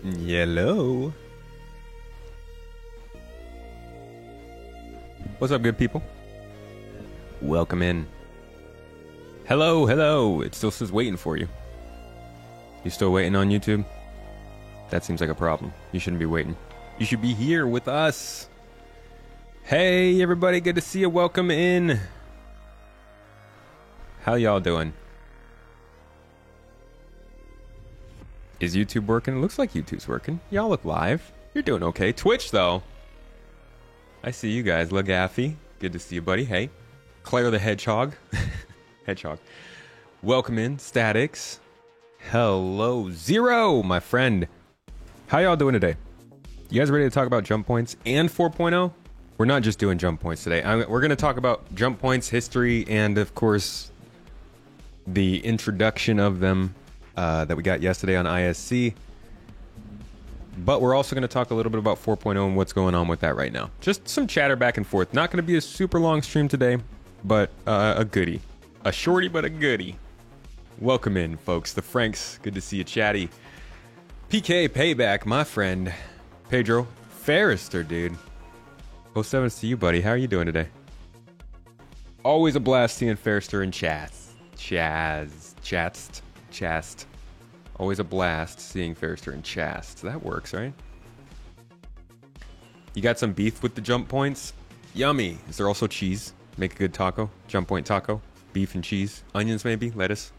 Hello. What's up, good people? Welcome in. Hello, hello. It still says waiting for you. You still waiting on YouTube? That seems like a problem. You shouldn't be waiting. You should be here with us. Hey, everybody. Good to see you. Welcome in. How y'all doing? Is YouTube working? It looks like YouTube's working. Y'all look live. You're doing okay. Twitch, though. I see you guys. Lagaffy. Good to see you, buddy. Hey. Claire the Hedgehog. Hedgehog. Welcome in. Statics. Hello. Zero, my friend. How y'all doing today? You guys ready to talk about jump points and 4.0? We're not just doing jump points today. We're going to talk about jump points, history, and, of course, the introduction of them that we got yesterday on ISC. But we're also going to talk a little bit about 4.0 and what's going on with that right now. Just some chatter back and forth. Not going to be a super long stream today, but a goodie. A shorty, but a goodie. Welcome in, folks. The Franks. Good to see you, chatty. PK Payback, my friend. Pedro Ferrister, dude. 07's to you, buddy. How are you doing today? Always a blast seeing Ferrister in chats. Chast. Always a blast seeing Ferrister in chast. That works, right? You got some beef with the jump points? Yummy. Is there also cheese? Make a good taco. Jump point taco. Beef and cheese. Onions, maybe. Lettuce.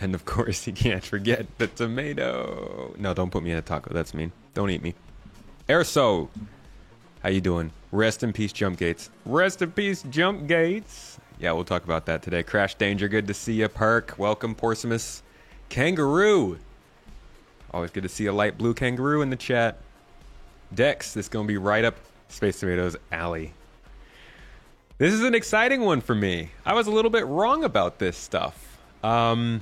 And of course, you can't forget the tomato. No, don't put me in a taco. That's mean. Don't eat me. Erso. How you doing? Rest in peace, Jump Gates. Rest in peace, Jump Gates. Yeah, we'll talk about that today. Crash Danger, good to see you. Perk, welcome. Porcimus. Kangaroo. Always good to see a light blue kangaroo in the chat. Dex, this is going to be right up Space Tomatoes' alley. This is an exciting one for me. I was a little bit wrong about this stuff. That's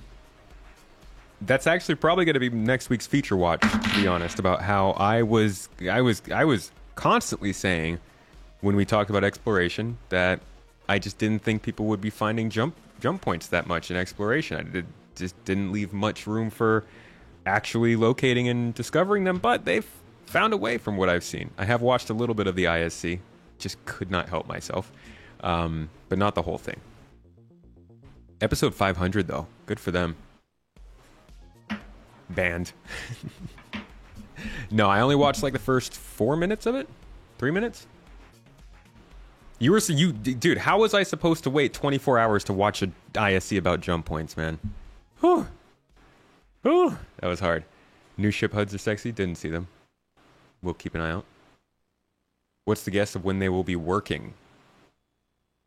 actually probably going to be next week's feature watch, to be honest, about how I was constantly saying when we talked about exploration that I just didn't think people would be finding jump points that much in exploration. Just didn't leave much room for actually locating and discovering them, but they've found a way from what I've seen. I have watched a little bit of the ISC, just could not help myself, but not the whole thing. Episode 500, though. Good for them. Banned. No, I only watched like the first 4 minutes of it. 3 minutes. Dude, how was I supposed to wait 24 hours to watch an ISC about jump points, man? Whew. Whew. That was hard. New ship HUDs are sexy. Didn't see them. We'll keep an eye out. What's the guess of when they will be working?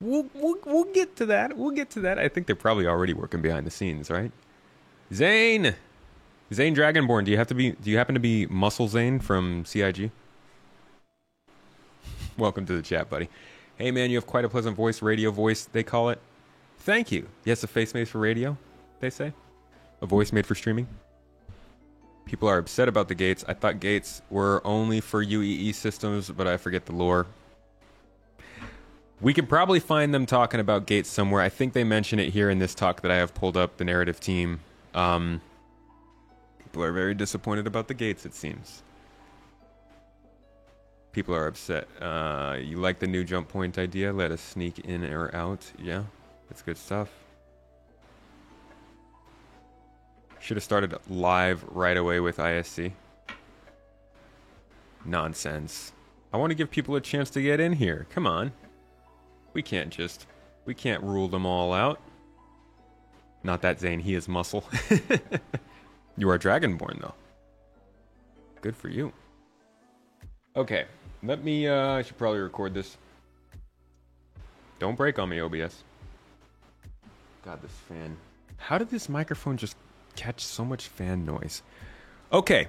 We'll get to that. We'll get to that. I think they're probably already working behind the scenes, right? Zane Dragonborn, do you happen to be Muscle Zane from CIG? Welcome to the chat, buddy. Hey man, you have quite a pleasant voice, radio voice, they call it. Thank you. Yes, a face made for radio, they say. A voice made for streaming. People are upset about the gates. I thought gates were only for UEE systems, but I forget the lore. We can probably find them talking about gates somewhere. I think they mention it here in this talk that I have pulled up, the narrative team. People are very disappointed about the gates, it seems. People are upset. You like the new jump point idea? Let us sneak in or out. Yeah, that's good stuff. Should have started live right away with ISC. Nonsense. I want to give people a chance to get in here. Come on. We can't rule them all out. Not that Zane, he is muscle. You are Dragonborn, though. Good for you. Okay, I should probably record this. Don't break on me, OBS. God, this fan. How did this microphone just catch so much fan noise? Okay.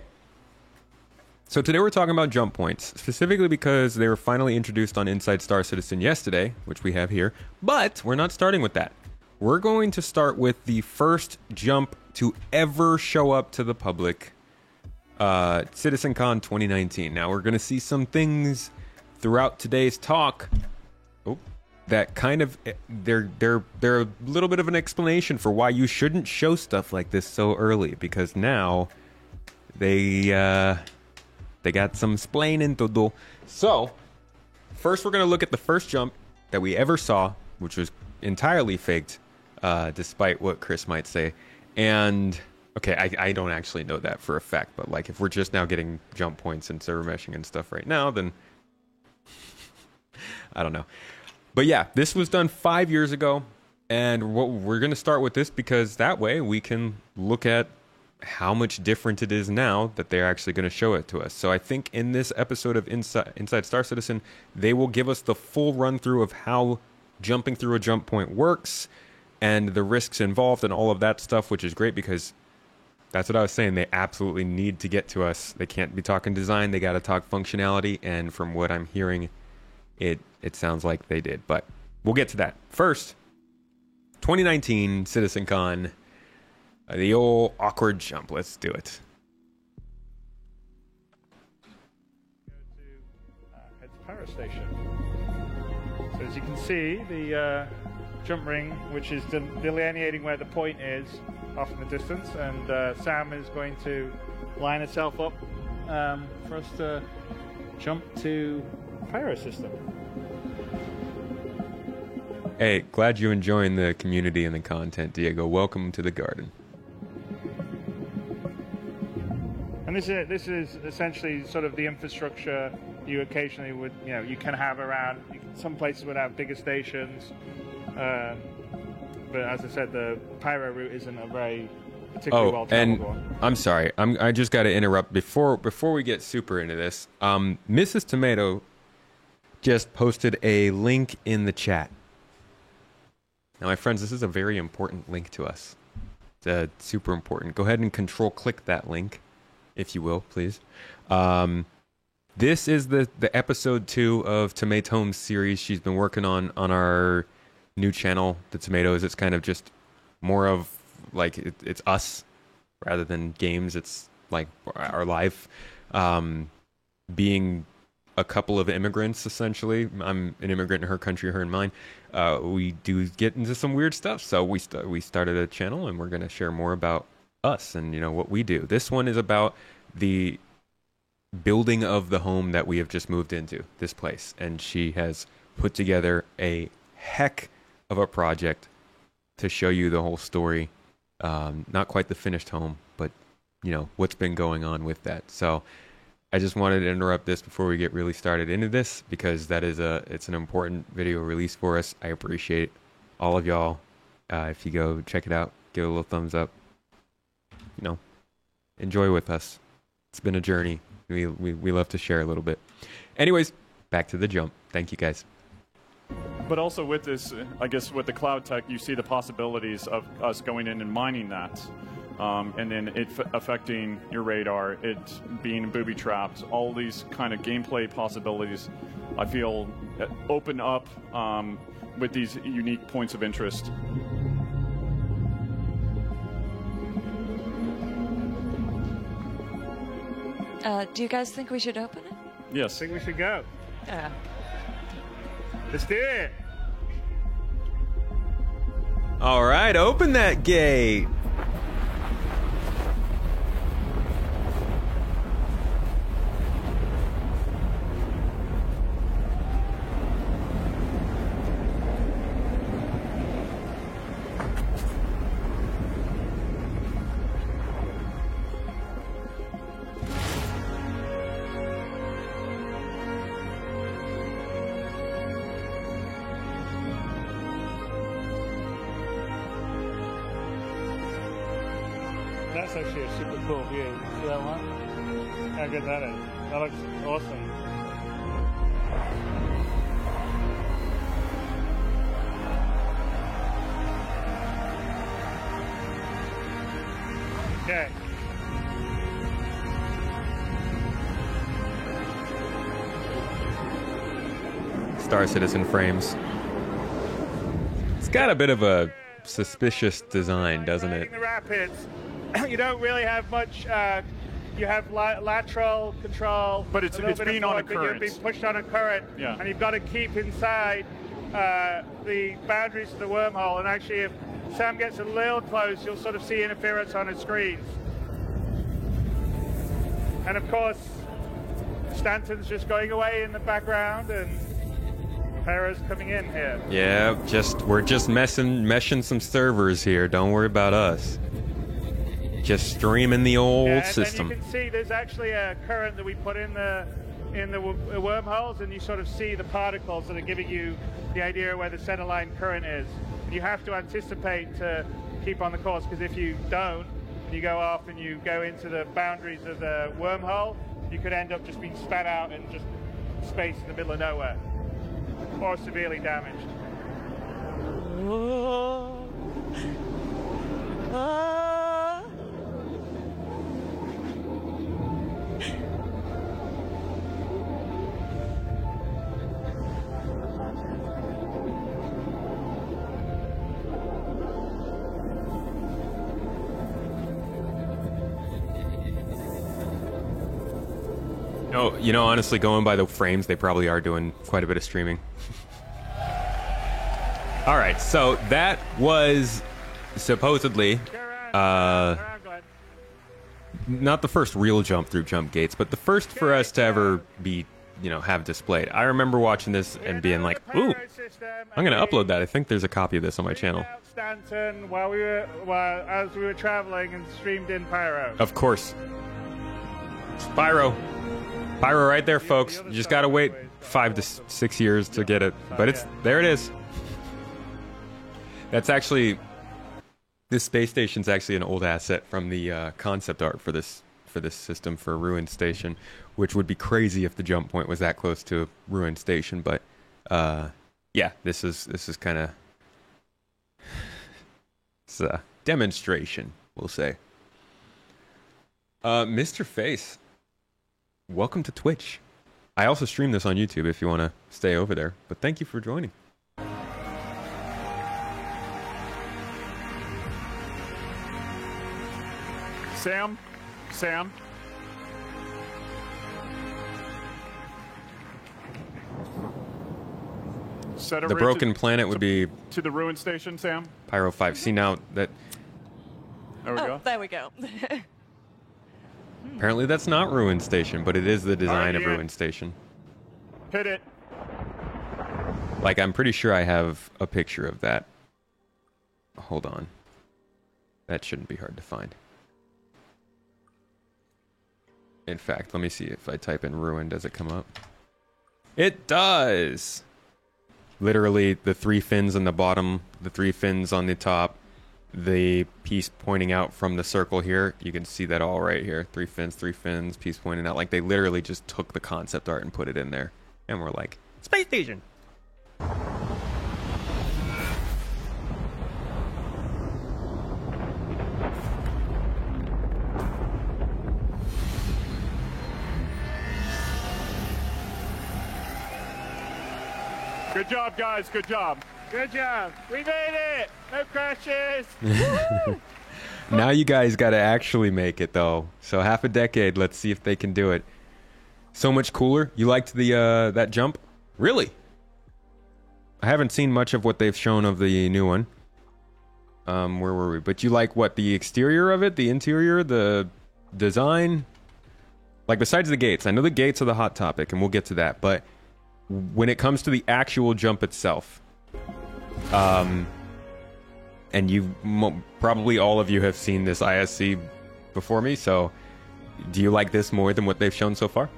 So today we're talking about jump points, specifically because they were finally introduced on Inside Star Citizen yesterday, which we have here. But we're not starting with that. We're going to start with the first jump to ever show up to the public, CitizenCon 2019. Now we're going to see some things throughout today's talk that kind of they're a little bit of an explanation for why you shouldn't show stuff like this so early, because now They got some splaining to do. So, first we're going to look at the first jump that we ever saw, which was entirely faked, despite what Chris might say. And, okay, I don't actually know that for a fact, but like if we're just now getting jump points and server meshing and stuff right now, then I don't know. But yeah, this was done 5 years ago, and we're going to start with this because that way we can look at how much different it is now that they're actually going to show it to us. So I think in this episode of Inside Star Citizen, they will give us the full run through of how jumping through a jump point works and the risks involved and all of that stuff, which is great because that's what I was saying. They absolutely need to get to us. They can't be talking design. They got to talk functionality. And from what I'm hearing, it sounds like they did. But we'll get to that. First, 2019 CitizenCon. The old awkward jump. Let's do it. Head to Pyro Station. So as you can see, the jump ring, which is delineating where the point is off in the distance, and Sam is going to line itself up for us to jump to Pyro System. Hey, glad you're enjoying the community and the content, Diego. Welcome to the garden. And this is essentially sort of the infrastructure you occasionally would, you can have around. Some places would have bigger stations, but as I said, the Pyro route isn't a very particularly well-traveled one. I'm sorry, I just got to interrupt before we get super into this. Mrs. Tomato just posted a link in the chat. Now, my friends, this is a very important link to us. It's super important. Go ahead and control-click that link, if you will, please. This is the episode 2 of Tomatome's series she's been working on our new channel, The Tomatoes. It's kind of just more of, like, it's us rather than games. It's, like, our life. Being a couple of immigrants, essentially. I'm an immigrant in her country, her in mine. We do get into some weird stuff. So we started a channel, and we're going to share more about us and what we do. This one is about the building of the home that we have just moved into, this place, and she has put together a heck of a project to show you the whole story. Not quite the finished home, but what's been going on with that. So I just wanted to interrupt this before we get really started into this because it's an important video release for us. I appreciate all of y'all. If you go check it out, give it a little thumbs up. Enjoy with us. It's been a journey. We love to share a little bit. Anyways, back to the jump. Thank you, guys. But also with this, I guess with the cloud tech, you see the possibilities of us going in and mining that, and then it affecting your radar, it being booby-trapped, all these kind of gameplay possibilities, I feel, open up with these unique points of interest. Do you guys think we should open it? Yes. I think we should go. Yeah. Let's do it. All right, open that gate. That's actually a super cool view. See that one? How good that is. That looks awesome. Okay. Star Citizen frames. It's got a bit of a suspicious design, doesn't it? The rapids. You don't really have much. You have lateral control, but it's being on a current. You're being pushed on a current, yeah. And you've got to keep inside the boundaries of the wormhole. And actually, if Sam gets a little close, you'll sort of see interference on his screens. And of course, Stanton's just going away in the background, and Pyro's coming in here. Yeah, we're just meshing some servers here. Don't worry about us. Just streaming the old system. And you can see there's actually a current that we put in the wormholes, and you sort of see the particles that are giving you the idea where the centerline current is. You have to anticipate to keep on the course, because if you don't, you go off and you go into the boundaries of the wormhole, you could end up just being spat out in just space in the middle of nowhere, or severely damaged. You know, honestly, going by the frames, they probably are doing quite a bit of streaming. All right, so that was supposedly not the first real jump through jump gates, but the first for us to ever be, have displayed. I remember watching this and being like, ooh, I'm going to upload that. I think there's a copy of this on my channel. Stanton as we were traveling and streamed in Pyro. Of course. Pyro right there, folks. You just gotta wait 5 to 6 years to get it, but there it is. That's actually, this space station's actually an old asset from the concept art for this system for Ruined Station, which would be crazy if the jump point was that close to Ruined Station. But yeah, this is kind of, it's a demonstration, we'll say. Mr. Face, welcome to Twitch. I also stream this on YouTube if you want to stay over there, but thank you for joining. Sam. Set a The broken planet would be to the Ruined Station, Sam. Pyro 5. See, now that there we go. There we go. apparently that's not Ruined Station, but it is the design of Ruined Station. Hit it. Like, I'm pretty sure I have a picture of that. Hold on. That shouldn't be hard to find. In fact, let me see if I type in Ruin, does it come up? It does! Literally, the 3 fins on the bottom, the 3 fins on the top, the piece pointing out from the circle here. You can see that all right here. 3 fins, piece pointing out. Like, they literally just took the concept art and put it in there. And we're like, Space Station! Good job, guys. Good job. Good job. We made it. No crashes. Now you guys got to actually make it, though. So half a decade. Let's see if they can do it. So much cooler. You liked the that jump? Really? I haven't seen much of what they've shown of the new one. Where were we? But you like what? The exterior of it? The interior? The design? Like, besides the gates. I know the gates are the hot topic, and we'll get to that. But when it comes to the actual jump itself, and probably all of you have seen this ISC before me, so do you like this more than what they've shown so far?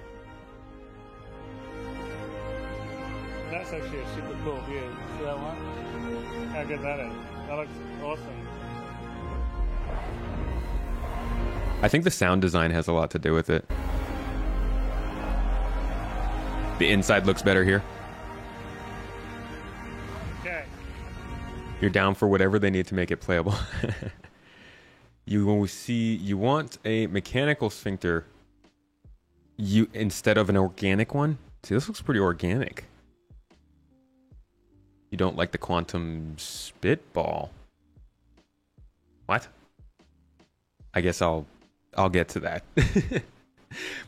That's actually a super cool view. See that one? How good that is. That looks awesome. I think the sound design has a lot to do with it. The inside looks better here. Okay. You're down for whatever they need to make it playable. You want a mechanical sphincter instead of an organic one? See, this looks pretty organic. You don't like the quantum spitball. What? I guess I'll get to that.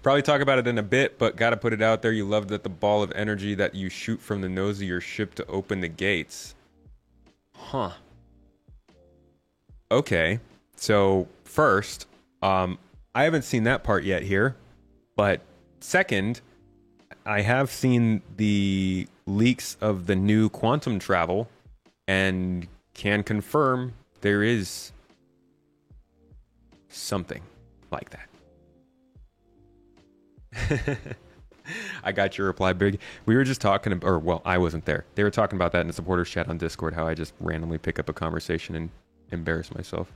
Probably talk about it in a bit, but gotta put it out there. You love that the ball of energy that you shoot from the nose of your ship to open the gates. Huh. Okay. So, first, I haven't seen that part yet here. But second, I have seen the leaks of the new quantum travel and can confirm there is something like that. I got your reply, Big. We were just talking, or well, I wasn't there. They were talking about that in the supporters chat on Discord, how I just randomly pick up a conversation and embarrass myself.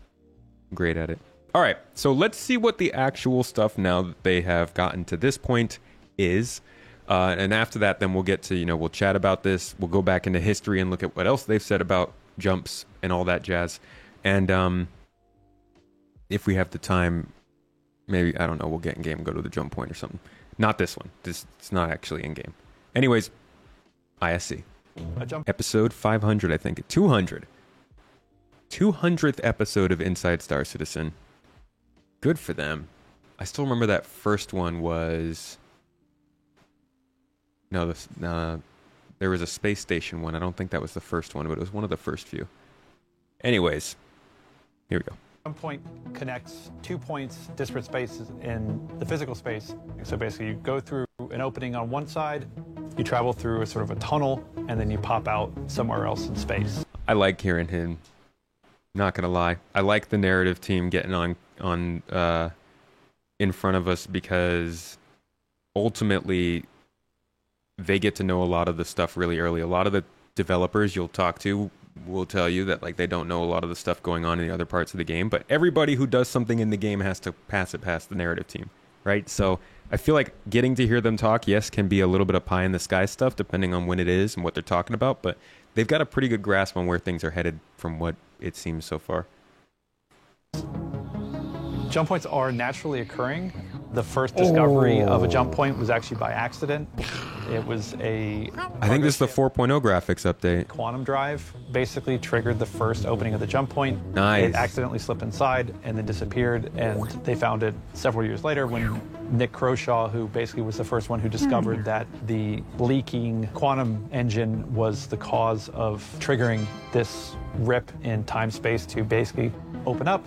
I'm great at it. All right, so let's see what the actual stuff now that they have gotten to this point is. And after that, then we'll get to, we'll chat about this. We'll go back into history and look at what else they've said about jumps and all that jazz. And if we have the time, maybe, I don't know, we'll get in game and go to the jump point or something. Not this one. It's not actually in game. Anyways, ISC. Episode 500, I think. 200. 200th episode of Inside Star Citizen. Good for them. I still remember that first one was... No, there was a space station one. I don't think that was the first one, but it was one of the first few. Anyways, here we go. One point connects 2 points, disparate spaces in the physical space. So basically you go through an opening on one side, you travel through a sort of a tunnel, and then you pop out somewhere else in space. I like hearing him. Not gonna lie. I like the narrative team getting on in front of us because ultimately they get to know a lot of the stuff really early. A lot of the developers you'll talk to will tell you that like they don't know a lot of the stuff going on in the other parts of the game, but everybody who does something in the game has to pass it past the narrative team, right? So I feel like getting to hear them talk, yes, can be a little bit of pie in the sky stuff depending on when it is and what they're talking about, but they've got a pretty good grasp on where things are headed from what it seems so far. Jump points are naturally occurring. The first discovery of a jump point was actually by accident. It was I think this is the 4.0 graphics update. Quantum drive basically triggered the first opening of the jump point. Nice. It accidentally slipped inside and then disappeared, and they found it several years later when Nick Croshaw, who basically was the first one who discovered that the leaking quantum engine was the cause of triggering this rip in time-space to basically open up.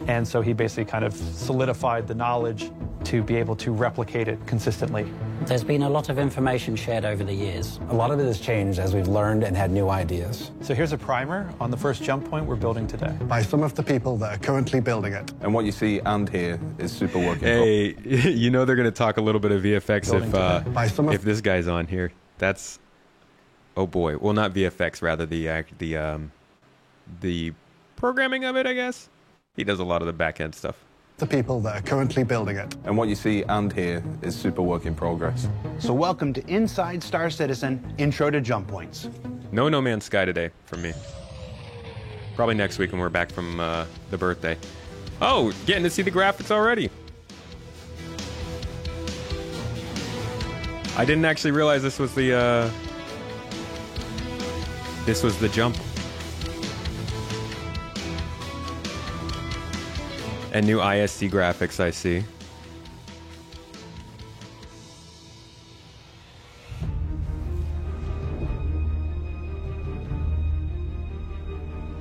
And so he basically kind of solidified the knowledge to be able to replicate it consistently. There's been a lot of information shared over the years. A lot of it has changed as we've learned and had new ideas. So here's a primer on the first jump point we're building today. By some of the people that are currently building it. And what you see and hear is super working. Hey, they're going to talk a little bit of VFX if this guy's on here. That's, oh boy. Well, not VFX, rather the programming of it, I guess. He does a lot of the back-end stuff. The people that are currently building it. And what you see and hear is super work in progress. So welcome to Inside Star Citizen, Intro to Jump Points. No Man's Sky today from me. Probably next week when we're back from the birthday. Oh, getting to see the graphics already. I didn't actually realize this was the jump. And new ISC graphics, I see.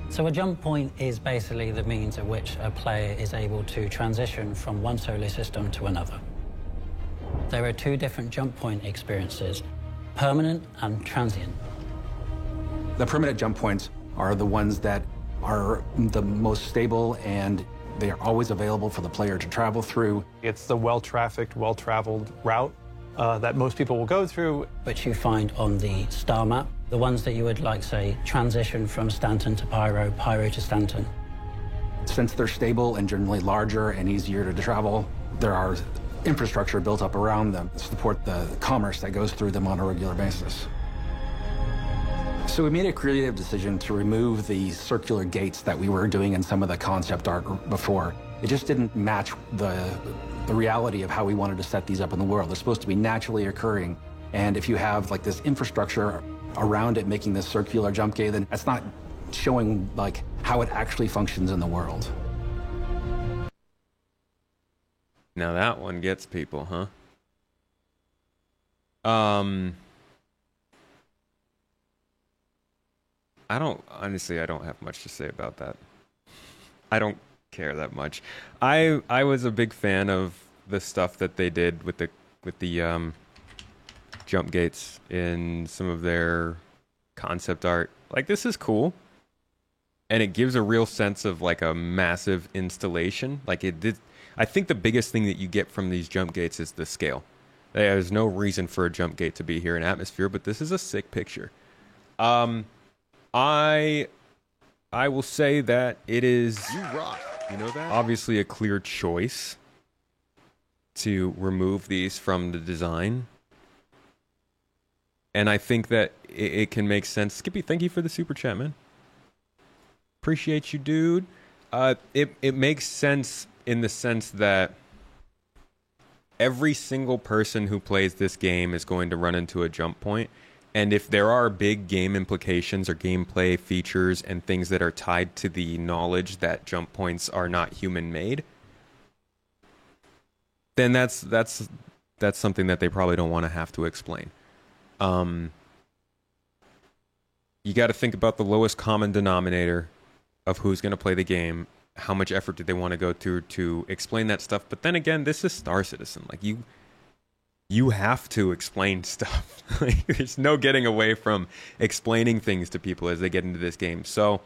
So a jump point is basically the means at which a player is able to transition from one solar system to another. There are two different jump point experiences, permanent and transient. The permanent jump points are the ones that are the most stable, and they are always available for the player to travel through. It's the well-trafficked, well-traveled route that most people will go through. Which you find on the star map. The ones that you would like, say, transition from Stanton to Pyro, Pyro to Stanton. Since they're stable and generally larger and easier to travel, there are infrastructure built up around them to support the commerce that goes through them on a regular basis. So we made a creative decision to remove the circular gates that we were doing in some of the concept art before. It just didn't match the reality of how we wanted to set these up in the world. They're supposed to be naturally occurring. And if you have like this infrastructure around it making this circular jump gate, then that's not showing like how it actually functions in the world. Now that one gets people, huh? I don't have much to say about that. I don't care that much. I was a big fan of the stuff that they did with the jump gates in some of their concept art. Like, this is cool, and it gives a real sense of like a massive installation. Like, it did. I think the biggest thing that you get from these jump gates is the scale. There's no reason for a jump gate to be here in Atmosphere, but this is a sick picture. I will say that it is, You rock. You know that? obviously a clear choice to remove these from the design. And I think that it can make sense. Skippy, thank you for the super chat, man. Appreciate you, dude. It makes sense in the sense that every single person who plays this game is going to run into a jump point. And if there are big game implications or gameplay features and things that are tied to the knowledge that jump points are not human-made, then that's something that they probably don't want to have to explain. You got to think about the lowest common denominator of who's going to play the game. How much effort did they want to go through to explain that stuff? But then again, this is Star Citizen. Like, you have to explain stuff. Like, there's no getting away from explaining things to people as they get into this game. So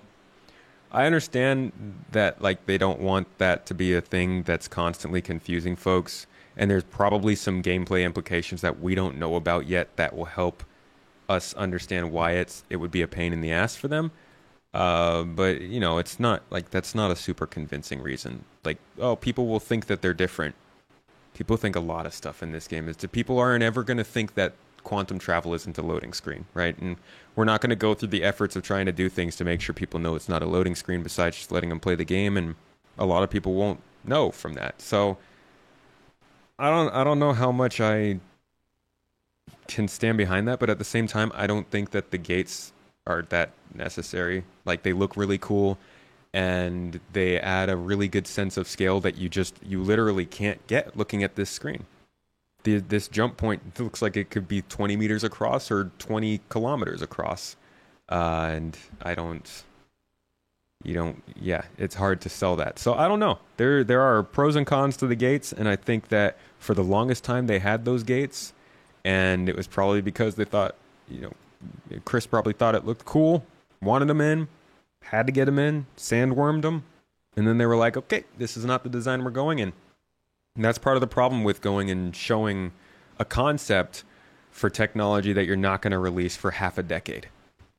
I understand that, like, they don't want that to be a thing that's constantly confusing folks. And there's probably some gameplay implications that we don't know about yet that will help us understand why it would be a pain in the ass for them. But, you know, it's not, like, that's not a super convincing reason. Like, oh, people will think that they're different. People think a lot of stuff in this game is that people aren't ever going to think that quantum travel isn't a loading screen, right? And we're not going to go through the efforts of trying to do things to make sure people know it's not a loading screen besides just letting them play the game. And a lot of people won't know from that. So I don't know how much I can stand behind that, but at the same time, I don't think that the gates are that necessary. Like, they look really cool, and they add a really good sense of scale that you literally can't get looking at this screen. This jump point looks like it could be 20 meters across or 20 kilometers across, and it's hard to sell that. So I don't know. There are pros and cons to the gates, and I think that for the longest time they had those gates, and it was probably because they thought, Chris probably thought it looked cool, wanted them in, had to get them in, sandwormed them, and then they were like, okay, this is not the design we're going in. And that's part of the problem with going and showing a concept for technology that you're not going to release for half a decade.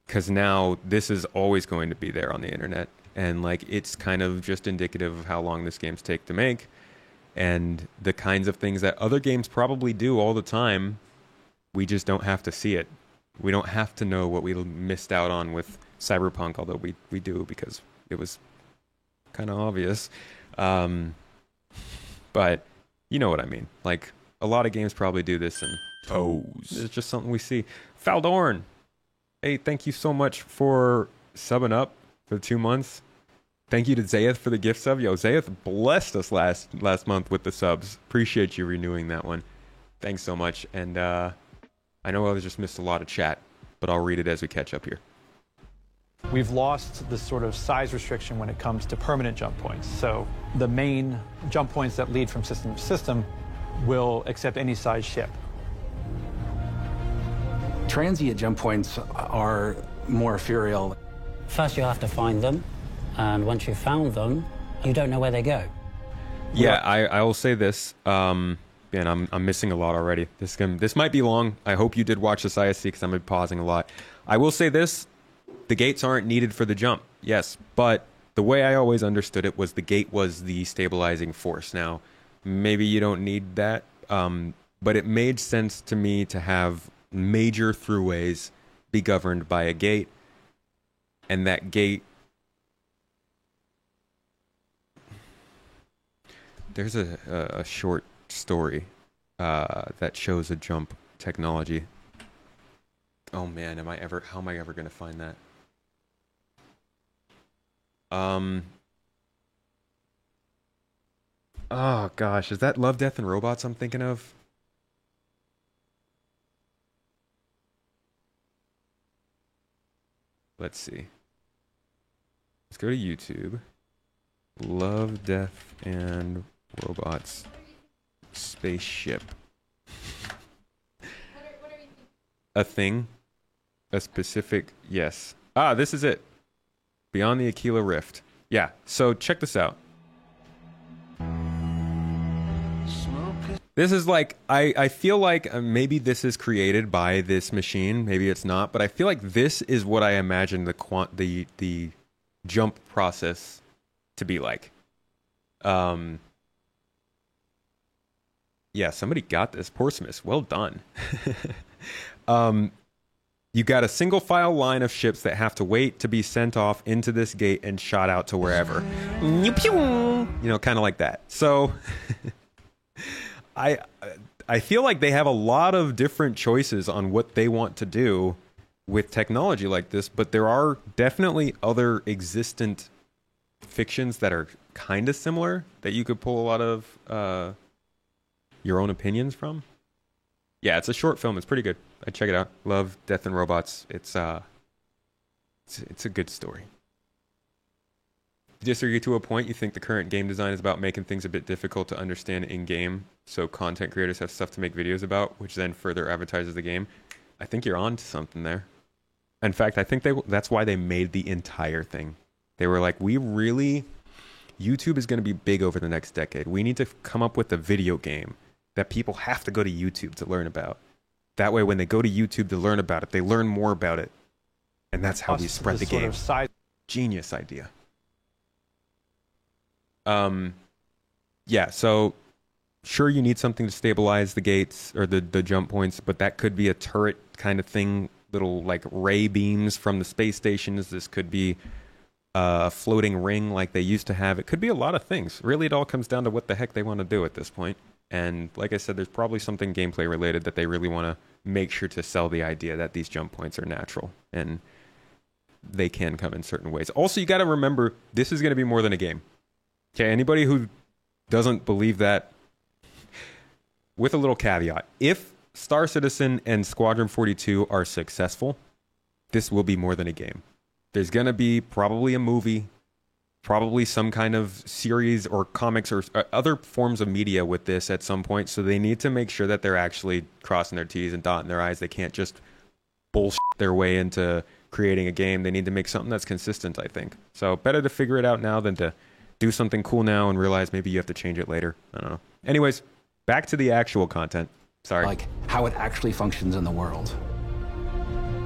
Because now this is always going to be there on the internet. And like, it's kind of just indicative of how long this game's take to make. And the kinds of things that other games probably do all the time, we just don't have to see it. We don't have to know what we missed out on with Cyberpunk, although we do because it was kind of obvious. But you know what I mean. Like, a lot of games probably do this, and it's just something we see. Faldorn, hey, thank you so much for subbing up for 2 months. Thank you to Zayeth for the gift sub. Yo, Zayeth blessed us last month with the subs. Appreciate you renewing that one. Thanks so much. And I know I just missed a lot of chat, but I'll read it as we catch up here. We've lost the sort of size restriction when it comes to permanent jump points. So the main jump points that lead from system to system will accept any size ship. Transient jump points are more ethereal. First, you have to find them, and once you've found them, you don't know where they go. Yeah, I will say this. Man, I'm missing a lot already. This might be long. I hope you did watch this ISC because I'm pausing a lot. I will say this. The gates aren't needed for the jump, yes, but the way I always understood it was the gate was the stabilizing force. Now, maybe you don't need that, but it made sense to me to have major throughways be governed by a gate, and that gate... There's a short story that shows a jump technology. Oh man, how am I ever going to find that? Oh gosh, is that Love, Death, and Robots I'm thinking of? Let's see. Let's go to YouTube. Love, Death, and Robots. spaceship. A thing? A specific... Yes. Ah, this is it. Beyond the Aquila Rift. Yeah, so check this out. This is like... I feel like maybe this is created by this machine. Maybe it's not. But I feel like this is what I imagine the jump process to be like. Yeah, somebody got this. Portsmouth, well done. You got a single file line of ships that have to wait to be sent off into this gate and shot out to wherever. You know, kind of like that. So I feel like they have a lot of different choices on what they want to do with technology like this, but there are definitely other existent fictions that are kind of similar that you could pull a lot of your own opinions from. Yeah, it's a short film. It's pretty good. I check it out. Love Death and Robots. It's a good story. You disagree to a point. You think the current game design is about making things a bit difficult to understand in game, so content creators have stuff to make videos about, which then further advertises the game. I think you're on to something there. In fact, I think that's why they made the entire thing. They were like, YouTube is going to be big over the next decade. We need to come up with a video game that people have to go to YouTube to learn about. That way, when they go to YouTube to learn about it, they learn more about it. And that's how we spread the game. Genius idea. Yeah, so sure you need something to stabilize the gates or the jump points, but that could be a turret kind of thing, little like ray beams from the space stations. This could be a floating ring like they used to have. It could be a lot of things. Really, it all comes down to what the heck they want to do at this point. And like I said, there's probably something gameplay related that they really want to make sure to sell the idea that these jump points are natural and they can come in certain ways. Also, you got to remember, this is going to be more than a game. Okay, anybody who doesn't believe that, with a little caveat, if Star Citizen and Squadron 42 are successful, this will be more than a game. There's going to be probably a movie, probably some kind of series or comics or other forms of media with this at some point. So they need to make sure that they're actually crossing their T's and dotting their I's. They can't just bullshit their way into creating a game. They need to make something that's consistent, I think. So better to figure it out now than to do something cool now and realize maybe you have to change it later. I don't know. Anyways, back to the actual content. Sorry. Like how it actually functions in the world.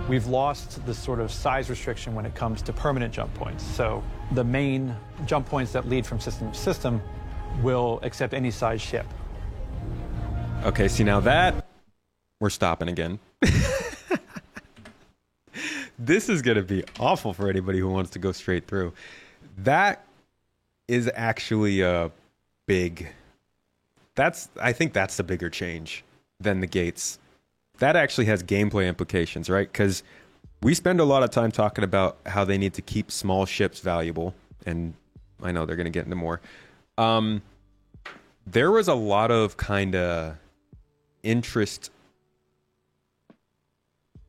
We've lost the sort of size restriction when it comes to permanent jump points. So the main jump points that lead from system to system will accept any size ship. Okay, see now that, we're stopping again. This is going to be awful for anybody who wants to go straight through. That is actually a big... I think that's the bigger change than the gates. That actually has gameplay implications, right? Because we spend a lot of time talking about how they need to keep small ships valuable, and I know they're going to get into more. There was a lot of kind of interest.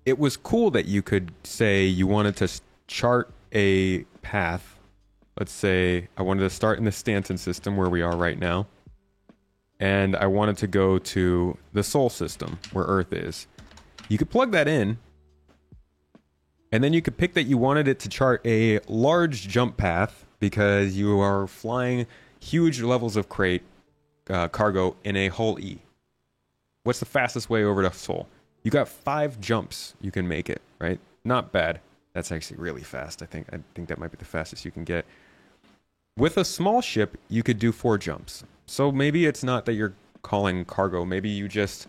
It was cool that you could say you wanted to chart a path. Let's say I wanted to start in the Stanton system where we are right now. And I wanted to go to the Sol system, where Earth is. You could plug that in, and then you could pick that you wanted it to chart a large jump path because you are flying huge levels of cargo in a hull E. What's the fastest way over to Sol? You got 5 jumps you can make it, right? Not bad. That's actually really fast. I think that might be the fastest you can get. With a small ship, you could do 4 jumps. So maybe it's not that you're calling cargo. Maybe you just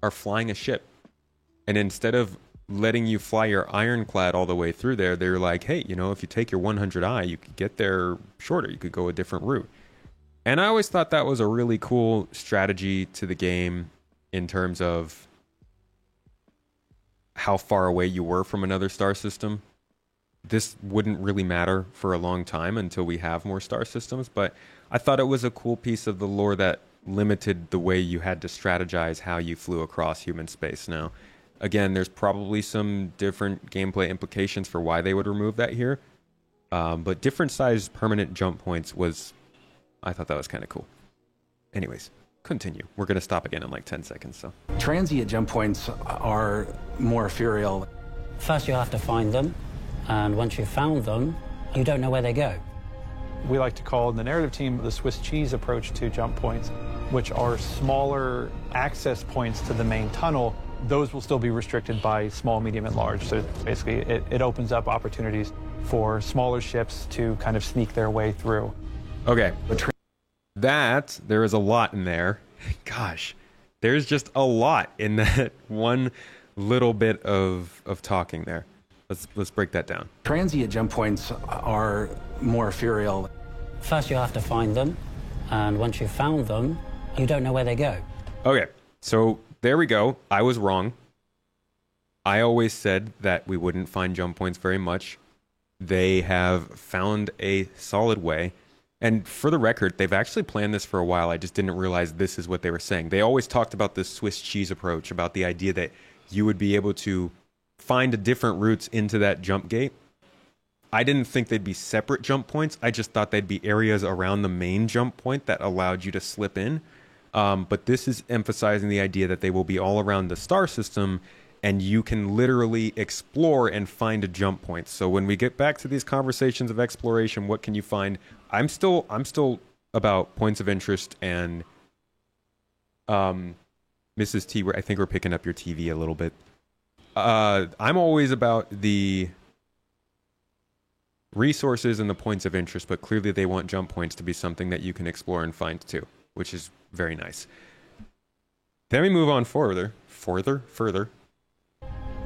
are flying a ship. And instead of letting you fly your ironclad all the way through there, they're like, hey, you know, if you take your 100i, you could get there shorter. You could go a different route. And I always thought that was a really cool strategy to the game in terms of how far away you were from another star system. This wouldn't really matter for a long time until we have more star systems, but I thought it was a cool piece of the lore that limited the way you had to strategize how you flew across human space. Now, again, there's probably some different gameplay implications for why they would remove that here, but different sized permanent jump points I thought that was kind of cool. Anyways, continue. We're going to stop again in like 10 seconds. So Transient jump points are more ethereal. First, you have to find them, and once you've found them, you don't know where they go. We like to call in the narrative team the Swiss cheese approach to jump points, which are smaller access points to the main tunnel. Those will still be restricted by small, medium, and large. So basically, it opens up opportunities for smaller ships to kind of sneak their way through. Okay. That, there is a lot in there. Gosh, there's just a lot in that one little bit of talking there. Let's break that down. Transient jump points are more ethereal. First, you have to find them, and once you've found them, you don't know where they go. Okay, so there we go. I was wrong. I always said that we wouldn't find jump points very much. They have found a solid way. And for the record, they've actually planned this for a while. I just didn't realize this is what they were saying. They always talked about this Swiss cheese approach, about the idea that you would be able to find different routes into that jump gate. I didn't think they'd be separate jump points. I just thought they'd be areas around the main jump point that allowed you to slip in. But this is emphasizing the idea that they will be all around the star system, and you can literally explore and find a jump point. So when we get back to these conversations of exploration, what can you find? I'm still about points of interest and Mrs. T, I think we're picking up your TV a little bit. I'm always about the resources and the points of interest, but clearly they want jump points to be something that you can explore and find too, which is very nice. Then we move on further.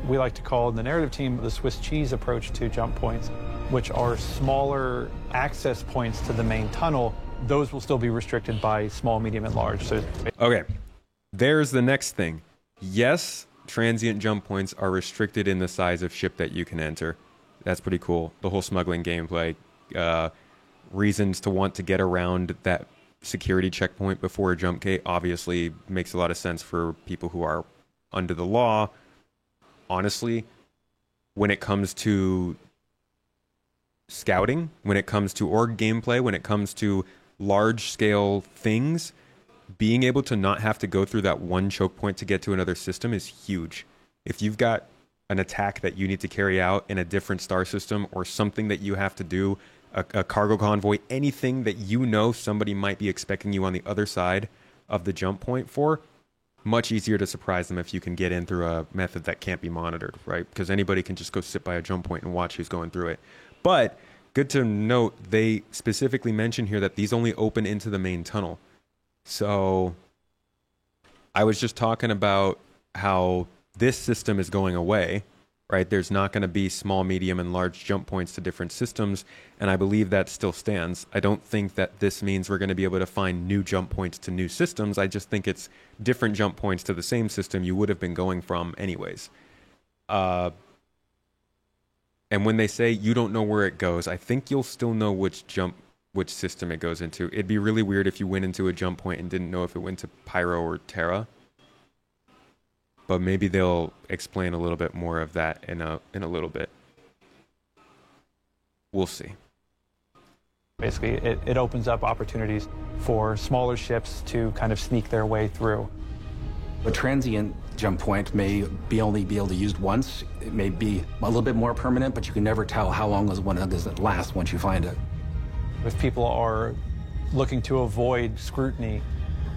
We like to call in the narrative team the Swiss cheese approach to jump points, which are smaller access points to the main tunnel. Those will still be restricted by small, medium, and large. So, okay, there's the next thing. Yes, transient jump points are restricted in the size of ship that you can enter. That's pretty cool. The whole smuggling gameplay, reasons to want to get around that security checkpoint before a jump gate obviously makes a lot of sense for people who are under the law. Honestly, when it comes to scouting, when it comes to org gameplay, when it comes to large-scale things, being able to not have to go through that one choke point to get to another system is huge. If you've got an attack that you need to carry out in a different star system, or something that you have to do, a cargo convoy, anything that you know somebody might be expecting you on the other side of the jump point for, much easier to surprise them if you can get in through a method that can't be monitored, right? Because anybody can just go sit by a jump point and watch who's going through it. But good to note, they specifically mention here that these only open into the main tunnel. So I was just talking about how this system is going away, right? There's not going to be small, medium, and large jump points to different systems, and I believe that still stands. I don't think that this means we're going to be able to find new jump points to new systems. I just think it's different jump points to the same system you would have been going from anyways. And when they say you don't know where it goes, I think you'll still know which system it goes into. It'd be really weird if you went into a jump point and didn't know if it went to Pyro or Terra. But maybe they'll explain a little bit more of that in a little bit. We'll see. Basically, it opens up opportunities for smaller ships to kind of sneak their way through. A transient jump point may only be able to be used once. It may be a little bit more permanent, but you can never tell how long does it last once you find it. If people are looking to avoid scrutiny,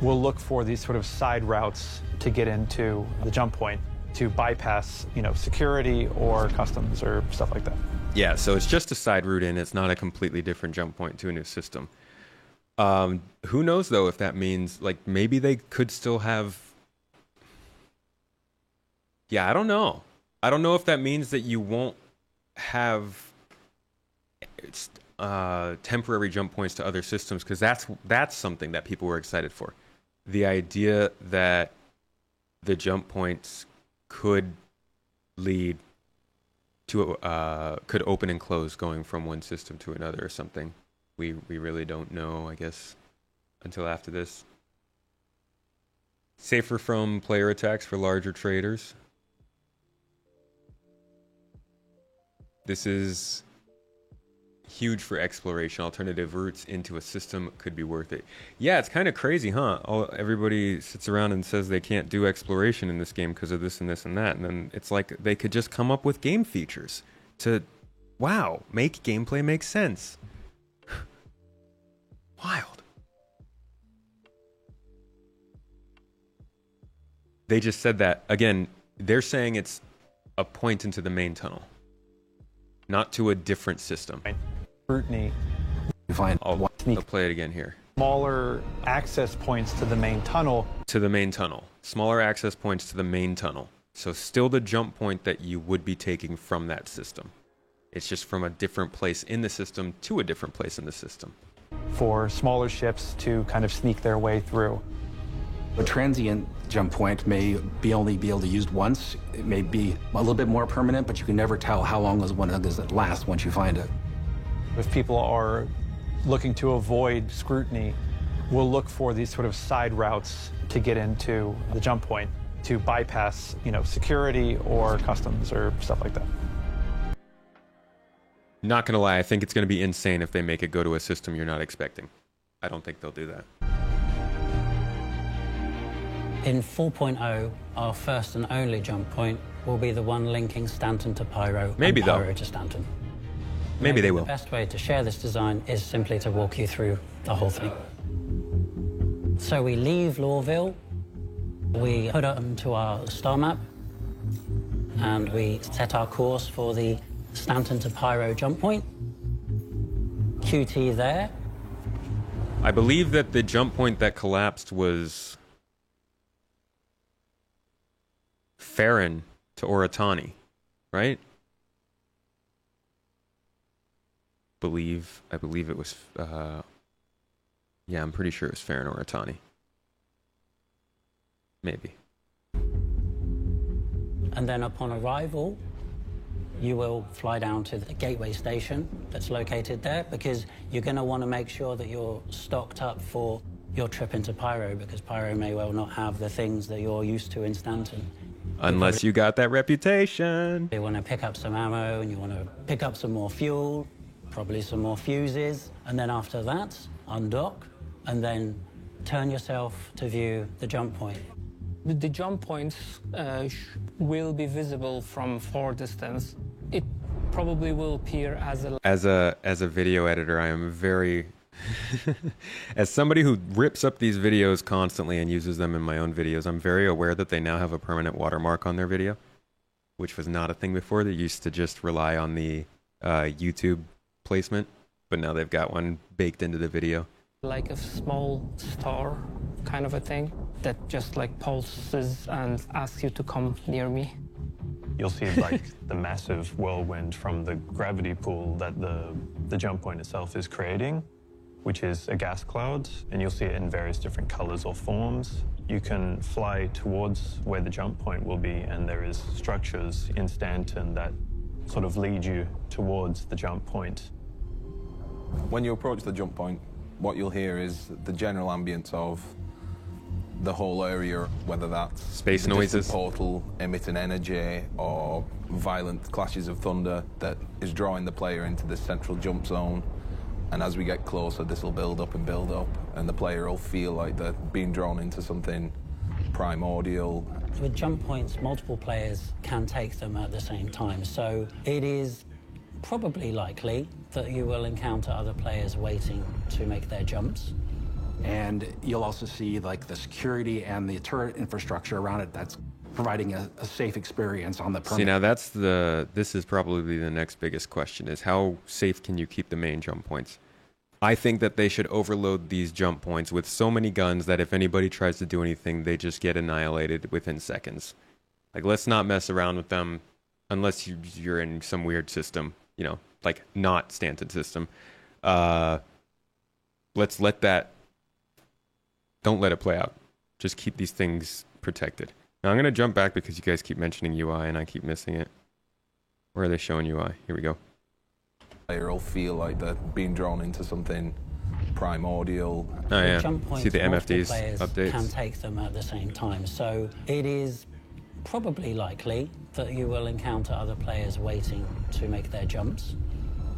we'll look for these sort of side routes to get into the jump point to bypass, security or customs or stuff like that. Yeah, so it's just a side route in. It's not a completely different jump point to a new system. Who knows, though, if that means, maybe they could still have... Yeah, I don't know. I don't know if that means that you won't have temporary jump points to other systems, because that's something that people were excited for. The idea that the jump points could lead to could open and close going from one system to another or something. We really don't know, I guess, until after this. Safer from player attacks for larger traders. This is huge for exploration. Alternative routes into a system could be worth it. Yeah, it's kind of crazy, huh? Everybody sits around and says they can't do exploration in this game because of this and this and that. And then it's like they could just come up with game features to, wow, make gameplay make sense. Wild. They just said that. Again, they're saying it's a point into the main tunnel, not to a different system. Scrutiny. I'll play it again here. Smaller access points to the main tunnel. To the main tunnel. Smaller access points to the main tunnel. So still the jump point that you would be taking from that system. It's just from a different place in the system to a different place in the system. For smaller ships to kind of sneak their way through. A transient jump point may only be able to be used once. It may be a little bit more permanent, but you can never tell how long does it last once you find it. If people are looking to avoid scrutiny, we'll look for these sort of side routes to get into the jump point to bypass, security or customs or stuff like that. Not gonna lie, I think it's gonna be insane if they make it go to a system you're not expecting. I don't think they'll do that. In 4.0, our first and only jump point will be the one linking Stanton to Pyro Maybe and Pyro to Stanton. Maybe they will. The best way to share this design is simply to walk you through the whole thing. So we leave Lorville, we put it onto our star map, and we set our course for the Stanton to Pyro jump point. QT there. I believe that the jump point that collapsed was Farron to Oratani, right? I believe it was, yeah, I'm pretty sure it was Farron Oratani. Maybe. And then upon arrival, you will fly down to the gateway station that's located there, because you're going to want to make sure that you're stocked up for your trip into Pyro, because Pyro may well not have the things that you're used to in Stanton. Unless you got that reputation. You want to pick up some ammo, and you want to pick up some more fuel, probably some more fuses, and then after that, undock, and then turn yourself to view the jump point. The jump points will be visible from far distance. It probably will appear as a video editor. I am very as somebody who rips up these videos constantly and uses them in my own videos, I'm very aware that they now have a permanent watermark on their video, which was not a thing before. They used to just rely on the YouTube placement, but now they've got one baked into the video. Like a small star kind of a thing that just like pulses and asks you to come near me. You'll see like the massive whirlwind from the gravity pool that the jump point itself is creating, which is a gas cloud, and you'll see it in various different colors or forms. You can fly towards where the jump point will be, and there is structures in Stanton that sort of lead you towards the jump point. When you approach the jump point, what you'll hear is the general ambience of the whole area, whether that's space the noises, portal emitting energy, or violent clashes of thunder that is drawing the player into this central jump zone. And as we get closer, this will build up, and the player will feel like they're being drawn into something primordial. With jump points, multiple players can take them at the same time, so it is probably likely that you will encounter other players waiting to make their jumps. And you'll also see like the security and the turret infrastructure around it that's providing a safe experience on the permit. See, now this is probably the next biggest question, is how safe can you keep the main jump points? I think that they should overload these jump points with so many guns that if anybody tries to do anything, they just get annihilated within seconds. Like, let's not mess around with them unless you're in some weird system, you know, like not Stanton system. Let's let that, don't let it play out. Just keep these things protected. Now I'm going to jump back because you guys keep mentioning UI and I keep missing it. Where are they showing UI? Here we go. Player will feel like they're being drawn into something primordial. Oh yeah, jump points, see the MFDs players updates. Can take them at the same time, so it is probably likely that you will encounter other players waiting to make their jumps.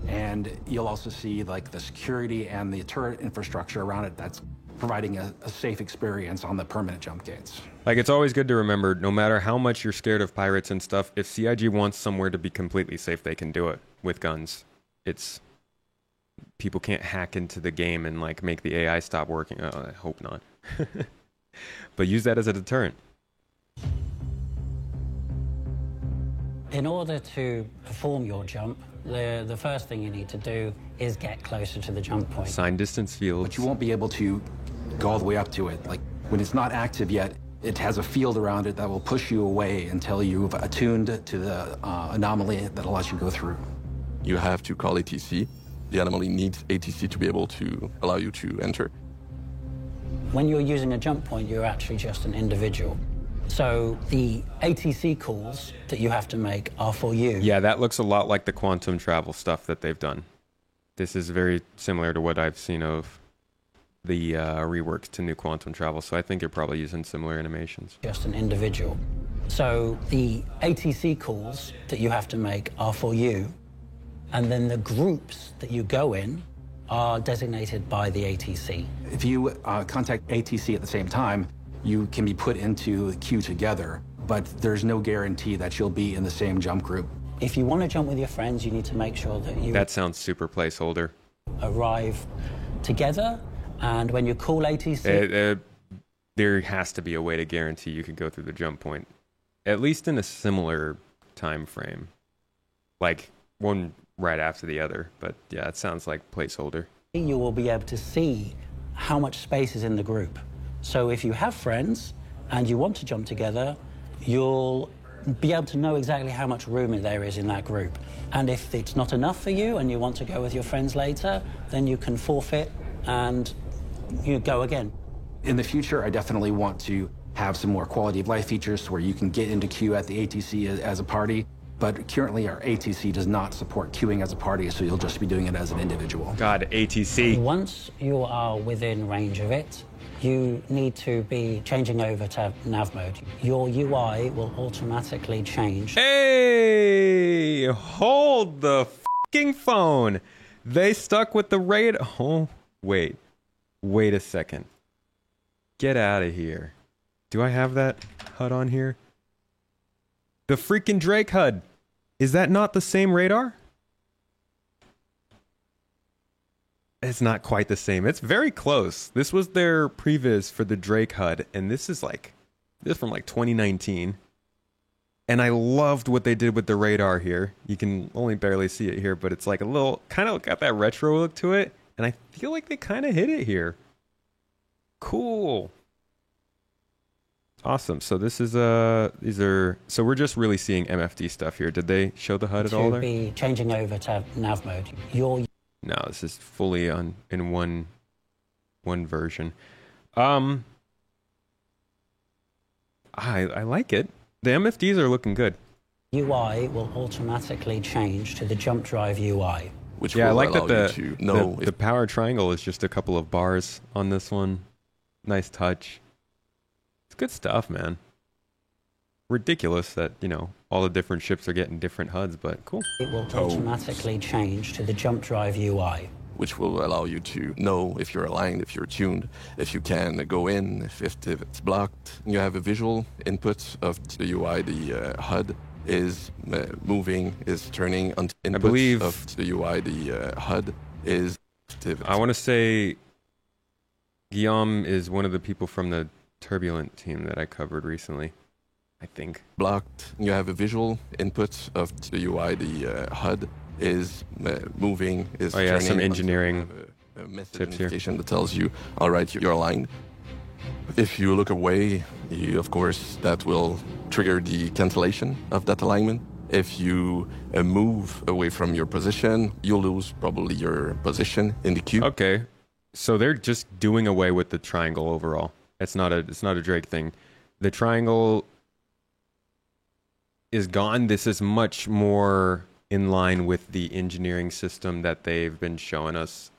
And you'll also see like the security and the turret infrastructure around it that's providing a safe experience on the permanent jump gates. Like, it's always good to remember, no matter how much you're scared of pirates and stuff, if CIG wants somewhere to be completely safe, they can do it with guns. It's... People can't hack into the game and, like, make the AI stop working. I hope not. But use that as a deterrent. In order to perform your jump, the first thing you need to do is get closer to the jump point. Assign distance fields. But you won't be able to go all the way up to it. Like, when it's not active yet, it has a field around it that will push you away until you've attuned to the anomaly that allows you to go through. You have to call ATC. The anomaly needs ATC to be able to allow you to enter. When you're using a jump point, you're actually just an individual. So the ATC calls that you have to make are for you. Yeah, that looks a lot like the quantum travel stuff that they've done. This is very similar to what I've seen of the reworks to New Quantum Travel, so I think you're probably using similar animations. Just an individual. So the ATC calls that you have to make are for you, and then the groups that you go in are designated by the ATC. If you contact ATC at the same time, you can be put into a queue together, but there's no guarantee that you'll be in the same jump group. If you want to jump with your friends, you need to make sure that you... That sounds super placeholder. ...arrive together, and when you call ATC... there has to be a way to guarantee you can go through the jump point, at least in a similar time frame. Like, one right after the other, but yeah, it sounds like placeholder. You will be able to see how much space is in the group. So if you have friends and you want to jump together, you'll be able to know exactly how much room there is in that group. And if it's not enough for you and you want to go with your friends later, then you can forfeit and you go again. In the future, I definitely want to have some more quality of life features where you can get into queue at the ATC as a party. But currently, our ATC does not support queuing as a party, so you'll just be doing it as an individual. God, ATC. Once you are within range of it, you need to be changing over to nav mode. Your UI will automatically change. Hey, hold the fucking phone. They stuck with the raid. Oh, wait a second. Get out of here. Do I have that HUD on here? The freaking Drake HUD. Is that not the same radar? It's not quite the same. It's very close. This was their previs for the Drake HUD, and this is from like 2019. And I loved what they did with the radar here. You can only barely see it here, but it's like a little, kind of got that retro look to it. And I feel like they kind of hit it here. Cool. Awesome. So this is so we're just really seeing MFD stuff here. Did they show the HUD at all there? To be changing over to nav mode. No, this is fully in one version. I like it. The MFDs are looking good. UI will automatically change to the jump drive UI. Which will I like allow that you to know the power triangle is just a couple of bars on this one. Nice touch. It's good stuff, man. Ridiculous that, all the different ships are getting different HUDs, but cool. It will automatically change to the jump drive UI. Which will allow you to know if you're aligned, if you're tuned, if you can go in, if it's blocked. You have a visual input of the UI. The HUD is moving, is turning. I believe of the UI, the HUD is... I want to say Guillaume is one of the people from the Turbulent team that I covered recently. I think. Blocked. You have a visual input of the UI. The HUD is moving, is turning. Yeah, some engineering a message tips notification here that tells you, all right, you're aligned. If you look away, of course, that will trigger the cancellation of that alignment. If you move away from your position, you'll lose probably your position in the queue. Okay, so they're just doing away with the triangle overall. It's not a Drake thing. The triangle is gone. This is much more in line with the engineering system that they've been showing us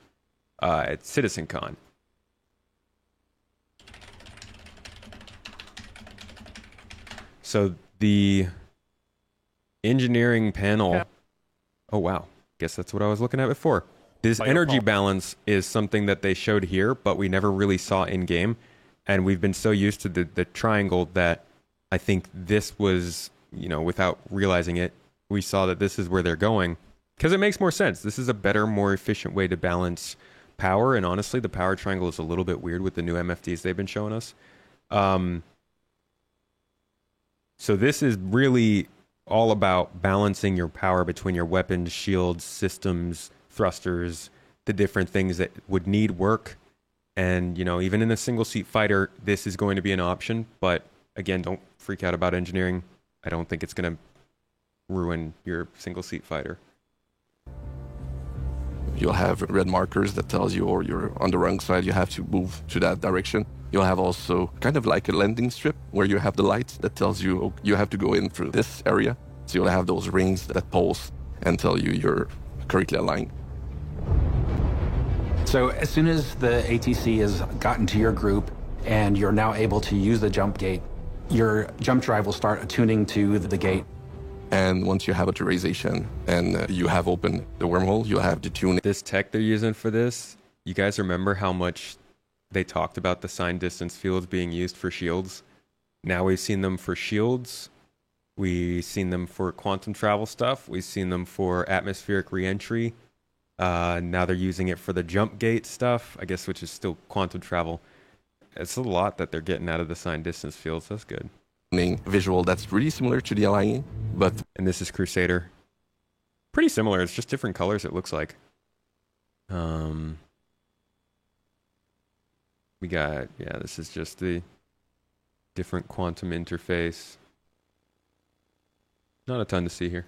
at CitizenCon. So the engineering panel... Yeah. Oh, wow. Guess that's what I was looking at before. This energy balance is something that they showed here, but we never really saw in game. And we've been so used to the triangle that I think this was, you know, without realizing it, we saw that this is where they're going. Because it makes more sense. This is a better, more efficient way to balance power. And honestly, the power triangle is a little bit weird with the new MFDs they've been showing us. So this is really all about balancing your power between your weapons, shields, systems, thrusters, the different things that would need work. And, you know, even in a single seat fighter, this is going to be an option. But again, don't freak out about engineering. I don't think it's going to ruin your single seat fighter. You'll have red markers that tells you, or you're on the wrong side, you have to move to that direction. You'll have also kind of like a landing strip where you have the lights that tells you you have to go in through this area. So you'll have those rings that pulse and tell you you're correctly aligned. So as soon as the ATC has gotten to your group and you're now able to use the jump gate, your jump drive will start attuning to the gate. And once you have authorization and you have opened the wormhole, you'll have the tuning. This tech they're using for this, you guys remember how much they talked about the sign distance fields being used for shields? Now we've seen them for shields. We've seen them for quantum travel stuff. We've seen them for atmospheric reentry. Now they're using it for the jump gate stuff, I guess, which is still quantum travel. It's a lot that they're getting out of the sign distance fields. That's good. Visual that's really similar to the Aligning, but... And this is Crusader. Pretty similar. It's just different colors, it looks like. We got, yeah, this is just the different quantum interface. Not a ton to see here.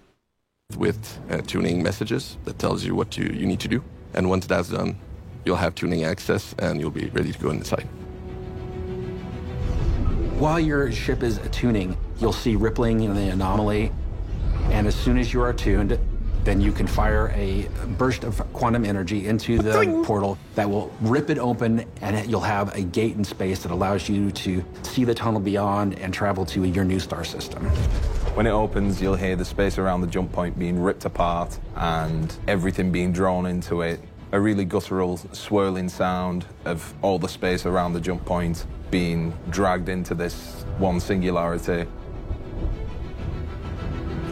With tuning messages that tells you what you need to do. And once that's done, you'll have tuning access and you'll be ready to go inside. While your ship is attuning, you'll see rippling in the anomaly. And as soon as you are attuned, then you can fire a burst of quantum energy into the portal that will rip it open, and you'll have a gate in space that allows you to see the tunnel beyond and travel to your new star system. When it opens, you'll hear the space around the jump point being ripped apart and everything being drawn into it. A really guttural, swirling sound of all the space around the jump point being dragged into this one singularity.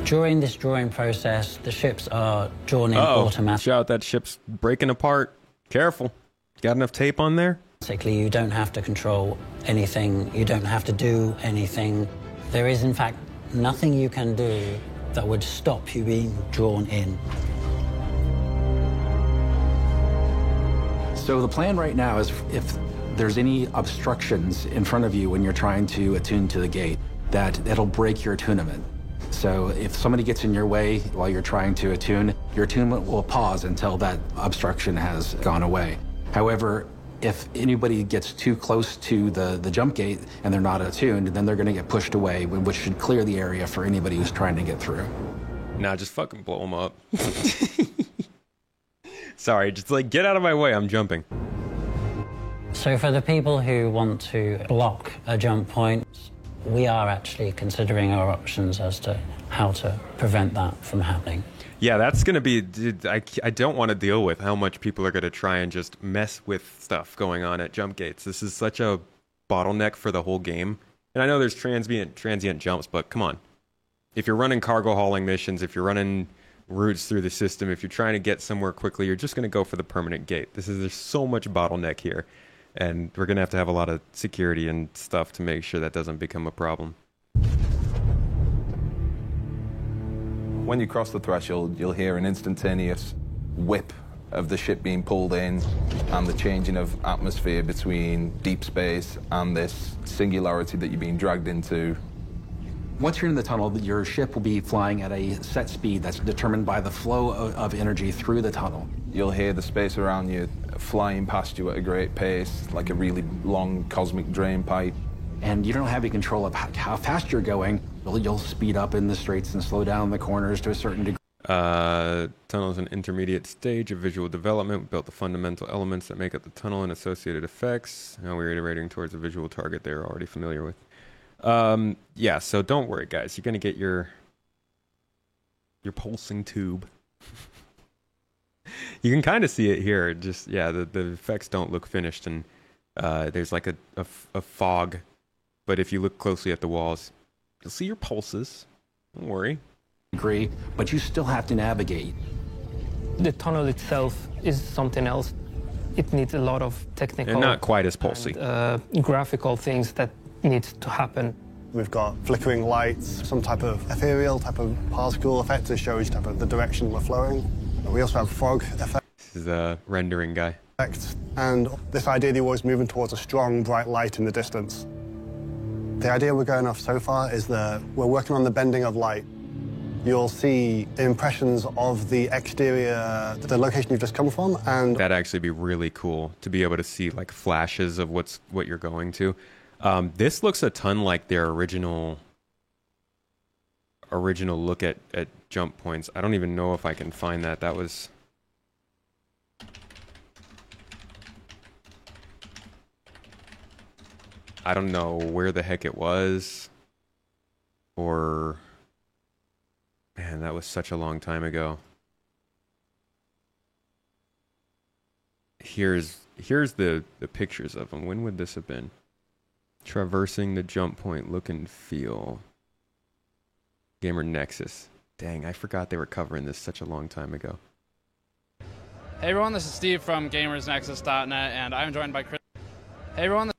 During this drawing process, the ships are drawn in automatically. Shout, that ship's breaking apart. Careful. Got enough tape on there? Basically, you don't have to control anything. You don't have to do anything. There is, in fact, nothing you can do that would stop you being drawn in. So the plan right now is if there's any obstructions in front of you when you're trying to attune to the gate, that'll break your attunement. So if somebody gets in your way while you're trying to attune, your attunement will pause until that obstruction has gone away. However, if anybody gets too close to the jump gate and they're not attuned, then they're going to get pushed away, which should clear the area for anybody who's trying to get through. Nah, just fucking blow them up. Sorry, just like get out of my way, I'm jumping. So for the people who want to block a jump point, we are actually considering our options as to how to prevent that from happening. Yeah, that's going to be... I don't want to deal with how much people are going to try and just mess with stuff going on at jump gates. This is such a bottleneck for the whole game. And I know there's transient jumps, but come on. If you're running cargo hauling missions, if you're running routes through the system, if you're trying to get somewhere quickly, you're just going to go for the permanent gate. There's so much bottleneck here. And we're going to have a lot of security and stuff to make sure that doesn't become a problem. When you cross the threshold, you'll hear an instantaneous whip of the ship being pulled in and the changing of atmosphere between deep space and this singularity that you're being dragged into. Once you're in the tunnel, your ship will be flying at a set speed that's determined by the flow of energy through the tunnel. You'll hear the space around you flying past you at a great pace, like a really long cosmic drain pipe. And you don't have any control of how fast you're going. You'll speed up in the straights and slow down the corners to a certain degree. Tunnel is an intermediate stage of visual development. We built the fundamental elements that make up the tunnel and associated effects. Now we're iterating towards a visual target they're already familiar with. Yeah, so don't worry, guys. You're going to get your pulsing tube. You can kind of see it here. Just, yeah, the effects don't look finished, and there's like a fog. But if you look closely at the walls, you'll see your pulses. Don't worry. Agree, but you still have to navigate. The tunnel itself is something else. It needs a lot of technical and not quite as pulsy and, graphical things that need to happen. We've got flickering lights, some type of ethereal type of particle effect to show you type of the direction we're flowing. We also have fog effect. This is a rendering guy. And this idea that you're always moving towards a strong, bright light in the distance. The idea we're going off so far is that we're working on the bending of light. You'll see impressions of the exterior, the location you've just come from, and that'd actually be really cool to be able to see like flashes of what you're going to. This looks a ton like their original look at jump points. I don't even know if I can find that. That was... I don't know where the heck it was, or... Man, that was such a long time ago. Here's the pictures of them. When would this have been? Traversing the jump point, look and feel. Gamer Nexus. Dang, I forgot they were covering this such a long time ago. Hey everyone, this is Steve from GamersNexus.net, and I'm joined by Chris. Hey everyone.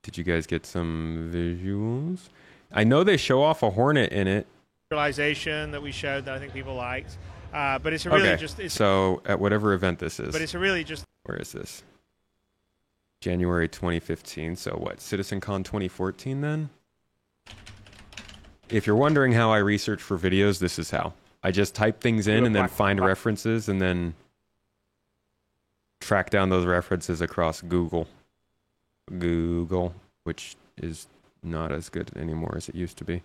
Did you guys get some visuals? I know they show off a Hornet in it. Realization that we showed that I think people liked, but it's really just... So at whatever event this is. But it's really just... Where is this? January 2015. So what? CitizenCon 2014 then? If you're wondering how I research for videos, this is how. I just type things in and then find references and then track down those references across Google, which is not as good anymore as it used to be.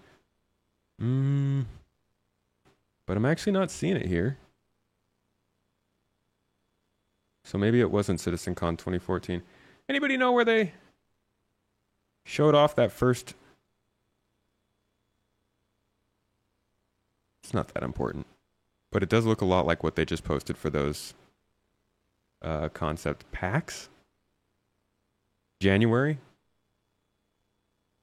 But I'm actually not seeing it here. So maybe it wasn't CitizenCon 2014. Anybody know where they showed off that first? It's not that important. But it does look a lot like what they just posted for those concept packs. January.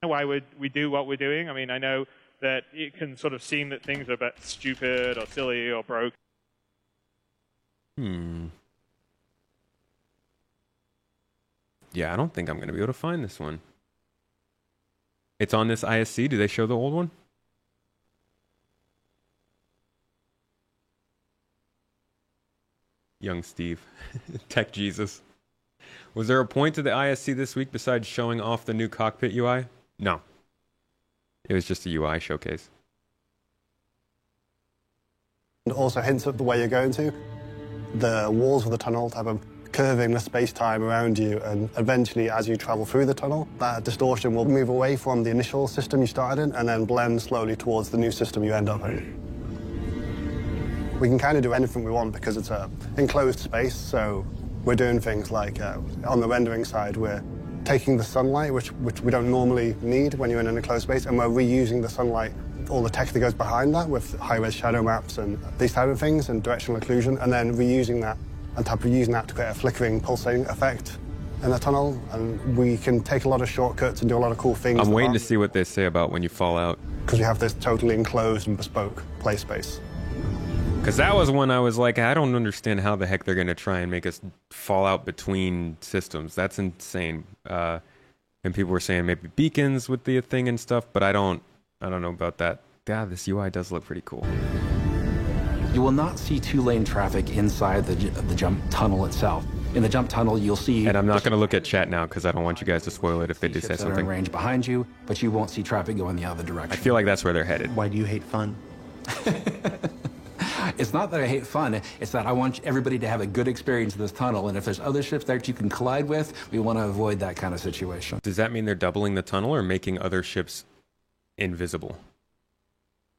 Why would we do what we're doing? I mean, I know that it can sort of seem that things are a bit stupid or silly or broken. Yeah, I don't think I'm going to be able to find this one. It's on this ISC. Do they show the old one? Young Steve. Tech Jesus. Was there a point to the ISC this week besides showing off the new cockpit UI? No. It was just a UI showcase. And also hints at the way you're going to. The walls of the tunnel type of curving the space-time around you, and eventually as you travel through the tunnel, that distortion will move away from the initial system you started in and then blend slowly towards the new system you end up in. We can kind of do anything we want because it's an enclosed space, so we're doing things like on the rendering side, we're taking the sunlight, which we don't normally need when you're in an enclosed space, and we're reusing the sunlight, all the text that goes behind that with high-res shadow maps and these type of things and directional occlusion, and then reusing that and using that to create a flickering, pulsating effect in the tunnel. And we can take a lot of shortcuts and do a lot of cool things. I'm waiting to see what they say about when you fall out. Because we have this totally enclosed and bespoke play space. Because that was one I was like, I don't understand how the heck they're going to try and make us fall out between systems. That's insane. And people were saying maybe beacons with the thing and stuff, but I don't know about that. God, this UI does look pretty cool. You will not see two-lane traffic inside the jump tunnel itself. In the jump tunnel, you'll see... And I'm not going to look at chat now because I don't want you guys to spoil it if they do say something. In range behind you, but you won't see traffic going the other direction. I feel like that's where they're headed. Why do you hate fun? It's not that I hate fun, it's that I want everybody to have a good experience in this tunnel, and if there's other ships there that you can collide with, we want to avoid that kind of situation. Does that mean they're doubling the tunnel or making other ships invisible?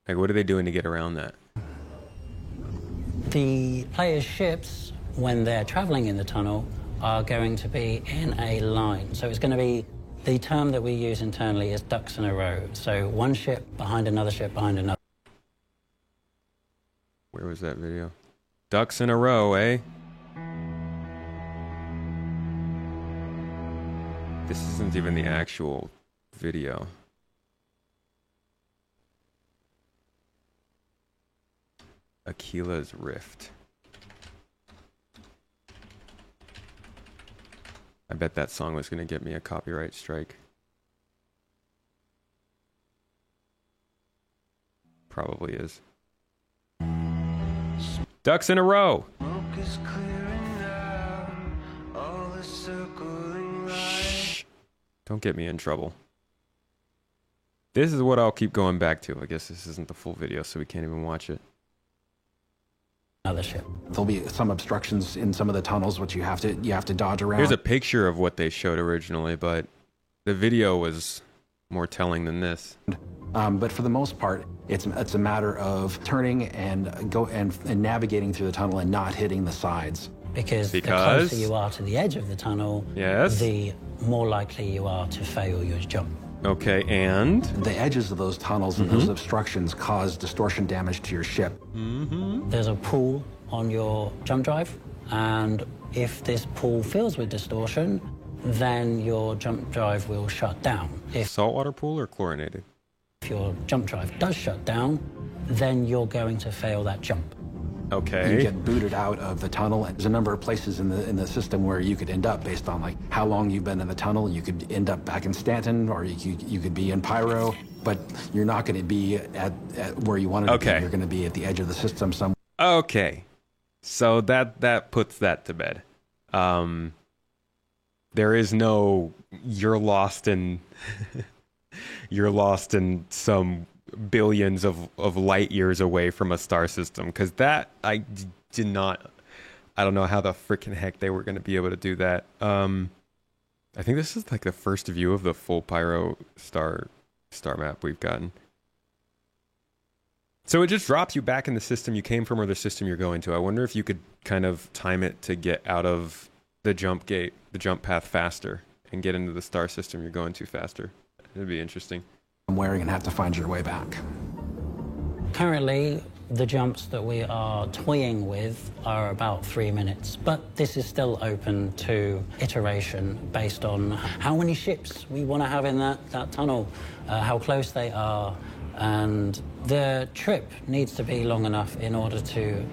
Like, what are they doing to get around that? The players' ships, when they're traveling in the tunnel, are going to be in a line. So it's going to be, the term that we use internally is ducks in a row. So one ship behind another ship behind another. Where was that video? Ducks in a row, eh? This isn't even the actual video. Aquila's Rift. I bet that song was going to get me a copyright strike. Probably is. Ducks in a row. Shh. Don't get me in trouble. This is what I'll keep going back to. I guess this isn't the full video, so we can't even watch it. Another ship. There'll be some obstructions in some of the tunnels, which you have to dodge around. Here's a picture of what they showed originally, but the video was more telling than this. But for the most part, it's a matter of turning and navigating through the tunnel and not hitting the sides. Because the closer you are to the edge of the tunnel, yes, the more likely you are to fail your jump. Okay, and? The edges of those tunnels and those obstructions cause distortion damage to your ship. There's a pool on your jump drive, and if this pool fills with distortion, then your jump drive will shut down. If saltwater pool or chlorinated? If your jump drive does shut down, then you're going to fail that jump. Okay. You get booted out of the tunnel. There's a number of places in the system where you could end up based on like how long you've been in the tunnel. You could end up back in Stanton, or you could be in Pyro, but you're not going to be at where you wanted to be. You're going to be at the edge of the system somewhere. Okay, so that puts that to bed. There is no you're lost in some billions of light years away from a star system, because that I don't know how the freaking heck they were going to be able to do that. I think this is like the first view of the full Pyro star map we've gotten. So it just drops you back in the system you came from or the system you're going to. I wonder if you could kind of time it to get out of the jump gate, the jump path faster, and get into the star system you're going to faster. It'd be interesting. Where you're going to have to find your way back. Currently, the jumps that we are toying with are about 3 minutes, but this is still open to iteration based on how many ships we want to have in that tunnel, how close they are, and the trip needs to be long enough in order to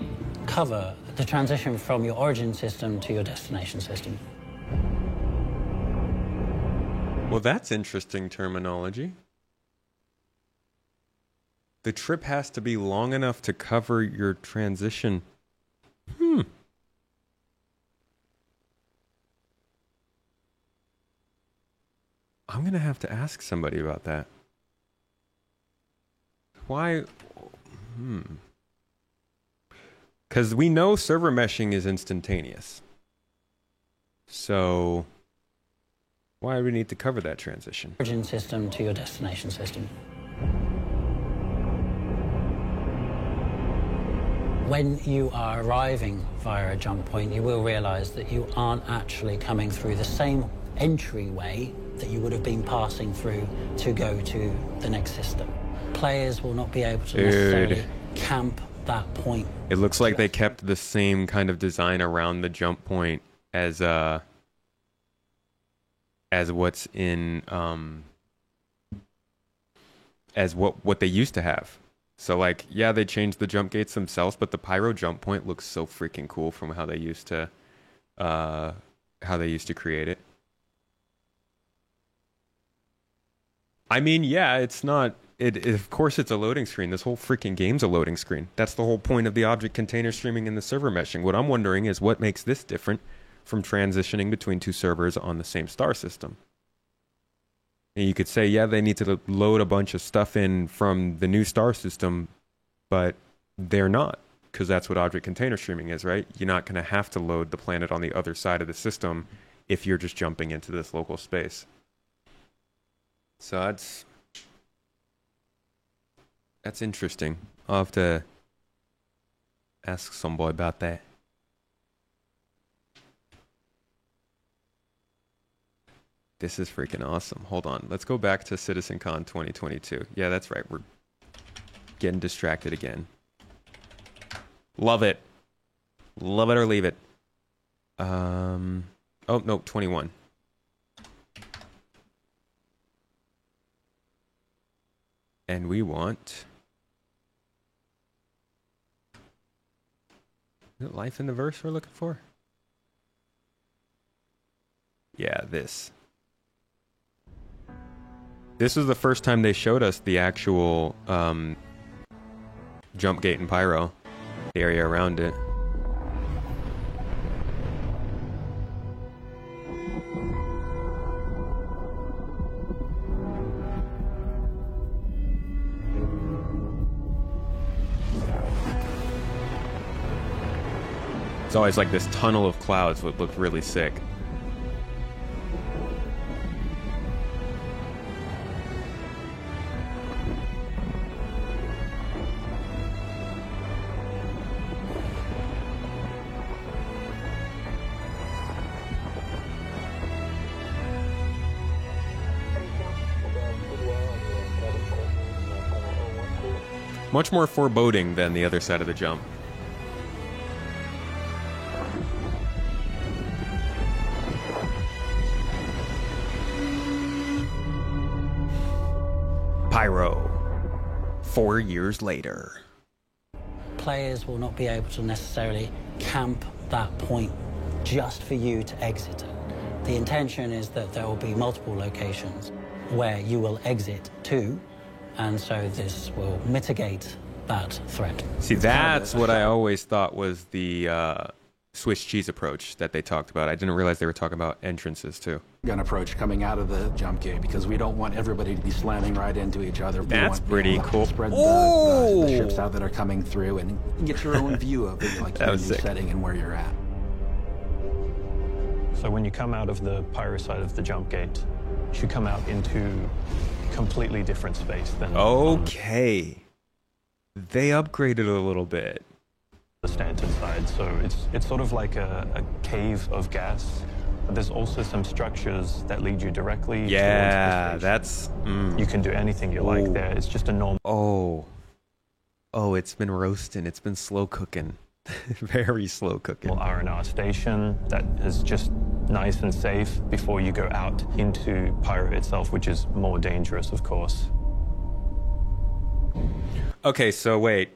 cover the transition from your origin system to your destination system. Well, that's interesting terminology. The trip has to be long enough to cover your transition. I'm going to have to ask somebody about that. Why? Because we know server meshing is instantaneous. So why do we need to cover that transition? Origin system to your destination system. When you are arriving via a jump point, you will realize that you aren't actually coming through the same entryway that you would have been passing through to go to the next system. Players will not be able to necessarily camp that point. It looks like they kept the same kind of design around the jump point as what's in as what they used to have. So like, yeah, they changed the jump gates themselves, but the Pyro jump point looks so freaking cool from how they used to create it. I mean, yeah, it's not. Of course, it's a loading screen. This whole freaking game's a loading screen. That's the whole point of the object container streaming and the server meshing. What I'm wondering is what makes this different from transitioning between two servers on the same star system. And you could say, yeah, they need to load a bunch of stuff in from the new star system, but they're not, because that's what object container streaming is, right? You're not going to have to load the planet on the other side of the system if you're just jumping into this local space. So that's interesting. I'll have to ask some boy about that. This is freaking awesome. Hold on. Let's go back to CitizenCon 2022. Yeah, that's right. We're getting distracted again. Love it. Love it or leave it. Oh, no, 21. And we want... Is it Life in the Verse we're looking for? Yeah, this. This was the first time they showed us the actual jump gate and pyro, the area around it. It's always like this tunnel of clouds would look really sick. Much more foreboding than the other side of the jump. Pyro. 4 years later. Players will not be able to necessarily camp that point just for you to exit it. The intention is that there will be multiple locations where you will exit to, and so this will mitigate that threat. See, that's what I always thought was the Swiss cheese approach that they talked about. I didn't realize they were talking about entrances too. Gun approach coming out of the jump gate because we don't want everybody to be slamming right into each other. That's pretty cool. Spread the ships out that are coming through and get your own view of it, like your setting and where you're at. So when you come out of the pyro side of the jump gate, you should come out into completely different space than... Okay. They upgraded a little bit. The Stanton side, so it's sort of like a cave of gas. But there's also some structures that lead you directly towards the that's... You can do anything you like there. It's just a normal... Oh, it's been roasting. It's been slow cooking. Very slow cooking. R&R station that is just nice and safe before you go out into pyro itself, which is more dangerous, of course. Okay, so wait.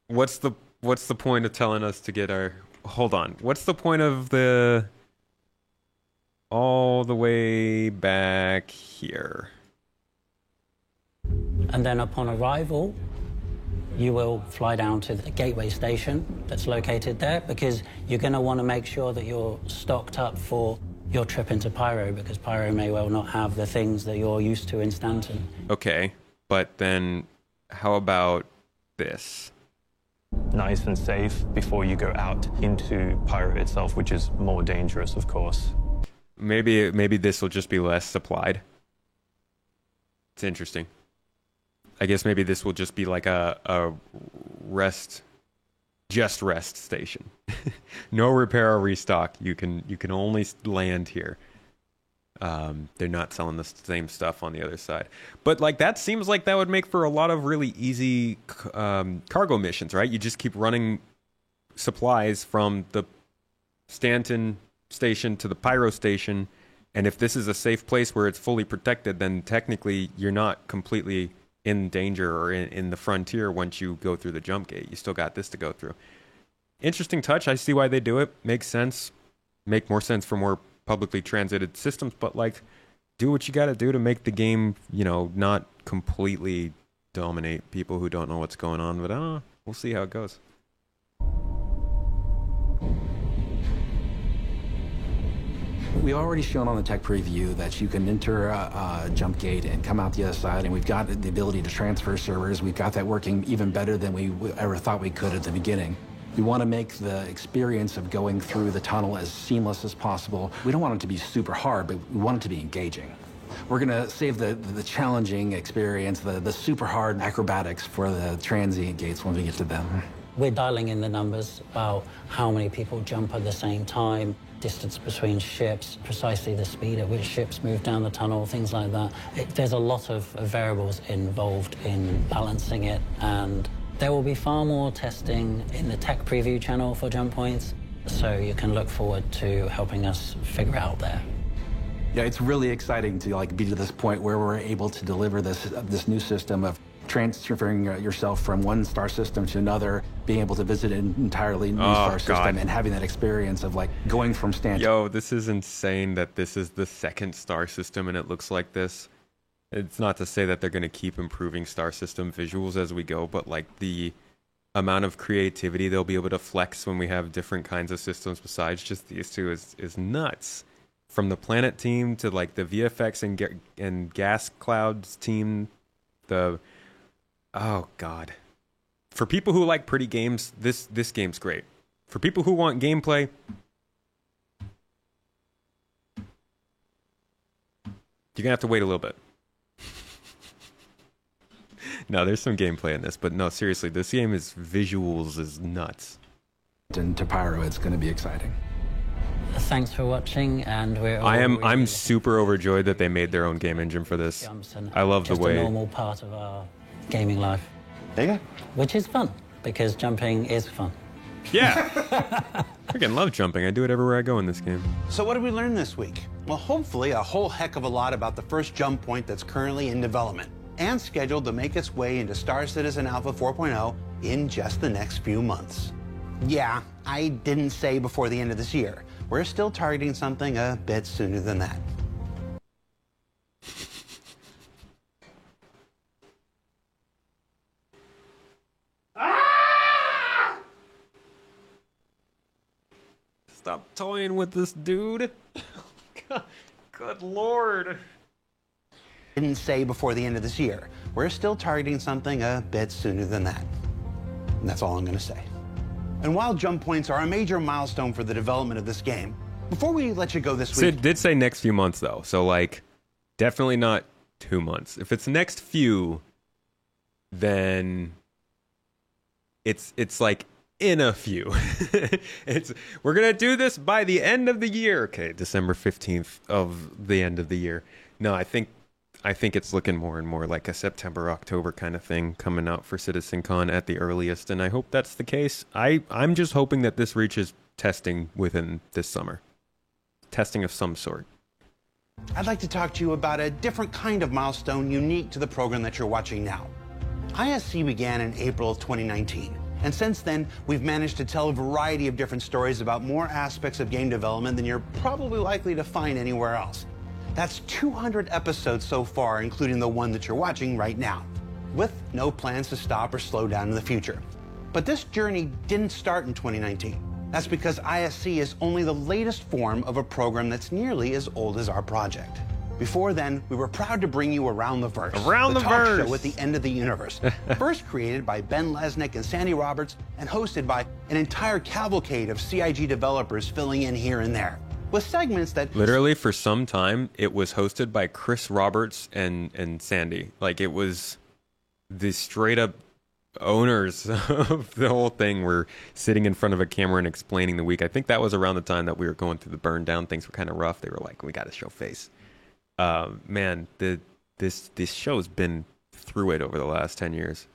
What's the point of telling us to get our... Hold on. What's the point of the... all the way back here? And then upon arrival, you will fly down to the gateway station that's located there, because you're going to want to make sure that you're stocked up for your trip into Pyro, because Pyro may well not have the things that you're used to in Stanton. Okay, but then how about this? Nice and safe before you go out into Pyro itself, which is more dangerous, of course. Maybe this will just be less supplied. It's interesting. I guess maybe this will just be like a rest station. No repair or restock. You can only land here. They're not selling the same stuff on the other side. But like that seems like that would make for a lot of really easy cargo missions, right? You just keep running supplies from the Stanton station to the Pyro station, and if this is a safe place where it's fully protected, then technically you're not completely in danger or in the frontier once you go through the jump gate. You still got this to go through. Interesting touch. I see why they do it. Makes sense. Make more sense for more publicly transited systems, but like, do what you got to do to make the game, you know, not completely dominate people who don't know what's going on. But we'll see how it goes. We've already shown on the tech preview that you can enter a jump gate and come out the other side, and we've got the ability to transfer servers. We've got that working even better than we ever thought we could at the beginning. We want to make the experience of going through the tunnel as seamless as possible. We don't want it to be super hard, but we want it to be engaging. We're going to save the challenging experience, the super hard acrobatics for the transient gates when we get to them. We're dialing in the numbers about how many people jump at the same time, distance between ships, precisely the speed at which ships move down the tunnel, things like that. There's a lot of variables involved in balancing it, and there will be far more testing in the tech preview channel for jump points, so you can look forward to helping us figure out there. Yeah, it's really exciting to like be to this point where we're able to deliver this new system of transferring yourself from one star system to another, being able to visit an entirely new star system, and having that experience of like going from stand. Yo, this is insane that this is the second star system and it looks like this. It's not to say that they're going to keep improving star system visuals as we go, but like the amount of creativity they'll be able to flex when we have different kinds of systems besides just these two is nuts. From the Planet team to like the VFX and Gas Clouds team, oh god. For people who like pretty games, this game's great. For people who want gameplay, you're gonna have to wait a little bit. No, there's some gameplay in this, but no, seriously, this game visuals is nuts. And to Pyro, it's gonna be exciting. Thanks for watching, and I'm super overjoyed that they made their own game engine for this. I love the way just a normal part of our gaming life. There you go. Which is fun, because jumping is fun. Yeah. Freaking love jumping. I do it everywhere I go in this game. So what did we learn this week? Well, hopefully a whole heck of a lot about the first jump point that's currently in development and scheduled to make its way into Star Citizen Alpha 4.0 in just the next few months. Yeah, I didn't say before the end of this year. We're still targeting something a bit sooner than that. Stop toying with this dude. Good lord. Didn't say before the end of this year. We're still targeting something a bit sooner than that. And that's all I'm going to say. And while jump points are a major milestone for the development of this game, before we let you go this week... Sid did say next few months, though. So, like, definitely not 2 months. If it's next few, then it's like in a few. We're going to do this by the end of the year. Okay, December 15th of the end of the year. No, I think it's looking more and more like a September, October kind of thing coming out for CitizenCon at the earliest, and I hope that's the case. I'm just hoping that this reaches testing within this summer. Testing of some sort. I'd like to talk to you about a different kind of milestone unique to the program that you're watching now. ISC began in April of 2019, and since then, we've managed to tell a variety of different stories about more aspects of game development than you're probably likely to find anywhere else. That's 200 episodes so far, including the one that you're watching right now, with no plans to stop or slow down in the future. But this journey didn't start in 2019. That's because ISC is only the latest form of a program that's nearly as old as our project. Before then, we were proud to bring you Around the Verse, the talk show at the end of the universe. First created by Ben Lesnick and Sandy Roberts, and hosted by an entire cavalcade of CIG developers filling in here and there, with segments that... Literally, for some time, it was hosted by Chris Roberts and Sandy. Like, it was the straight-up owners of the whole thing were sitting in front of a camera and explaining the week. I think that was around the time that we were going through the burn down. Things were kind of rough. They were like, we got to show face. Man, this show's been through it over the last 10 years.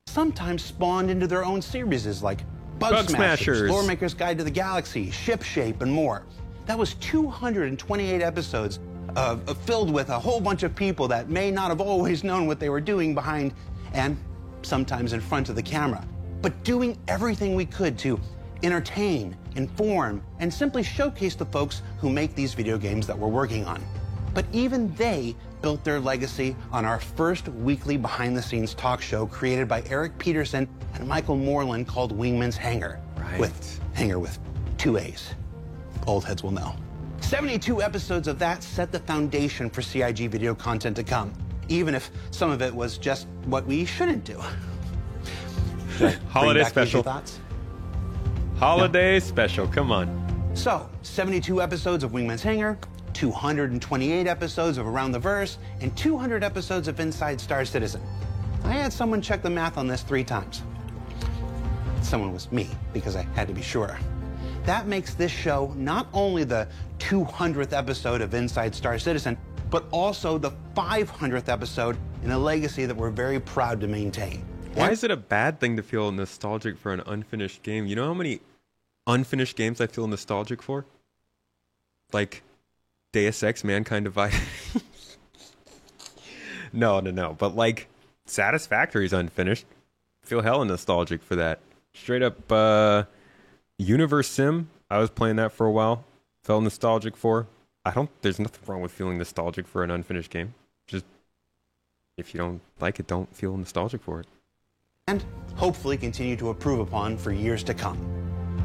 Sometimes spawned into their own series like Bug Smashers, Lore Maker's Guide to the Galaxy, Ship Shape, and more. That was 228 episodes filled with a whole bunch of people that may not have always known what they were doing behind and sometimes in front of the camera, but doing everything we could to entertain, inform, and simply showcase the folks who make these video games that we're working on. But even they built their legacy on our first weekly behind-the-scenes talk show created by Eric Peterson and Michael Moreland called Wingman's Hangar. Right. With Hangar with 2 A's. Old heads will know. 72 episodes of that set the foundation for CIG video content to come, even if some of it was just what we shouldn't do. Holiday special. Holiday special, come on. So, 72 episodes of Wingman's Hangar, 228 episodes of Around the Verse, and 200 episodes of Inside Star Citizen. I had someone check the math on this 3 times. Someone was me, because I had to be sure. That makes this show not only the 200th episode of Inside Star Citizen, but also the 500th episode in a legacy that we're very proud to maintain. Why is it a bad thing to feel nostalgic for an unfinished game? You know how many unfinished games I feel nostalgic for? Like, Deus Ex Mankind Divided. No. But like, Satisfactory is unfinished. Feel hella nostalgic for that. Straight up, Universe Sim. I was playing that for a while. Felt nostalgic for. There's nothing wrong with feeling nostalgic for an unfinished game. Just, if you don't like it, don't feel nostalgic for it. And hopefully continue to improve upon for years to come.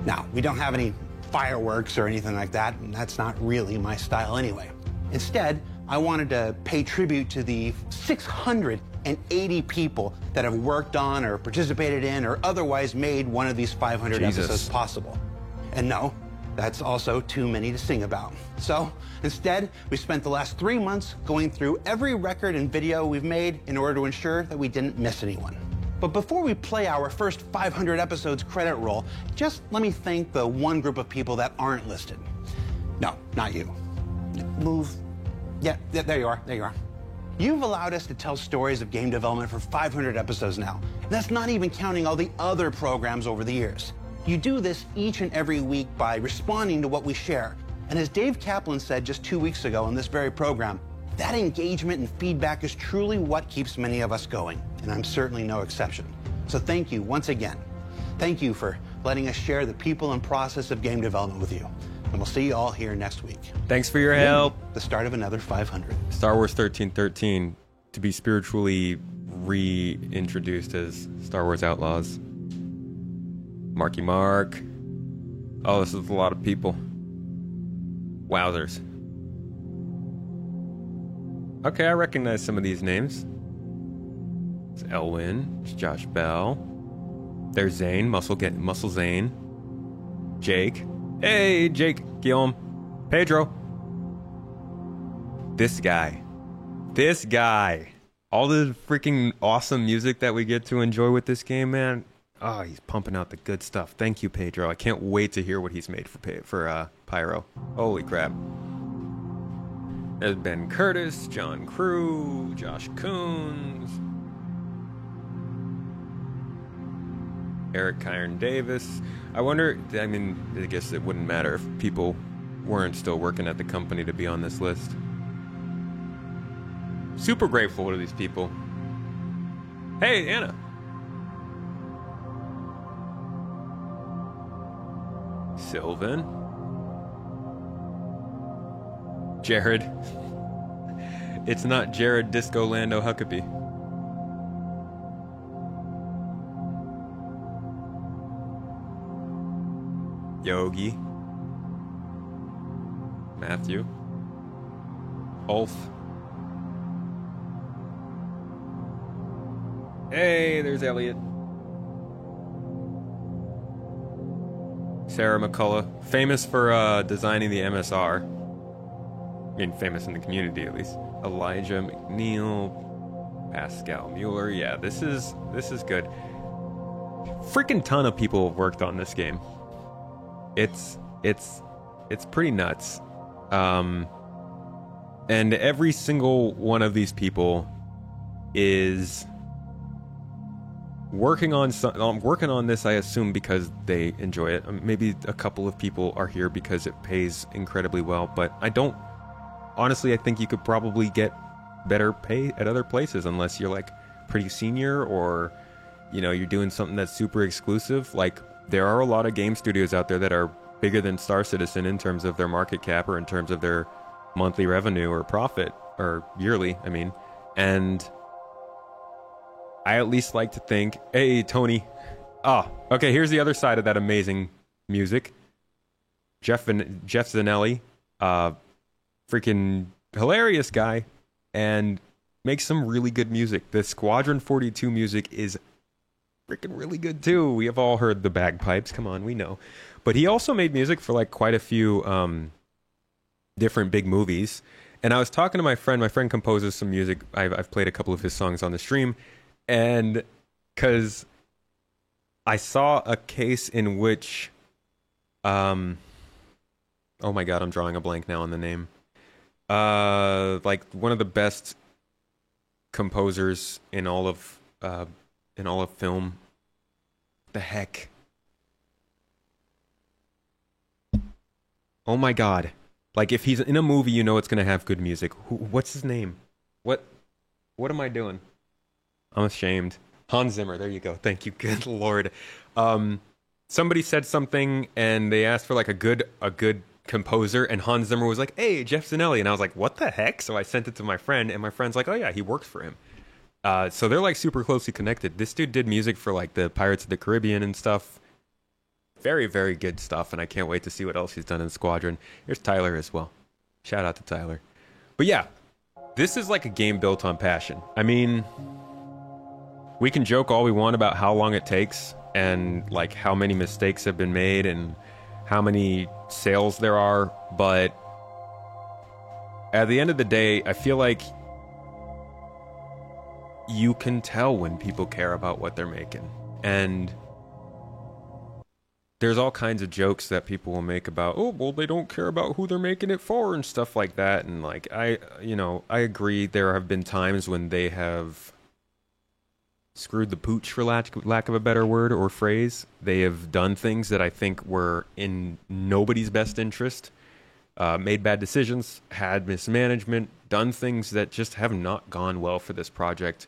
Now, we don't have any fireworks or anything like that, and that's not really my style anyway. Instead, I wanted to pay tribute to the 680 people that have worked on or participated in or otherwise made one of these 500 episodes possible. And no, that's also too many to sing about. So instead, we spent the last 3 months going through every record and video we've made in order to ensure that we didn't miss anyone. But before we play our first 500 episodes credit roll, just let me thank the one group of people that aren't listed. No, not you. Move. Yeah, there you are. There you are. You've allowed us to tell stories of game development for 500 episodes now. And that's not even counting all the other programs over the years. You do this each and every week by responding to what we share. And as Dave Kaplan said just 2 weeks ago on this very program, that engagement and feedback is truly what keeps many of us going. And I'm certainly no exception. So thank you once again. Thank you for letting us share the people and process of game development with you. And we'll see you all here next week. Thanks for your help. The start of another 500. Star Wars 1313 to be spiritually reintroduced as Star Wars Outlaws. Marky Mark. Oh, this is a lot of people. Wowzers. Okay, I recognize some of these names. It's Elwin. It's Josh Bell. There's Zane. Muscle Zane. Jake. Hey, Jake. Guillaume. Pedro. This guy. All the freaking awesome music that we get to enjoy with this game, man. Oh, he's pumping out the good stuff. Thank you, Pedro. I can't wait to hear what he's made for Pyro. Holy crap. There's Ben Curtis, John Crew, Josh Coons, Eric Kyron Davis. I wonder, I guess it wouldn't matter if people weren't still working at the company to be on this list. Super grateful to these people. Hey, Anna. Sylvan. Jared. It's not Jared Disco Lando Huckabee. Yogi. Matthew. Ulf. Hey, there's Elliot. Sarah McCullough. Famous for designing the MSR. I mean, famous in the community, at least. Elijah McNeil, Pascal Mueller. Yeah, this is good. Freaking ton of people have worked on this game. It's pretty nuts. And every single one of these people is working on this, I assume, because they enjoy it. Maybe a couple of people are here because it pays incredibly well, but honestly, I think you could probably get better pay at other places unless you're like pretty senior or, you're doing something that's super exclusive. Like, there are a lot of game studios out there that are bigger than Star Citizen in terms of their market cap or in terms of their monthly revenue or profit, or yearly, and I at least like to think, hey, Tony. Okay, here's the other side of that amazing music. Jeff Zanelli, freaking hilarious guy, and makes some really good music. The Squadron 42 music is freaking really good too. We have all heard the bagpipes. Come on, we know. But he also made music for like quite a few different big movies. And I was talking to my friend. My friend composes some music. I've played a couple of his songs on the stream. And because I saw a case in which, oh my God, I'm drawing a blank now on the name. Like one of the best composers in all of film. The heck? Oh my God, Like, if he's in a movie, you know it's going to have good music. What's his name? What am I doing? I'm ashamed. Hans Zimmer. There you go. Thank you. Good Lord. Somebody said something, and they asked for like a good composer, and Hans Zimmer was like, "Hey, Jeff Zanelli," and I was like, "What the heck?" So I sent it to my friend, and my friend's like, "Oh yeah, he works for him." So they're like super closely connected. This dude did music for like the Pirates of the Caribbean and stuff. Very, very good stuff, and I can't wait to see what else he's done in Squadron. Here's Tyler as well. Shout out to Tyler. But yeah, this is like a game built on passion. I mean, we can joke all we want about how long it takes and like how many mistakes have been made and how many sales there are, but at the end of the day, I feel like you can tell when people care about what they're making. And there's all kinds of jokes that people will make about, oh, well, they don't care about who they're making it for and stuff like that. And like, I agree. There have been times when they have screwed the pooch, for lack of a better word or phrase. They have done things that I think were in nobody's best interest, made bad decisions, had mismanagement, done things that just have not gone well for this project,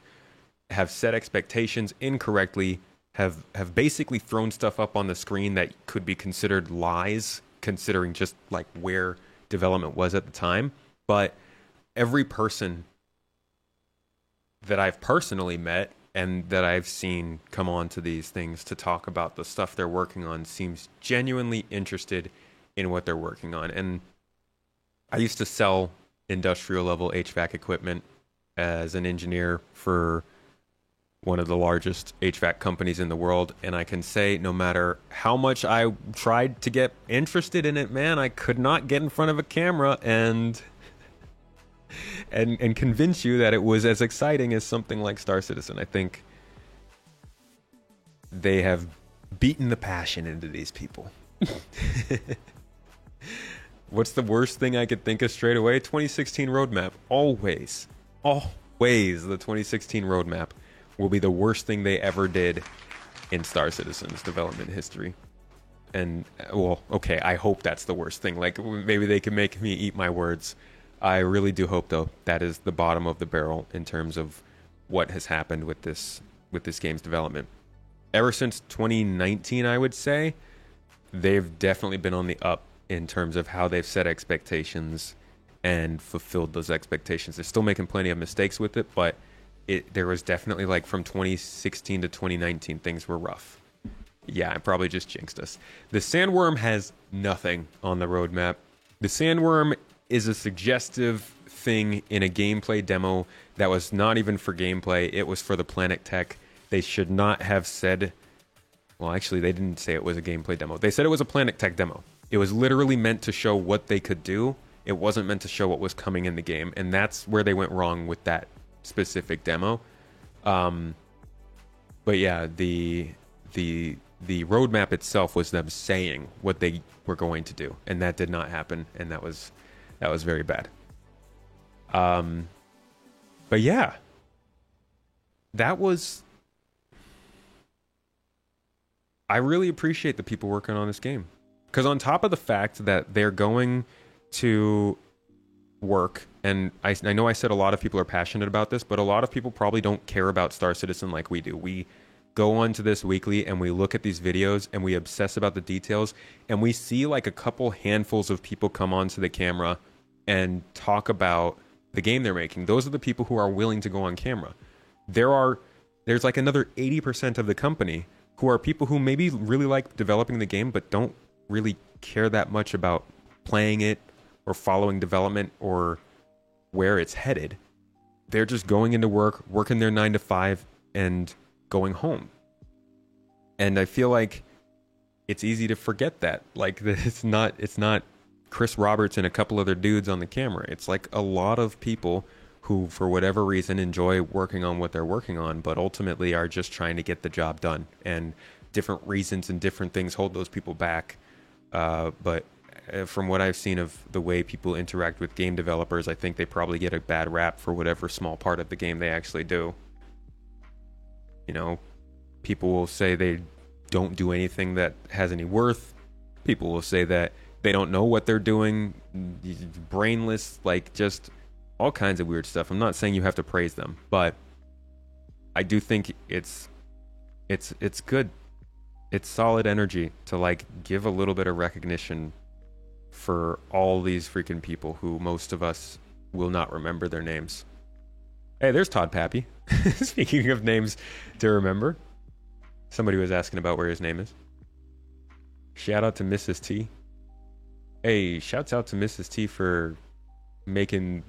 have set expectations incorrectly, have basically thrown stuff up on the screen that could be considered lies, considering just like where development was at the time. But every person that I've personally met and that I've seen come on to these things to talk about the stuff they're working on seems genuinely interested in what they're working on. And I used to sell industrial level HVAC equipment as an engineer for one of the largest HVAC companies in the world, and I can say no matter how much I tried to get interested in it, man, I could not get in front of a camera and convince you that it was as exciting as something like Star Citizen. I think they have beaten the passion into these people. What's the worst thing I could think of straight away? 2016 roadmap. Always the 2016 roadmap will be the worst thing they ever did in Star Citizen's development history. And, well, okay, I hope that's the worst thing. Like, maybe they can make me eat my words. I really do hope, though, that is the bottom of the barrel in terms of what has happened with this game's development. Ever since 2019, I would say, they've definitely been on the up in terms of how they've set expectations and fulfilled those expectations. They're still making plenty of mistakes with it, but there was definitely, like, from 2016 to 2019, things were rough. Yeah, I probably just jinxed us. The Sandworm has nothing on the roadmap. The Sandworm is a suggestive thing in a gameplay demo that was not even for gameplay. It was for the Planet Tech. They should not have said... Well, actually, they didn't say it was a gameplay demo. They said it was a Planet Tech demo. It was literally meant to show what they could do. It wasn't meant to show what was coming in the game, and that's where they went wrong with that specific demo. But yeah, the roadmap itself was them saying what they were going to do, and that did not happen, and that was very bad. But yeah, that was... I really appreciate the people working on this game, because on top of the fact that they're going to work, and I know I said a lot of people are passionate about this, but a lot of people probably don't care about Star Citizen like we do. We go onto this weekly and we look at these videos and we obsess about the details, and we see like a couple handfuls of people come onto the camera and talk about the game they're making. Those are the people who are willing to go on camera. There's like another 80% of the company who are people who maybe really like developing the game but don't really care that much about playing it or following development or where it's headed. They're just going into work, working their 9 to 5, and going home. And I feel like it's easy to forget that. Like, it's not Chris Roberts and a couple other dudes on the camera. It's like a lot of people who, for whatever reason, enjoy working on what they're working on, but ultimately are just trying to get the job done. And different reasons and different things hold those people back. But from what I've seen of the way people interact with game developers, I think they probably get a bad rap for whatever small part of the game they actually do. You know, people will say they don't do anything that has any worth. People will say that They don't know what they're doing. Brainless, like just all kinds of weird stuff. I'm not saying you have to praise them, but I do think it's good. It's solid energy to like give a little bit of recognition for all these freaking people who most of us will not remember their names. Hey, there's Todd Pappy. Speaking of names to remember, somebody was asking about where his name is. Shout out to Mrs. T. Hey, shouts out to Mrs. T for making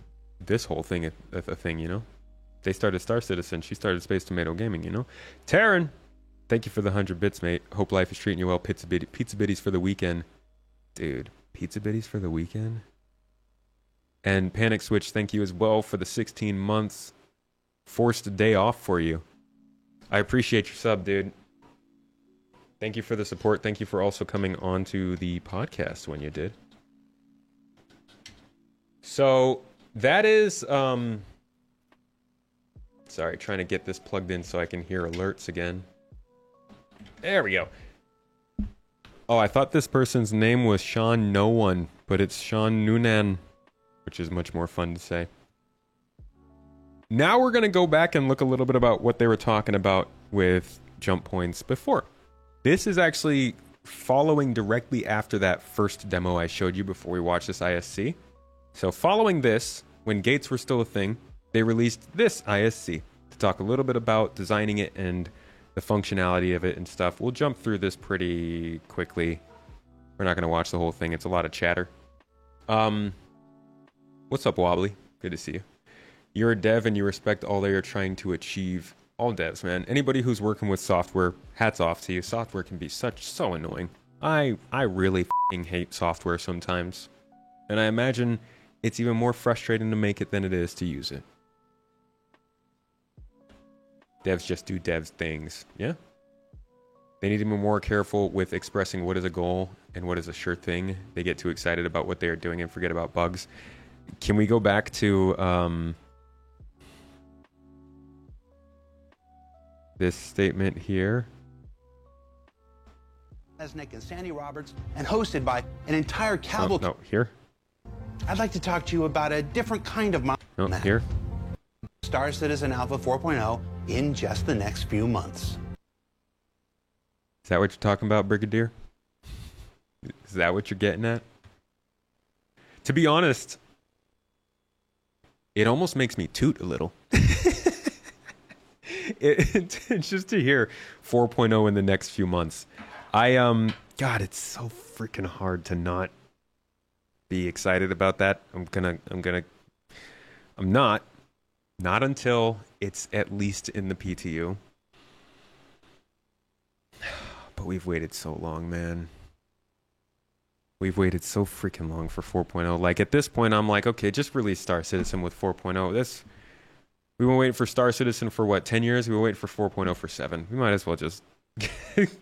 this whole thing a thing, you know? They started Star Citizen. She started Space Tomato Gaming, you know? Taryn, thank you for the 100 bits, mate. Hope life is treating you well. Pizza Bitties for the weekend. Dude, Pizza Bitties for the weekend? And Panic Switch, thank you as well for the 16 months. Forced a day off for you. I appreciate your sub, dude. Thank you for the support. Thank you for also coming on to the podcast when you did. So that is sorry, trying to get this plugged in so I can hear alerts again. There we go. Oh, I thought this person's name was Sean No One, but it's Sean Noonan, which is much more fun to say. Now we're going to go back and look a little bit about what they were talking about with jump points before. This is actually following directly after that first demo I showed you before we watched this ISC. So following this, when gates were still a thing, they released this ISC to talk a little bit about designing it and the functionality of it and stuff. We'll jump through this pretty quickly. We're not going to watch the whole thing. It's a lot of chatter. What's up, Wobbly? Good to see you. You're a dev and you respect all they are trying to achieve. All devs, man. Anybody who's working with software, hats off to you. Software can be so annoying. I really f***ing hate software sometimes. And I imagine it's even more frustrating to make it than it is to use it. Devs just do devs things, yeah? They need to be more careful with expressing what is a goal and what is a sure thing. They get too excited about what they are doing and forget about bugs. Can we go back to this statement here? Nick and Sandy Roberts, and hosted by an entire cavalcade. No, here. I'd like to talk to you about a different kind of No, here. Star Citizen Alpha 4.0 in just the next few months. Is that what you're talking about, Brigadier? Is that what you're getting at? To be honest, it almost makes me toot a little. It's just to hear 4.0 in the next few months. God, it's so freaking hard to not be excited about that. I'm not until it's at least in the PTU. But we've waited so long, man. We've waited so freaking long for 4.0. Like at this point, I'm like, okay, just release Star Citizen with 4.0. We've been waiting for Star Citizen for what, 10 years? We were waiting for 4.0 for 7. We might as well just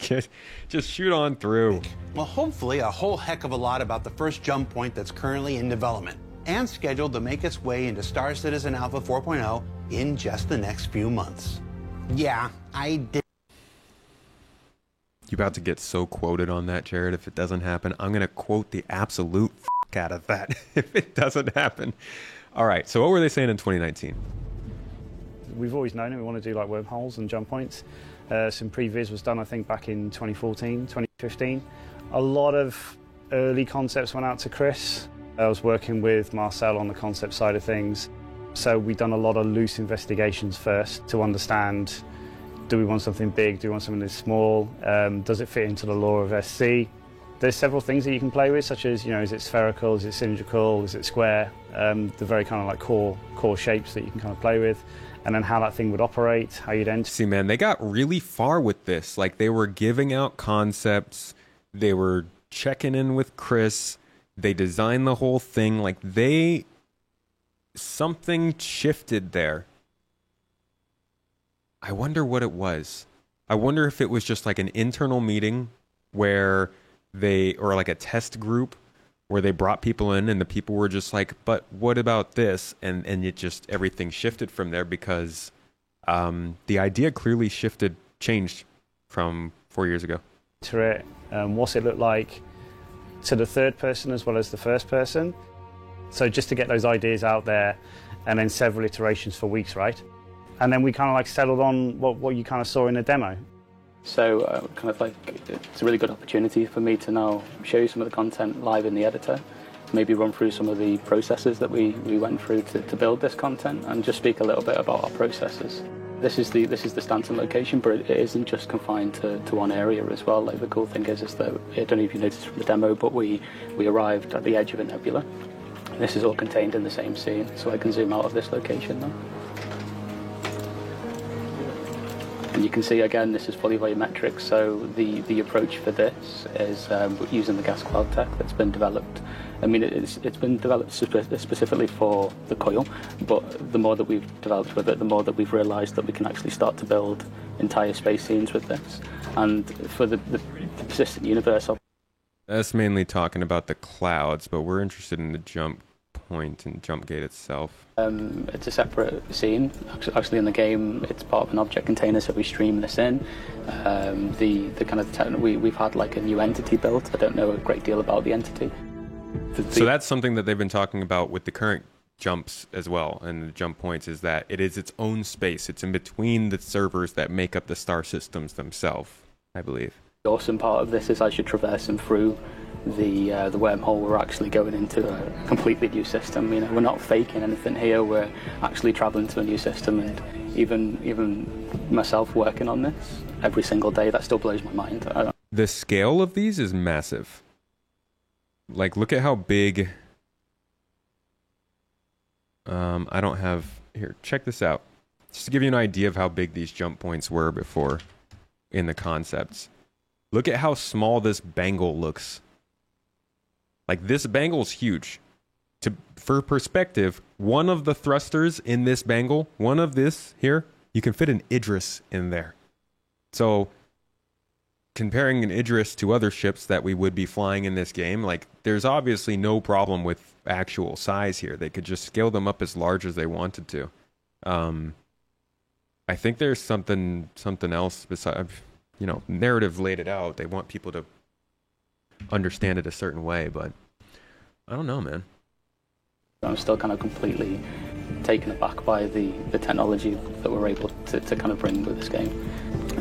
just shoot on through. Well, hopefully a whole heck of a lot about the first jump point that's currently in development and scheduled to make its way into Star Citizen Alpha 4.0 in just the next few months. Yeah, I did. You about to get so quoted on that, Jared. If it doesn't happen, I'm going to quote the absolute f*** out of that if it doesn't happen. All right, so what were they saying in 2019? We've always known it. We want to do like wormholes and jump points. Some previs was done, I think, back in 2014, 2015. A lot of early concepts went out to Chris. I was working with Marcel on the concept side of things. So we've done a lot of loose investigations first to understand, do we want something big? Do we want something that's small? Does it fit into the lore of SC? There's several things that you can play with, such as, is it spherical, is it cylindrical, is it square? The very kind of like core shapes that you can kind of play with. And then how that thing would operate, how you'd enter. See, man, they got really far with this. Like, they were giving out concepts. They were checking in with Chris. They designed the whole thing. Like, something shifted there. I wonder what it was. I wonder if it was just like an internal meeting where or like a test group where they brought people in and the people were just like, but what about this? And it just, everything shifted from there because the idea clearly changed from 4 years ago. What's it look like to the third person as well as the first person. So just to get those ideas out there, and then several iterations for weeks, right? And then we kind of like settled on what you kind of saw in the demo. So kind of like it's a really good opportunity for me to now show you some of the content live in the editor, maybe run through some of the processes that we went through to build this content, and just speak a little bit about our processes. This is the Stanton location, but it isn't just confined to one area as well. Like the cool thing is that I don't know if you noticed from the demo, but we arrived at the edge of a nebula. This is all contained in the same scene, so I can zoom out of this location now. And you can see again, this is fully volumetric, so the approach for this is using the gas cloud tech that's been developed. I mean, it's been developed specifically for the coil, but the more that we've developed with it, the more that we've realised that we can actually start to build entire space scenes with this. And for the persistent universe... That's mainly talking about the clouds, but we're interested in the jump point and jump gate itself. It's a separate scene. Actually in the game it's part of an object container, so we stream this in. The kind of we've had like a new entity built. I don't know a great deal about the entity. So that's something that they've been talking about with the current jumps as well, and the jump points, is that it is its own space. It's in between the servers that make up the star systems themselves, I believe. The awesome part of this is as you're traversing through the wormhole, we're actually going into a completely new system. You know, we're not faking anything here. We're actually traveling to a new system, and even myself working on this every single day, that still blows my mind. The scale of these is massive. Like, look at how big. I don't have here. Check this out. Just to give you an idea of how big these jump points were before in the concepts. Look at how small this bangle looks. Like, this bangle's huge. For perspective, one of the thrusters in this bangle, one of this here, you can fit an Idris in there. So, comparing an Idris to other ships that we would be flying in this game, like, there's obviously no problem with actual size here. They could just scale them up as large as they wanted to. I think there's something else besides, you know, narrative laid it out. They want people to understand it a certain way, but I don't know, man. I'm still kind of completely taken aback by the technology that we're able to kind of bring with this game.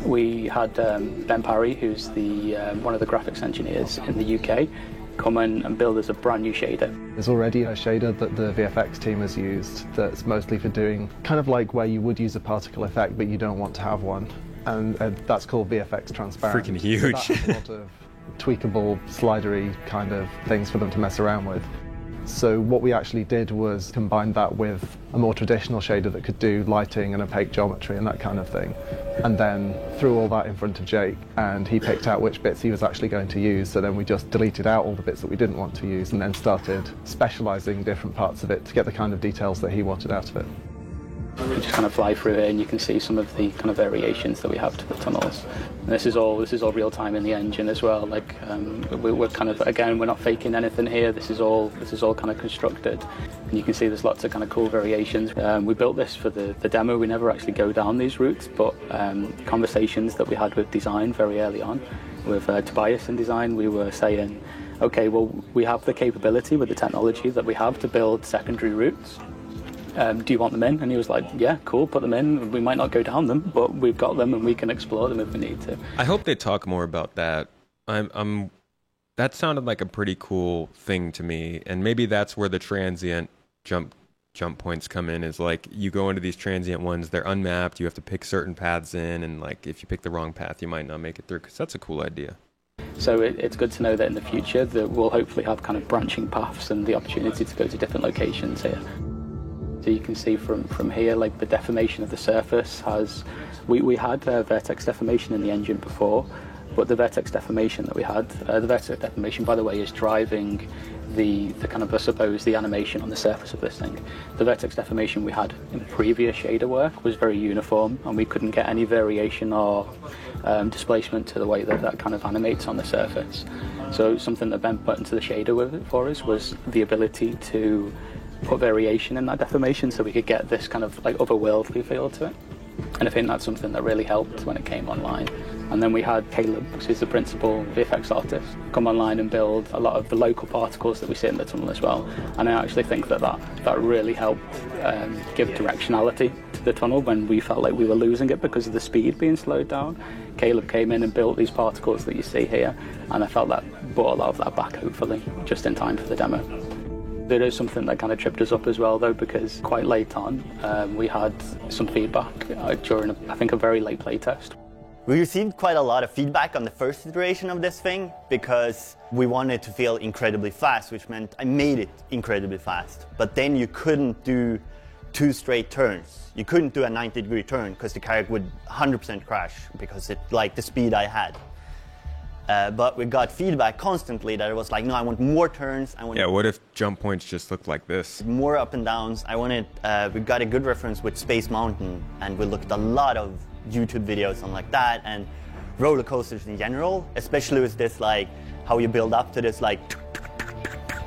We had Ben Parry, who's one of the graphics engineers in the UK, come in and build us a brand new shader. There's already a shader that the VFX team has used that's mostly for doing kind of like where you would use a particle effect but you don't want to have one, and that's called VFX transparent. Freaking huge. So that's a lot of tweakable, slidery kind of things for them to mess around with. So what we actually did was combine that with a more traditional shader that could do lighting and opaque geometry and that kind of thing, and then threw all that in front of Jake, and he picked out which bits he was actually going to use. So then we just deleted out all the bits that we didn't want to use and then started specializing different parts of it to get the kind of details that he wanted out of it. You just kind of fly through it and you can see some of the kind of variations that we have to the tunnels. And this is all real time in the engine as well. Like we're kind of, again, we're not faking anything here. This is all kind of constructed, and you can see there's lots of kind of cool variations. We built this for the demo. We never actually go down these routes, but conversations that we had with design very early on, with Tobias in design, we were saying, okay, well, we have the capability with the technology that we have to build secondary routes. Do you want them in? And he was like, yeah, cool, put them in. We might not go down them, but we've got them and we can explore them if we need to. I hope they talk more about that. That sounded like a pretty cool thing to me, and maybe that's where the transient jump points come in, is like you go into these transient ones, they're unmapped, you have to pick certain paths in, and like if you pick the wrong path, you might not make it through, because that's a cool idea. So it's good to know that in the future that we'll hopefully have kind of branching paths and the opportunity to go to different locations here. So you can see from here, like the deformation of the surface has, we had vertex deformation in the engine before, but the vertex deformation that we had, the vertex deformation, by the way, is driving the kind of, I suppose, the animation on the surface of this thing. The vertex deformation we had in previous shader work was very uniform, and we couldn't get any variation or displacement to the way that kind of animates on the surface. So something that Ben put into the shader with it for us was the ability to put variation in that deformation, so we could get this kind of like otherworldly feel to it. And I think that's something that really helped when it came online. And then we had Caleb, who's the principal VFX artist, come online and build a lot of the local particles that we see in the tunnel as well. And I actually think that really helped give directionality to the tunnel when we felt like we were losing it because of the speed being slowed down. Caleb came in and built these particles that you see here, and I felt that brought a lot of that back, hopefully, just in time for the demo. There is something that kind of tripped us up as well, though, because quite late on, we had some feedback during, I think, a very late playtest. We received quite a lot of feedback on the first iteration of this thing because we wanted it to feel incredibly fast, which meant I made it incredibly fast. But then you couldn't do 2 straight turns. You couldn't do a 90-degree turn because the kayak would 100% crash because it liked the speed I had. But we got feedback constantly that it was like, no, I want more turns. Yeah, what if jump points just looked like this? More up and downs. We got a good reference with Space Mountain, and we looked at a lot of YouTube videos on like that, and roller coasters in general, especially with this, like how you build up to this, like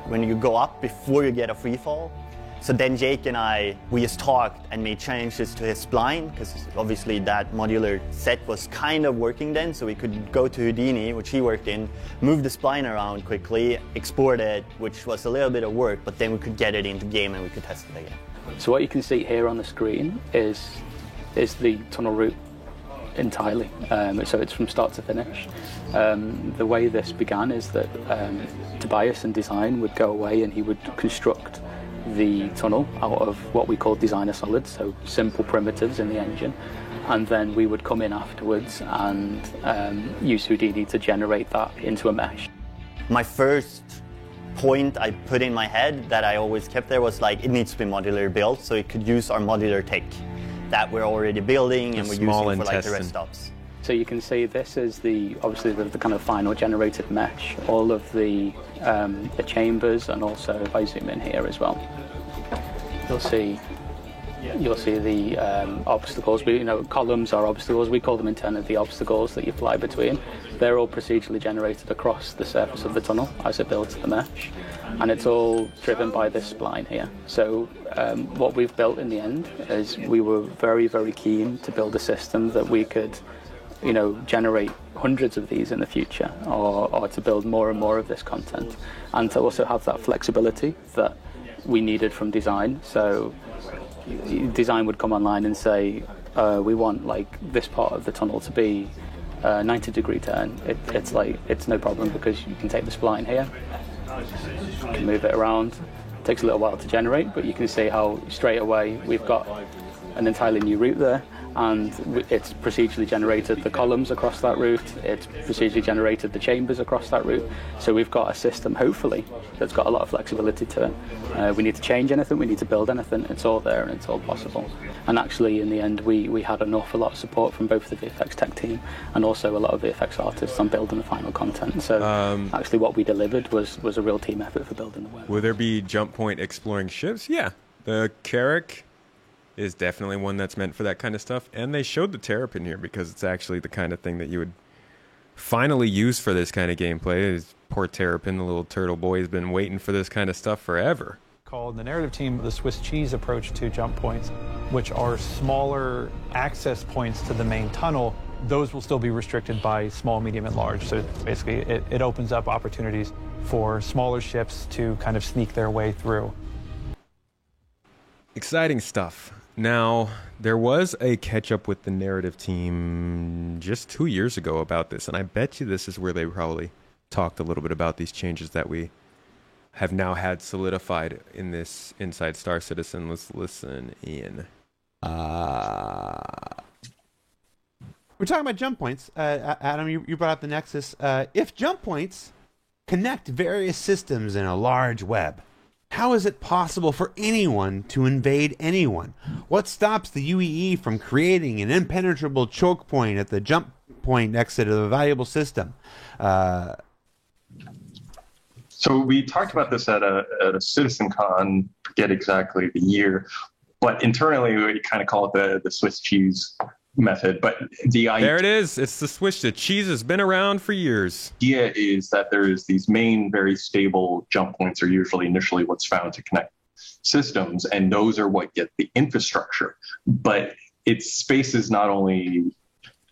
when you go up before you get a free fall. So then Jake and we just talked and made changes to his spline, because obviously that modular set was kind of working then, so we could go to Houdini, which he worked in, move the spline around quickly, export it, which was a little bit of work, but then we could get it into game and we could test it again. So what you can see here on the screen is the tunnel route entirely. So it's from start to finish. The way this began is that Tobias in design would go away and he would construct the tunnel out of what we call designer solids, so simple primitives in the engine, and then we would come in afterwards and use Houdini to generate that into a mesh. My first point I put in my head that I always kept there was like, it needs to be modular built so it could use our modular tech that we're already building and we're using for like the rest stops. So you can see this is obviously the kind of final generated mesh, all of the chambers, and also if I zoom in here as well, you'll see the obstacles. Columns are obstacles. We call them internally the obstacles that you fly between. They're all procedurally generated across the surface of the tunnel as it builds the mesh, and it's all driven by this spline here. So what we've built in the end is we were very, very keen to build a system that we could generate hundreds of these in the future, or to build more and more of this content, and to also have that flexibility that we needed from design. So design would come online and say, we want like this part of the tunnel to be a 90-degree turn. It's no problem because you can take the spline here, you can move it around. It takes a little while to generate, but you can see how straight away we've got an entirely new route there, and it's procedurally generated the columns across that route, it's procedurally generated the chambers across that route, so we've got a system, hopefully, that's got a lot of flexibility to it. We need to change anything, we need to build anything, it's all there and it's all possible. And actually, in the end, we had an awful lot of support from both the VFX tech team and also a lot of VFX artists on building the final content, so actually what we delivered was a real team effort for building the web. Will there be jump point exploring ships? Yeah, the Carrack is definitely one that's meant for that kind of stuff. And they showed the Terrapin here because it's actually the kind of thing that you would finally use for this kind of gameplay. Poor Terrapin, the little turtle boy, has been waiting for this kind of stuff forever. Called the narrative team the Swiss cheese approach to jump points, which are smaller access points to the main tunnel. Those will still be restricted by small, medium, and large. So basically it opens up opportunities for smaller ships to kind of sneak their way through. Exciting stuff. Now, there was a catch-up with the narrative team just 2 years ago about this, and I bet you this is where they probably talked a little bit about these changes that we have now had solidified in this Inside Star Citizen. Let's listen in. We're talking about jump points. Adam, you brought up the Nexus. If jump points connect various systems in a large web, how is it possible for anyone to invade anyone? What stops the UEE from creating an impenetrable choke point at the jump point exit of a valuable system? So we talked about this at a CitizenCon, forget exactly the year, but internally we kind of call it the Swiss cheese method. But there it is. It's the Swiss. The cheese has been around for years. The idea is that there is these main, very stable jump points are usually initially what's found to connect systems, and those are what get the infrastructure. But its space is not only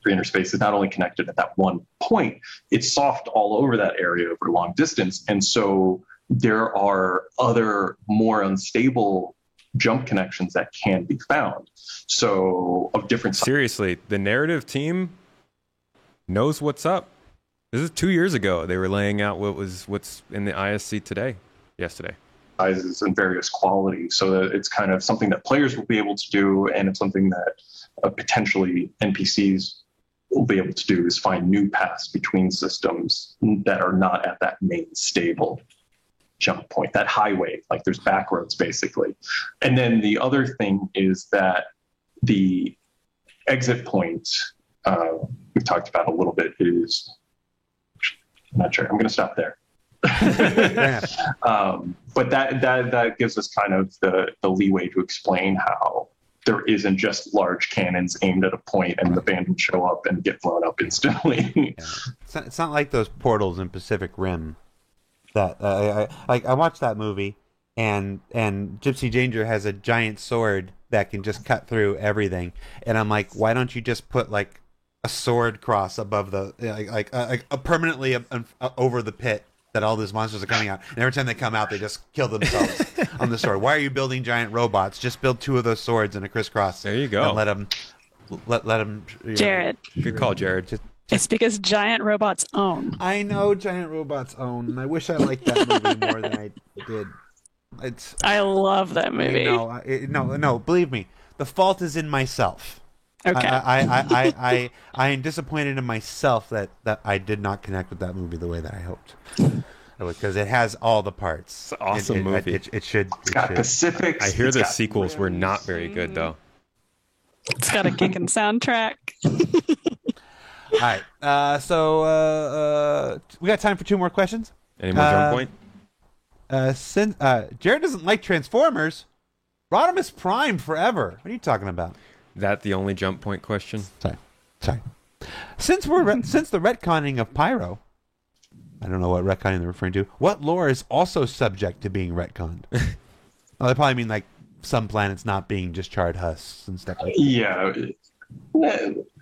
inner space is not only connected at that one point, it's soft all over that area over a long distance. And so there are other more unstable jump connections that can be found. So of different Seriously, the narrative team knows what's up. This is 2 years ago. They were laying out what's in the ISC yesterday. Sizes and various qualities, so that it's kind of something that players will be able to do, and it's something that potentially NPCs will be able to do, is find new paths between systems that are not at that main stable jump point, that highway, like there's back roads basically. And then the other thing is that the exit point we've talked about a little bit is, I'm not sure, I'm going to stop there. But that gives us kind of the leeway to explain how there isn't just large cannons aimed at a point and the band will show up and get blown up instantly. It's not like those portals in Pacific Rim. That I watched that movie, and Gypsy Danger has a giant sword that can just cut through everything, and I'm like, why don't you just put like a sword cross above the permanently over the pit that all these monsters are coming out, and every time they come out, they just kill themselves on the sword. Why are you building giant robots? Just build 2 of those swords in a crisscross. There you go. And let them. Jared. Good call, Jared. It's because giant robots own. I know giant robots own, and I wish I liked that movie more than I did. I love that movie. No, believe me, the fault is in myself. Okay. I am disappointed in myself that I did not connect with that movie the way that I hoped. Because it has all the parts. It's an awesome movie. It should. Pacific. I hear the sequels were not very good, though. It's got a kicking soundtrack. All right. So we got time for 2 more questions. Any more jump point? Since Jared doesn't like Transformers, Rodimus Prime forever. What are you talking about? That the only jump point question? Sorry. Since the retconning of Pyro, I don't know what retconning they're referring to. What lore is also subject to being retconned? They probably mean like some planets not being just charred husks and stuff like that.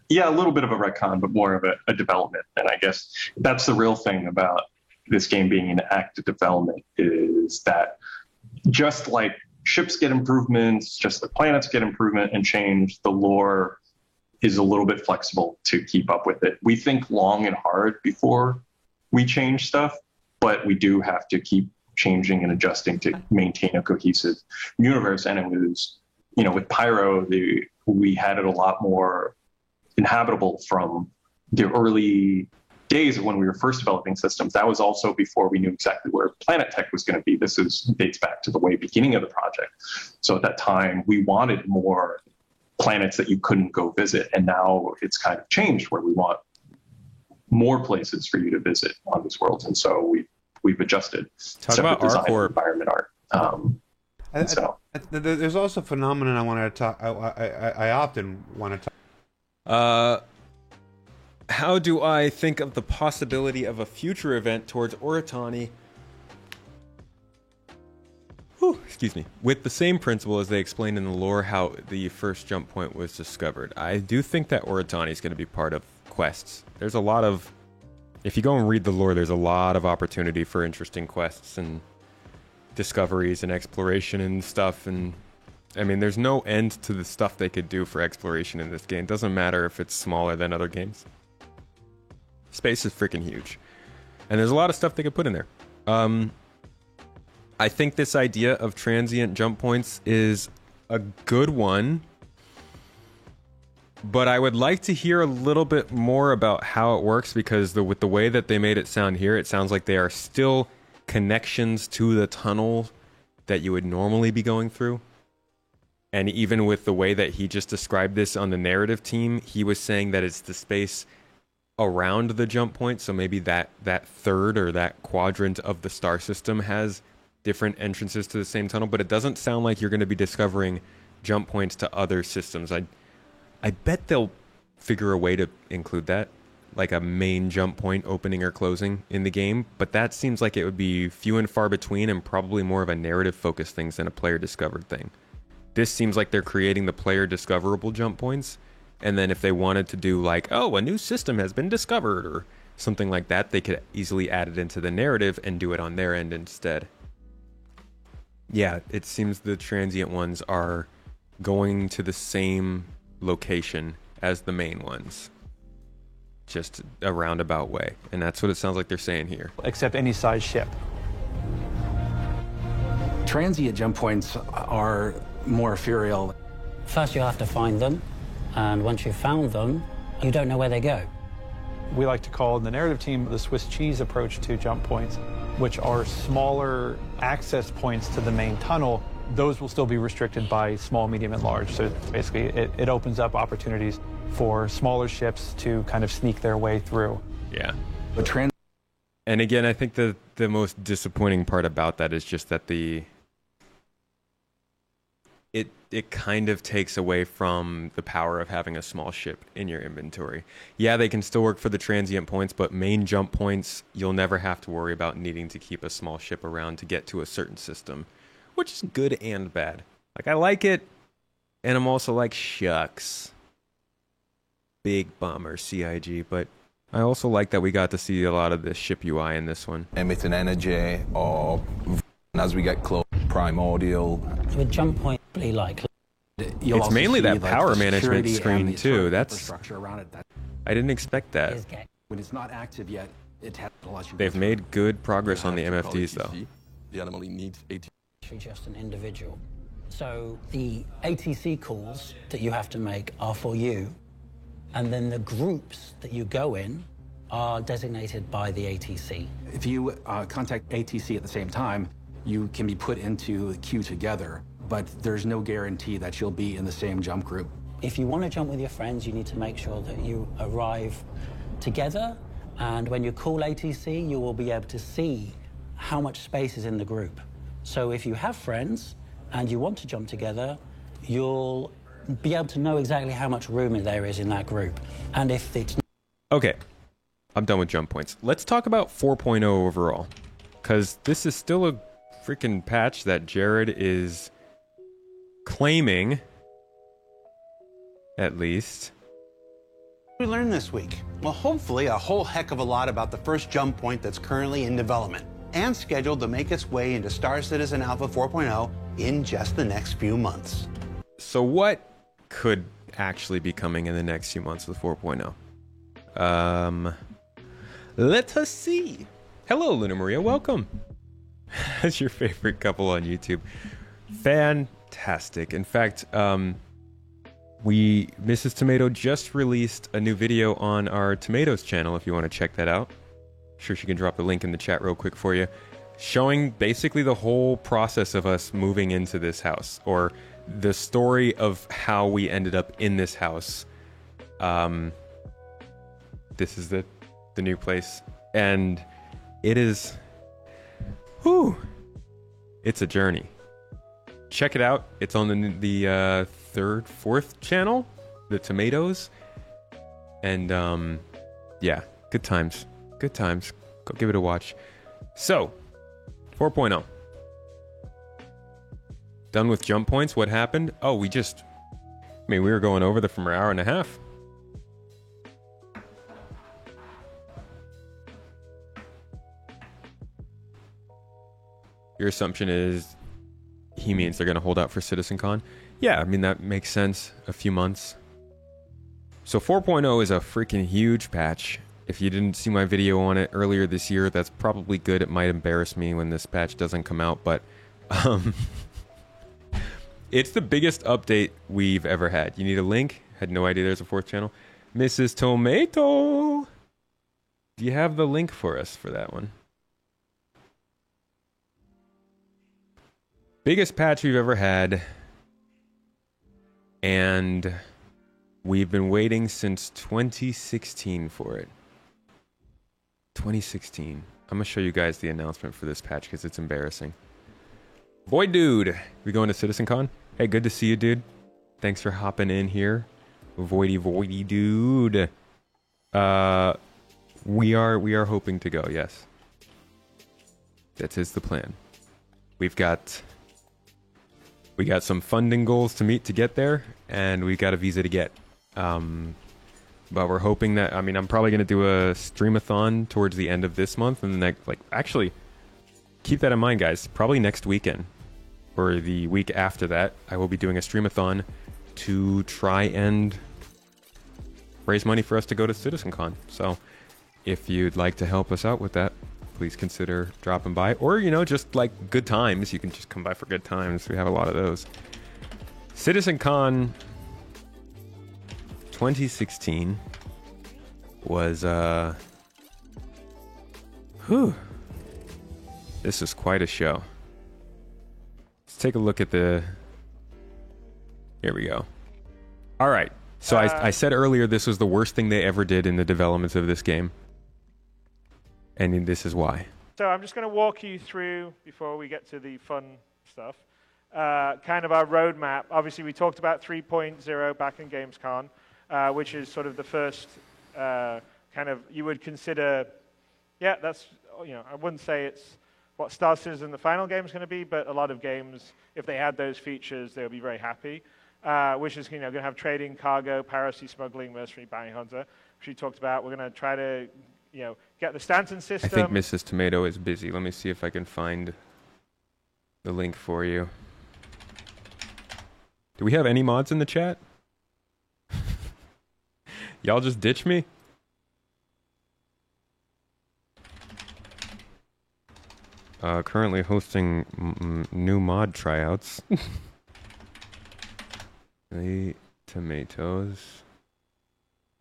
Yeah, a little bit of a retcon, but more of a development. And I guess that's the real thing about this game being in active development, is that just like ships get improvements, just the planets get improvement and change, the lore is a little bit flexible to keep up with it. We think long and hard before we change stuff, but we do have to keep changing and adjusting to maintain a cohesive universe. And it was, with Pyro, we had it a lot more inhabitable from the early days of when we were first developing systems. That was also before we knew exactly where Planet Tech was going to be. This dates back to the way beginning of the project. So at that time, we wanted more planets that you couldn't go visit. And now it's kind of changed, where we want more places for you to visit on these worlds. And so we've adjusted. Talk about ARCor environment art. There's also a phenomenon I wanted to talk. I often want to talk. How do I think of the possibility of a future event towards Oratani? Excuse me. With the same principle as they explained in the lore how the first jump point was discovered. I do think that Oratani is going to be part of quests. There's a lot of... If you go and read the lore, there's a lot of opportunity for interesting quests and discoveries and exploration and stuff. And I mean, there's no end to the stuff they could do for exploration in this game. Doesn't matter if it's smaller than other games. Space is freaking huge. And there's a lot of stuff they could put in there. I think this idea of transient jump points is a good one. But I would like to hear a little bit more about how it works, because with the way that they made it sound here, it sounds like they are still connections to the tunnel that you would normally be going through. And even with the way that he just described this on the narrative team, he was saying that it's the space around the jump point. So maybe that third or that quadrant of the star system has different entrances to the same tunnel. But it doesn't sound like you're going to be discovering jump points to other systems. I bet they'll figure a way to include that, like a main jump point opening or closing in the game. But that seems like it would be few and far between, and probably more of a narrative focused thing than a player discovered thing. This seems like they're creating the player discoverable jump points. And then if they wanted to do like, oh, a new system has been discovered or something like that, they could easily add it into the narrative and do it on their end instead. Yeah, it seems the transient ones are going to the same location as the main ones. Just a roundabout way. And that's what it sounds like they're saying here. Except any size ship. Transient jump points are more ethereal. First you have to find them, and once you've found them, you don't know where they go. We like to call in the narrative team the Swiss cheese approach to jump points, which are smaller access points to the main tunnel. Those will still be restricted by small, medium, and large. So basically it opens up opportunities for smaller ships to kind of sneak their way through. Yeah. And again, I think the most disappointing part about that is just that it kind of takes away from the power of having a small ship in your inventory. Yeah, they can still work for the transient points, but main jump points, you'll never have to worry about needing to keep a small ship around to get to a certain system, which is good and bad. Like, I like it, and I'm also like, shucks. Big bummer, CIG, but I also like that we got to see a lot of the ship UI in this one. Emitting energy, or as we get close, primordial. With jump point, really likely. It's mainly that power management screen too. That's around it. I didn't expect that. When it's not active yet, it allows you. They've made good progress on the MFDs though. The anomaly needs ATC. Actually, just an individual. So the ATC calls that you have to make are for you, and then the groups that you go in are designated by the ATC. If you contact ATC at the same time, you can be put into the queue together, but there's no guarantee that you'll be in the same jump group. If you want to jump with your friends, you need to make sure that you arrive together, and when you call ATC, you will be able to see how much space is in the group. So if you have friends and you want to jump together, you'll be able to know exactly how much room there is in that group. And if it's... Okay, I'm done with jump points. Let's talk about 4.0 overall, because this is still a freaking patch that Jared is claiming, at least. What we learned this week? Well, hopefully a whole heck of a lot about the first jump point that's currently in development and scheduled to make its way into Star Citizen Alpha 4.0 in just the next few months. So what could actually be coming in the next few months with 4.0? Let us see. Hello, Luna Maria. Welcome. That's your favorite couple on YouTube. Fantastic. In fact, Mrs. Tomato just released a new video on our Tomatoes channel if you want to check that out. Sure, she can drop the link in the chat real quick for you, showing basically the whole process of us moving into this house, or the story of how we ended up in this house. This is the new place, and it is, it's a journey. Check it out. It's on the third, fourth channel, the Tomatoes, and yeah, good times. Good times. Go give it a watch. So, 4.0. Done with jump points. What happened? Oh, we were going over there for an hour and a half. Your assumption is he means they're going to hold out for CitizenCon? Yeah, I mean, that makes sense. A few months. So 4.0 is a freaking huge patch. If you didn't see my video on it earlier this year, that's probably good. It might embarrass me when this patch doesn't come out, but it's the biggest update we've ever had. You need a link? Had no idea there's a fourth channel. Mrs. Tomato! Do you have the link for us for that one? Biggest patch we've ever had. And we've been waiting since 2016 for it. 2016. I'm going to show you guys the announcement for this patch because it's embarrassing. Void Dude, we going to CitizenCon? Hey, good to see you, dude. Thanks for hopping in here. Voidy Dude. We are hoping to go, yes. That is the plan. We've got We got some funding goals to meet to get there, and we got a visa to get. But we're hoping that, I mean, I'm probably going to do a streamathon towards the end of this month, and the next, like, actually, keep that in mind, guys. Probably next weekend or the week after that, I will be doing a streamathon to try and raise money for us to go to CitizenCon. So if you'd like to help us out with that, please consider dropping by. Or, you know, just like good times. You can just come by for good times. We have a lot of those. CitizenCon 2016 was, this is quite a show. Let's take a look at the... Here we go. All right. So I said earlier this was the worst thing they ever did in the development of this game. And this is why. So I'm just going to walk you through, before we get to the fun stuff, kind of our roadmap. Obviously, we talked about 3.0 back in Gamescom, which is sort of the first kind of, you would consider, yeah, that's, you know, I wouldn't say it's what Star Citizen the final game is going to be, but a lot of games, if they had those features, they would be very happy. Which is, you know, going to have trading, cargo, piracy, smuggling, mercenary, bounty hunter, which we talked about. We're going to try to, you know, get the Stanton system. I think Mrs. Tomato is busy. Let me see if I can find the link for you. Do we have any mods in the chat? Y'all just ditch me? Currently hosting new mod tryouts. The tomatoes.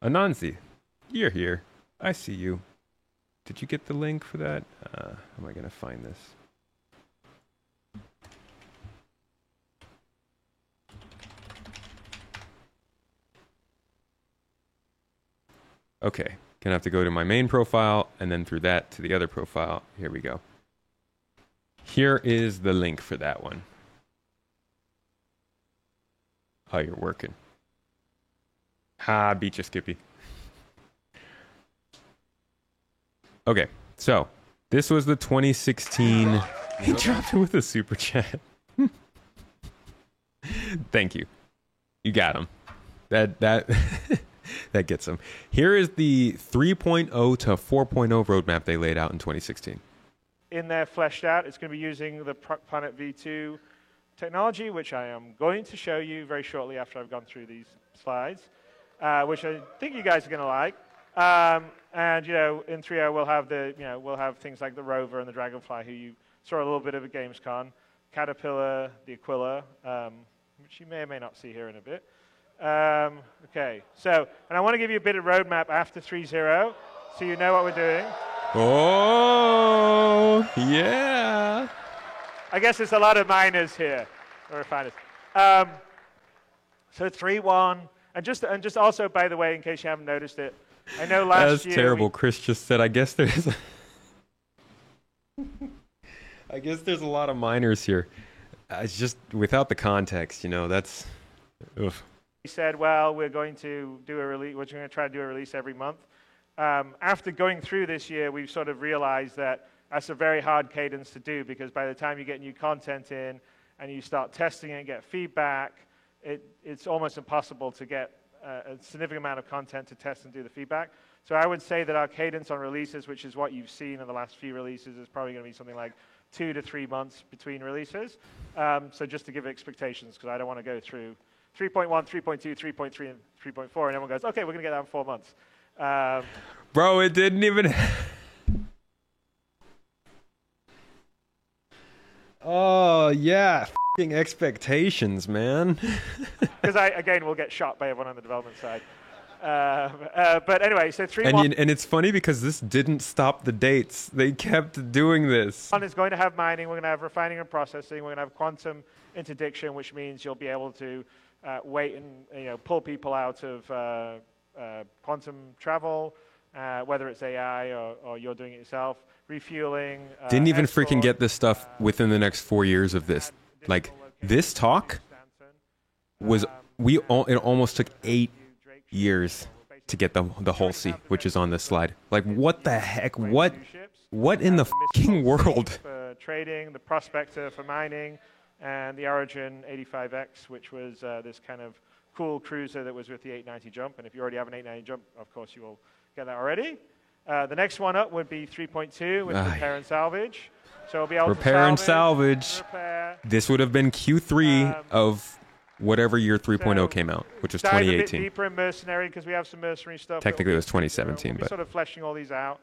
Anansi, you're here. I see you. Did you get the link for that? How am I going to find this? Okay. Gonna have to go to my main profile and then through that to the other profile. Here we go. Here is the link for that one. Oh, you're working. Ha, beat you, Skippy. Okay, so this was the 2016. He dropped it with a super chat. Thank you. You got him. That that gets him. Here is the 3.0 to 4.0 roadmap they laid out in 2016. In there, fleshed out. It's going to be using the Planet V2 technology, which I am going to show you very shortly after I've gone through these slides, which I think you guys are going to like. And, you know, in 3.0 we'll have the, you know, we'll have things like the Rover and the Dragonfly, who you saw a little bit of at Gamescom, Caterpillar, the Aquila, which you may or may not see here in a bit. Okay, so, and I want to give you a bit of roadmap after 3.0, so you know what we're doing. Oh, yeah. I guess there's a lot of miners here, or refiners. So 3.1, and just also, by the way, in case you haven't noticed it, I know last year... That's terrible. Chris just said, I guess there's... I guess there's a lot of miners here. It's just, without the context, you know, that's... Oof. We said, well, we're going to do a release, we're going to try to do a release every month. After going through this year, we've sort of realized that that's a very hard cadence to do, because by the time you get new content in and you start testing it and get feedback, it's almost impossible to get a significant amount of content to test and do the feedback. So I would say that our cadence on releases, which is what you've seen in the last few releases, is probably going to be something like 2 to 3 months between releases. So just to give expectations, because I don't want to go through 3.1, 3.2, 3.3, and 3.4, and everyone goes, okay, we're going to get that in 4 months. Bro, it didn't even... Oh, yeah. F***ing expectations, man. Because again, we'll get shot by everyone on the development side. But anyway, so 3.1... And it's funny because this didn't stop the dates. They kept doing this. One is going to have mining. We're going to have refining and processing. We're going to have quantum interdiction, which means you'll be able to wait and pull people out of quantum travel, whether it's AI or you're doing it yourself. Refueling. Didn't even freaking get this stuff within the next 4 years of this. Like, this talk was... it almost took 8 years to get the Halsey, which is on this slide. Like, what the heck? What in the fucking world? For trading, the Prospector for mining, and the Origin 85X, which was this kind of cool cruiser that was with the 890 jump. And if you already have an 890 jump, of course you will get that already. The next one up would be 3.2 with repair and salvage. So we'll be able repair to and salvage. Repair. This would have been Q3 of whatever year 3.0 came out, which was Dive a 2018. bit deeper in Mercenary because we have some Mercenary stuff. Technically, it was 2017, We'll be but sort of fleshing all these out.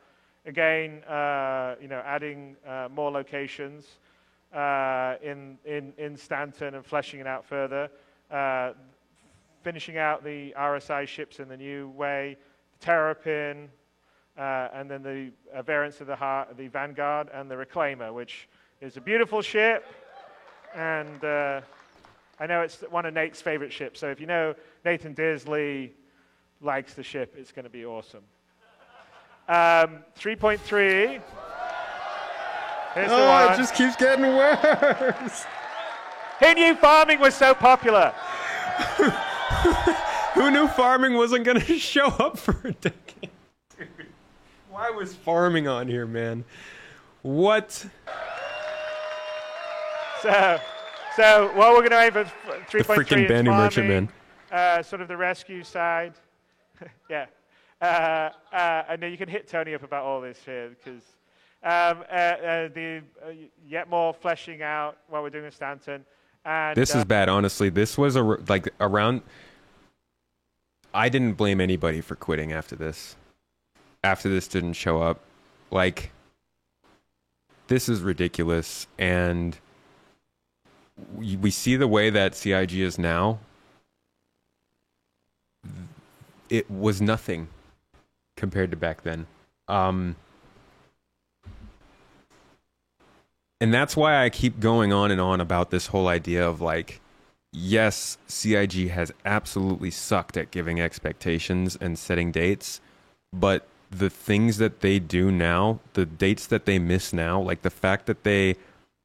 Again, adding more locations in Stanton and fleshing it out further. Finishing out the RSI ships in the new way, Terrapin, and then the variants of the Vanguard and the Reclaimer, which is a beautiful ship. And I know it's one of Nate's favorite ships, so if you know Nathan Dearsley likes the ship, it's going to be awesome. 3.3. Here's the one. It just keeps getting worse. Who knew farming was so popular? Who knew farming wasn't going to show up for a decade? Why was farming on here, man? What? So what we're going to aim for 3.3 The freaking is Banu farming, Merchantman. sort of the rescue side. Yeah. And then you can hit Tony up about all this here, because yet more fleshing out what we're doing with Stanton. And, This is bad, honestly. This was around. I didn't blame anybody for quitting after this. After this didn't show up, this is ridiculous, and we see the way that CIG is now. It was nothing compared to back then. And that's why I keep going on and on about this whole idea of yes, CIG has absolutely sucked at giving expectations and setting dates, but the things that they do now, the dates that they miss now, the fact that they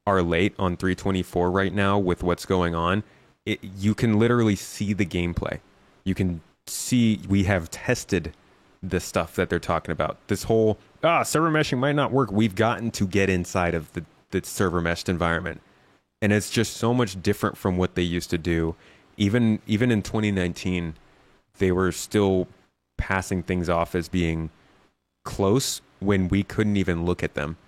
are late on 324 right now with what's going on, you can literally see the gameplay. You can see we have tested the stuff that they're talking about. This whole, server meshing might not work. We've gotten to get inside of the server meshed environment. And it's just so much different from what they used to do. Even in 2019, they were still passing things off as being close when we couldn't even look at them,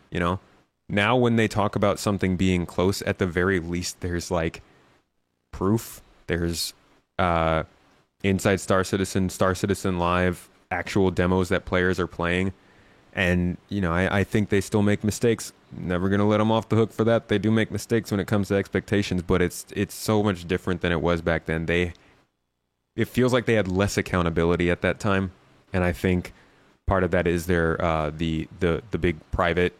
Now when they talk about something being close, at the very least, there's proof. There's Inside Star Citizen Live, actual demos that players are playing. And, I think they still make mistakes. Never going to let them off the hook for that. They do make mistakes when it comes to expectations, but it's so much different than it was back then. It feels like they had less accountability at that time, and I think part of that is their the big private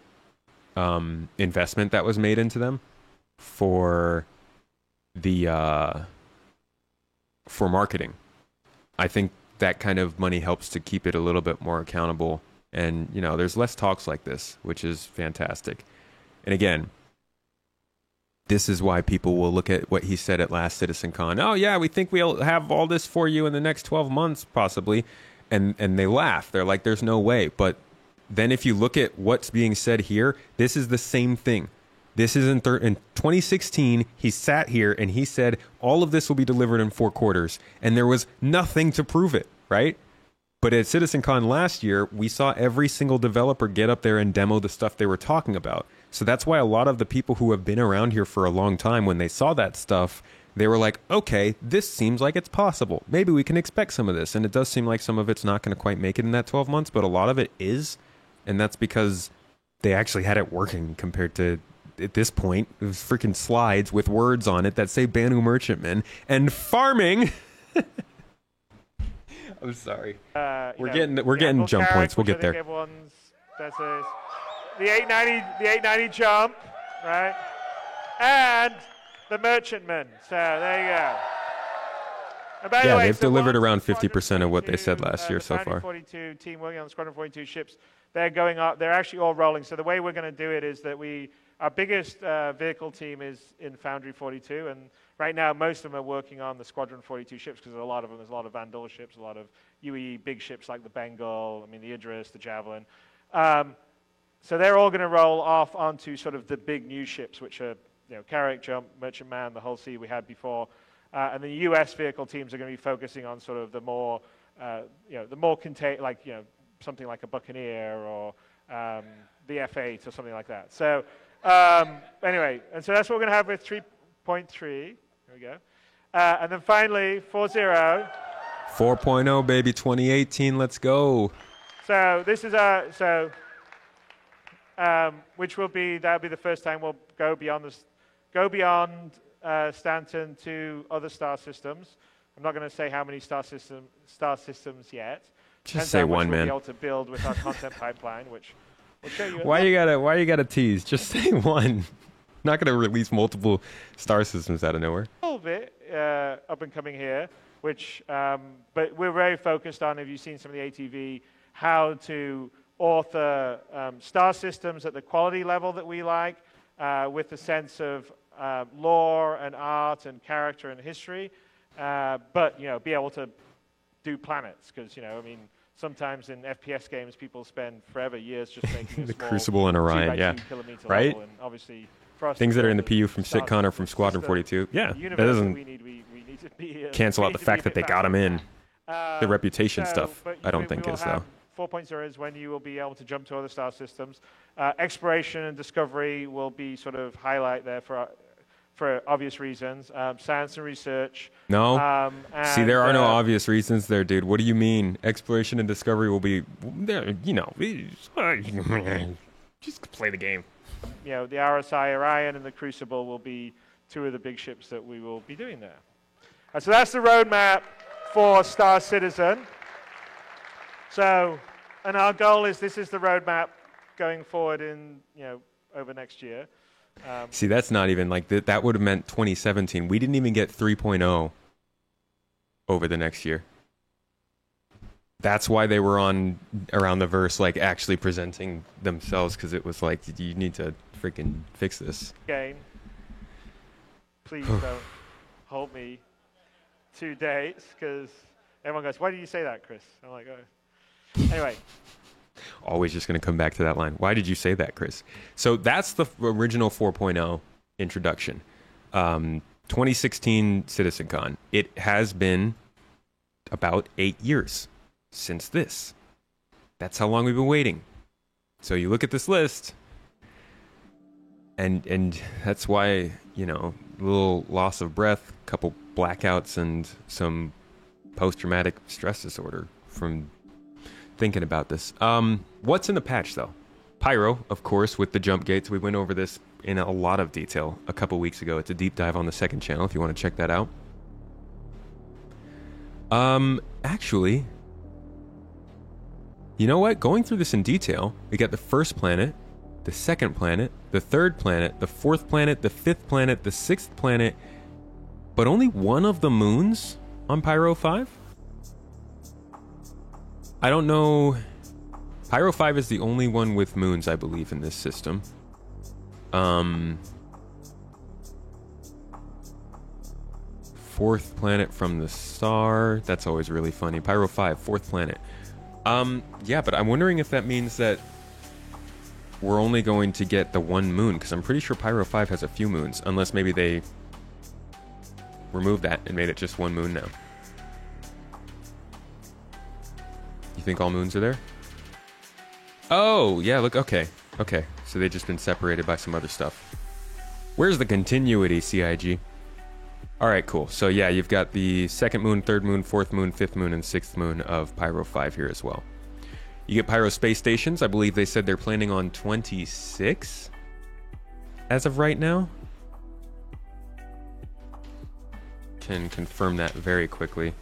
investment that was made into them for marketing. I think that kind of money helps to keep it a little bit more accountable. And, there's less talks like this, which is fantastic. And again, this is why people will look at what he said at last CitizenCon. Oh, yeah, we think we'll have all this for you in the next 12 months, possibly. And they laugh. They're like, there's no way. But then if you look at what's being said here, this is the same thing. This is in 2016, he sat here and he said, all of this will be delivered in 4 quarters. And there was nothing to prove it, right? But at CitizenCon last year, we saw every single developer get up there and demo the stuff they were talking about. So that's why a lot of the people who have been around here for a long time, when they saw that stuff, they were like, okay, this seems like it's possible. Maybe we can expect some of this. And it does seem like some of it's not going to quite make it in that 12 months, but a lot of it is. And that's because they actually had it working compared to, at this point, it was freaking slides with words on it that say Banu Merchantman and farming. I'm sorry. We're getting jump points. We'll get there. The 890 jump, right? And the Merchantman. So there you go. And by the way, they've delivered around 50% of what they said last year so far. 42 Team working on the Squadron 42 ships. They're going up. They're actually all rolling. So the way we're going to do it is that our biggest vehicle team is in Foundry 42, and right now most of them are working on the Squadron 42 ships because there's a lot of them. There's a lot of Vandal ships, a lot of UE big ships like the Bengal, the Idris, the Javelin. So they're all going to roll off onto sort of the big new ships, which are Carrack, Jump, Merchantman, the whole sea we had before. And the US vehicle teams are going to be focusing on sort of the more, the more something like a Buccaneer or the F8 or something like that. So anyway, and so that's what we're going to have with 3.3. Here we go. And then finally, 4.0. 4.0, baby, 2018. Let's go. So this is which will be that'll be the first time we'll go beyond Stanton to other star systems. I'm not going to say how many star systems yet. Just say one, man. We'll be able to build with our content pipeline, which we'll show you. Why you gotta tease? Just say one. Not going to release multiple star systems out of nowhere. A little bit up and coming here, which but we're very focused on. Have you seen some of the ATV? How to author star systems at the quality level that we like, with a sense of lore and art and character and history, but be able to do planets, because sometimes in FPS games people spend forever years just making the a small Crucible and Orion, 2x2 kilometer right? level, and obviously for us things that are in the PU from Sitcon or from Squadron 42, that doesn't we need to be, cancel out the fact that they got them in. The reputation so, stuff, but I don't think is though. 4.0 is when you will be able to jump to other star systems. Exploration and discovery will be sort of highlight there for obvious reasons. Science and research. No. See, there are no obvious reasons there, dude. What do you mean? Exploration and discovery will be, just play the game. The RSI Orion and the Crucible will be two of the big ships that we will be doing there. So that's the roadmap for Star Citizen. So, and our goal is this is the roadmap going forward in, over next year. See, that's not even like that would have meant 2017. We didn't even get 3.0 over the next year. That's why they were on around the verse, like actually presenting themselves, because it was like, you need to freaking fix this. Game. Please don't hold me to dates, because everyone goes, why did you say that, Chris? I'm like, oh. Anyway. Always just going to come back to that line. Why did you say that, Chris? So that's the original 4.0 introduction. 2016 CitizenCon. It has been about 8 years since this. That's how long we've been waiting. So you look at this list, and that's why, a little loss of breath, couple blackouts, and some post-traumatic stress disorder from thinking about this. What's in the patch, though? Pyro, of course, with the jump gates. We went over this in a lot of detail a couple weeks ago. It's a deep dive on the second channel if you want to check that out. Actually, you know what? Going through this in detail, we got the first planet, the second planet, the third planet, the fourth planet, the fifth planet, the sixth planet, but only one of the moons on Pyro 5? I don't know. Pyro 5 is the only one with moons, I believe, in this system. Fourth planet from the star. That's always really funny. Pyro 5, fourth planet. Yeah, but I'm wondering if that means that we're only going to get the one moon, because I'm pretty sure Pyro 5 has a few moons, unless maybe they removed that and made it just one moon now. You think all moons are there? Oh, yeah, look, okay. So they've just been separated by some other stuff. Where's the continuity, CIG? All right, cool. So yeah, you've got the second moon, third moon, fourth moon, fifth moon, and sixth moon of Pyro 5 here as well. You get Pyro space stations. I believe they said they're planning on 26 as of right now. Can confirm that very quickly.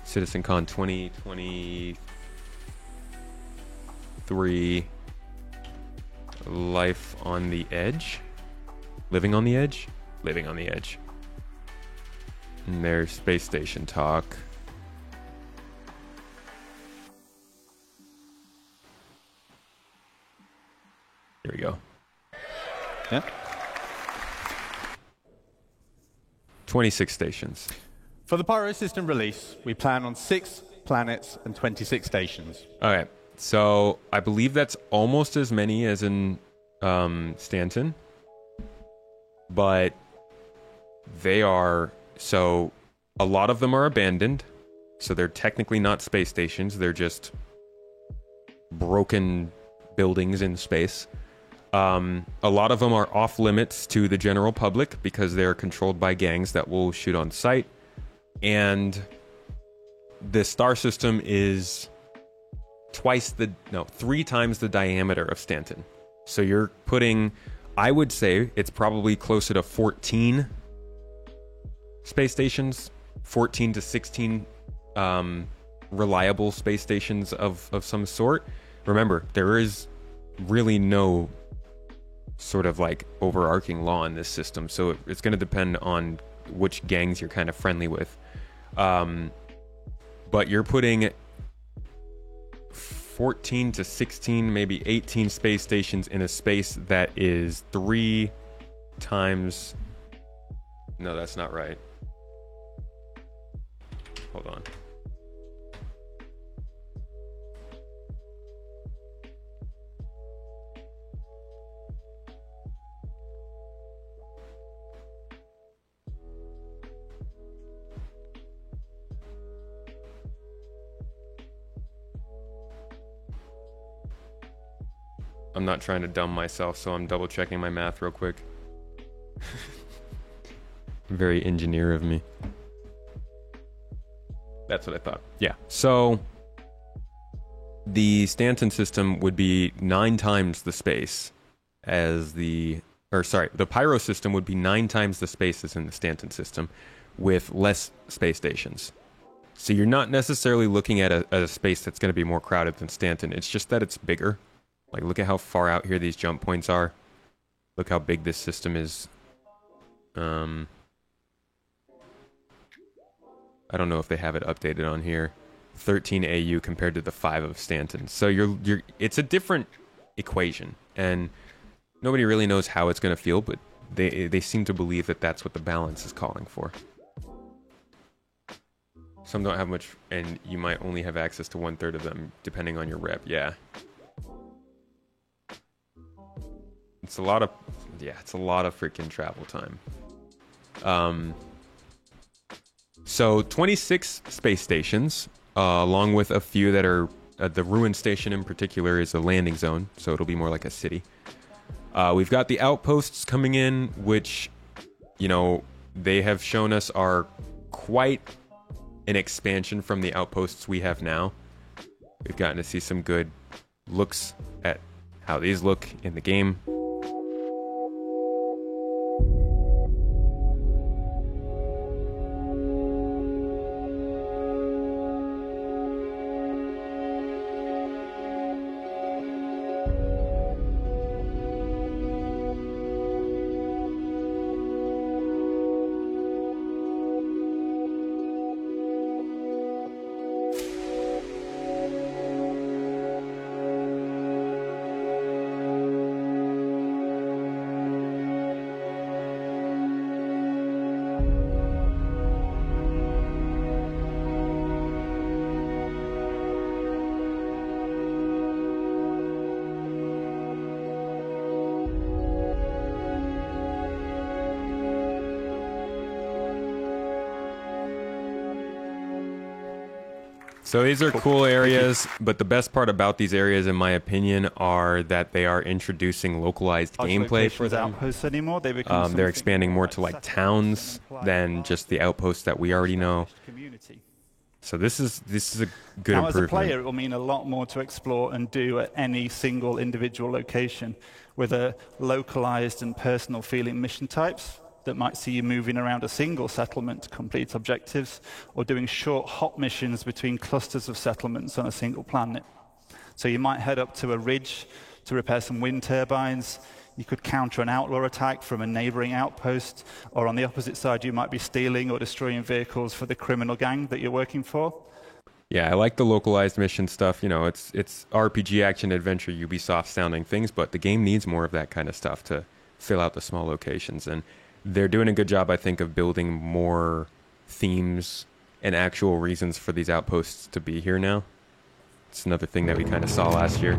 CitizenCon 2023. Life on the Edge. Living on the Edge? Living on the Edge. And there's space station talk. Here we go. Yeah. 26 stations. For the Pyro system release, we plan on 6 planets and 26 stations. All right. So I believe that's almost as many as in Stanton. but they are, so a lot of them are abandoned, so they're technically not space stations, they're just broken buildings in space. A lot of them are off limits to the general public because they're controlled by gangs that will shoot on sight. And the star system is 3 times the diameter of Stanton. So you're putting, I would say it's probably closer to 14 space stations, 14 to 16 reliable space stations of some sort. Remember, there is really no sort of like overarching law in this system, so it's going to depend on which gangs you're kind of friendly with. But you're putting 14 to 16, maybe 18 space stations in a space that is 3 times... No, that's not right. Hold on. I'm not trying to dumb myself, so I'm double checking my math real quick. Very engineer of me. That's what I thought. Yeah. So the Stanton system would be 9 times the space as the Pyro system would be 9 times the space as in the Stanton system with less space stations. So you're not necessarily looking at a space that's going to be more crowded than Stanton. It's just that it's bigger. Like, look at how far out here these jump points are. Look how big this system is. I don't know if they have it updated on here. 13 AU compared to the 5 of Stanton. So it's a different equation, and nobody really knows how it's going to feel, but they seem to believe that that's what the balance is calling for. Some don't have much, and you might only have access to 1/3 of them, depending on your rep. Yeah. It's a lot of freaking travel time. So 26 space stations, along with a few that are, the Ruin Station in particular is a landing zone, so it'll be more like a city. We've got the outposts coming in, which, you know, they have shown us are quite an expansion from the outposts we have now. We've gotten to see some good looks at how these look in the game. So these are cool areas, but the best part about these areas, in my opinion, are that they are introducing localized gameplay for them. Outposts anymore. They're expanding more to like towns than just the outposts that we already know. So this is a good now, improvement. As a player, it will mean a lot more to explore and do at any single individual location with a localized and personal feeling mission types that might see you moving around a single settlement to complete objectives, or doing short hop missions between clusters of settlements on a single planet. So you might head up to a ridge to repair some wind turbines. You could counter an outlaw attack from a neighboring outpost, or on the opposite side, you might be stealing or destroying vehicles for the criminal gang that you're working for. Yeah, I like the localized mission stuff. You know, it's RPG, action, adventure, Ubisoft sounding things, but the game needs more of that kind of stuff to fill out the small locations. And they're doing a good job, I think, of building more themes and actual reasons for these outposts to be here now. It's another thing that we kind of saw last year.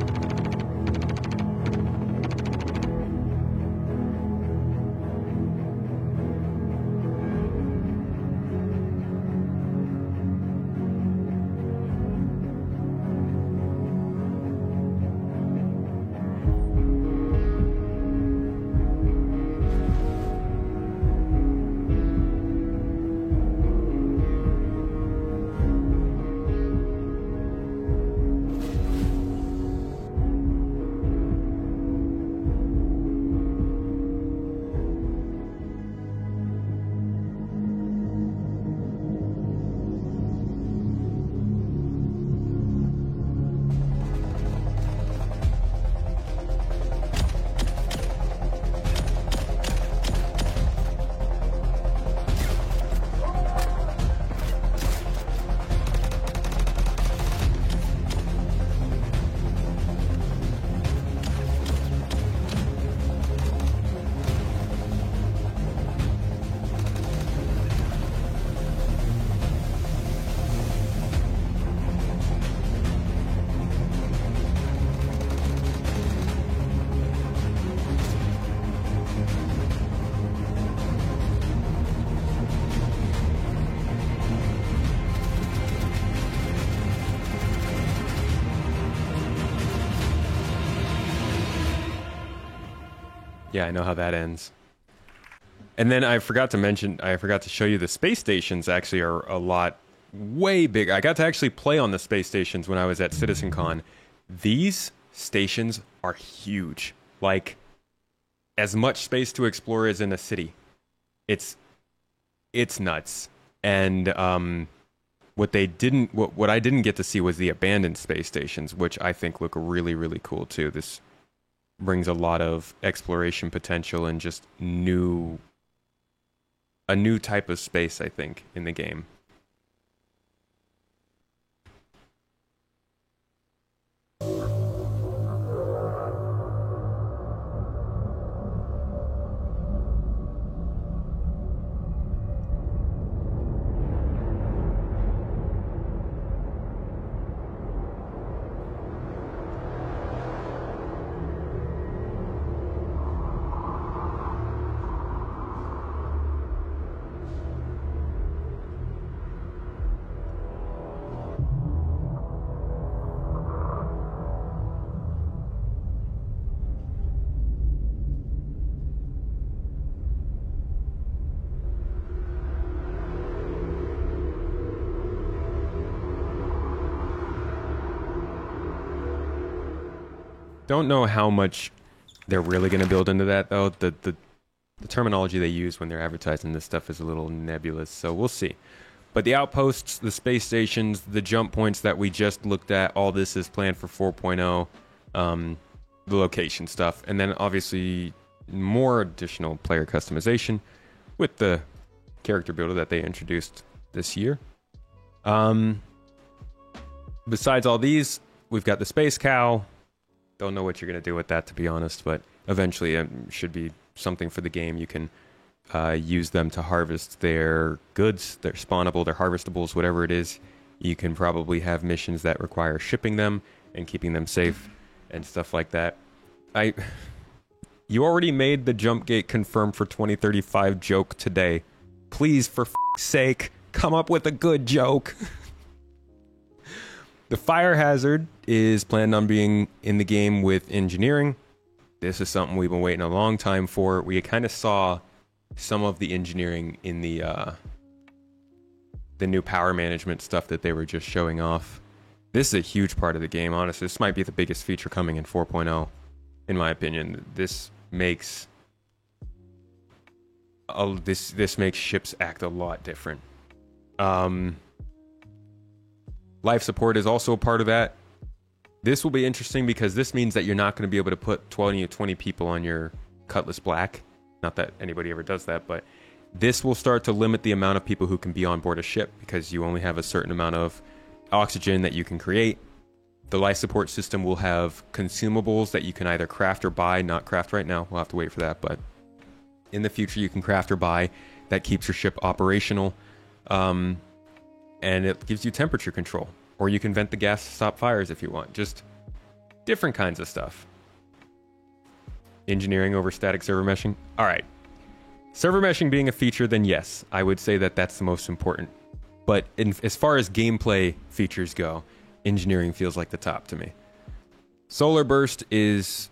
Yeah, I know how that ends. And then I forgot to show you the space stations actually are a lot way bigger. I got to actually play on the space stations when I was at CitizenCon. These stations are huge. Like, as much space to explore as in a city. It's nuts. And what I didn't get to see was the abandoned space stations, which I think look really, really cool too. This brings a lot of exploration potential and just a new type of space, I think, in the game. Don't know how much they're really going to build into that, though. The terminology they use when they're advertising this stuff is a little nebulous, so we'll see. But the outposts, the space stations, the jump points that we just looked at, all this is planned for 4.0, the location stuff, and then obviously more additional player customization with the character builder that they introduced this year. Besides all these, we've got the Space Cow. Don't know what you're going to do with that, to be honest, but eventually it should be something for the game. You can use them to harvest their goods, their spawnable, their harvestables, whatever it is. You can probably have missions that require shipping them and keeping them safe and stuff like that. You already made the jump gate confirmed for 2035 joke today. Please, for f***'s sake, come up with a good joke. The fire hazard is planned on being in the game with engineering. This is something we've been waiting a long time for. We kind of saw some of the engineering in the new power management stuff that they were just showing off. This is a huge part of the game, honestly. This might be the biggest feature coming in 4.0, in my opinion. This makes this makes ships act a lot different. Life support is also a part of that. This will be interesting because this means that you're not going to be able to put 20 or 20 people on your Cutlass Black. Not that anybody ever does that, but this will start to limit the amount of people who can be on board a ship because you only have a certain amount of oxygen that you can create. The life support system will have consumables that you can either craft or buy. Not craft right now. We'll have to wait for that, but in the future you can craft or buy. That keeps your ship operational. And it gives you temperature control. Or you can vent the gas to stop fires if you want. Just different kinds of stuff. Engineering over static server meshing. All right. Server meshing being a feature, then yes, I would say that that's the most important. But as far as gameplay features go, engineering feels like the top to me. Solar burst is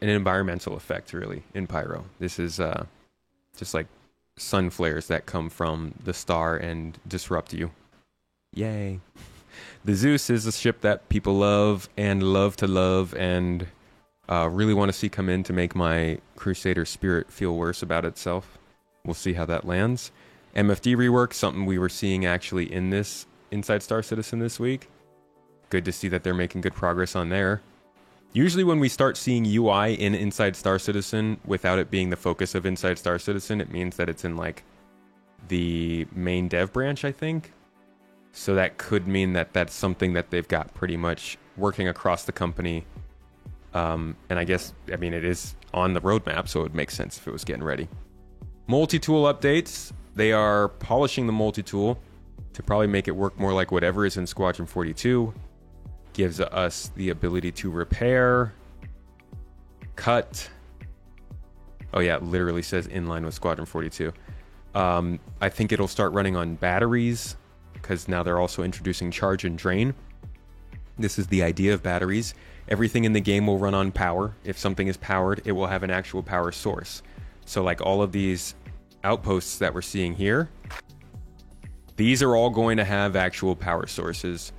an environmental effect, really, in Pyro. This is just like sun flares that come from the star and disrupt you. Yay. The Zeus is a ship that people love and really want to see come in to make my Crusader spirit feel worse about itself. We'll see how that lands. MFD rework, something we were seeing actually in this Inside Star Citizen this week. Good to see that they're making good progress on there. Usually when we start seeing UI in Inside Star Citizen without it being the focus of Inside Star Citizen, it means that it's in like the main dev branch, I think. So that could mean that that's something that they've got pretty much working across the company. And I guess, I mean, it is on the roadmap, so it would make sense if it was getting ready. Multi-tool updates. They are polishing the multi-tool to probably make it work more like whatever is in Squadron 42. Gives us the ability to repair, cut. Oh yeah, it literally says in line with Squadron 42. I think it'll start running on batteries because now they're also introducing charge and drain. This is the idea of batteries. Everything in the game will run on power. If something is powered, it will have an actual power source. So like all of these outposts that we're seeing here, these are all going to have actual power sources.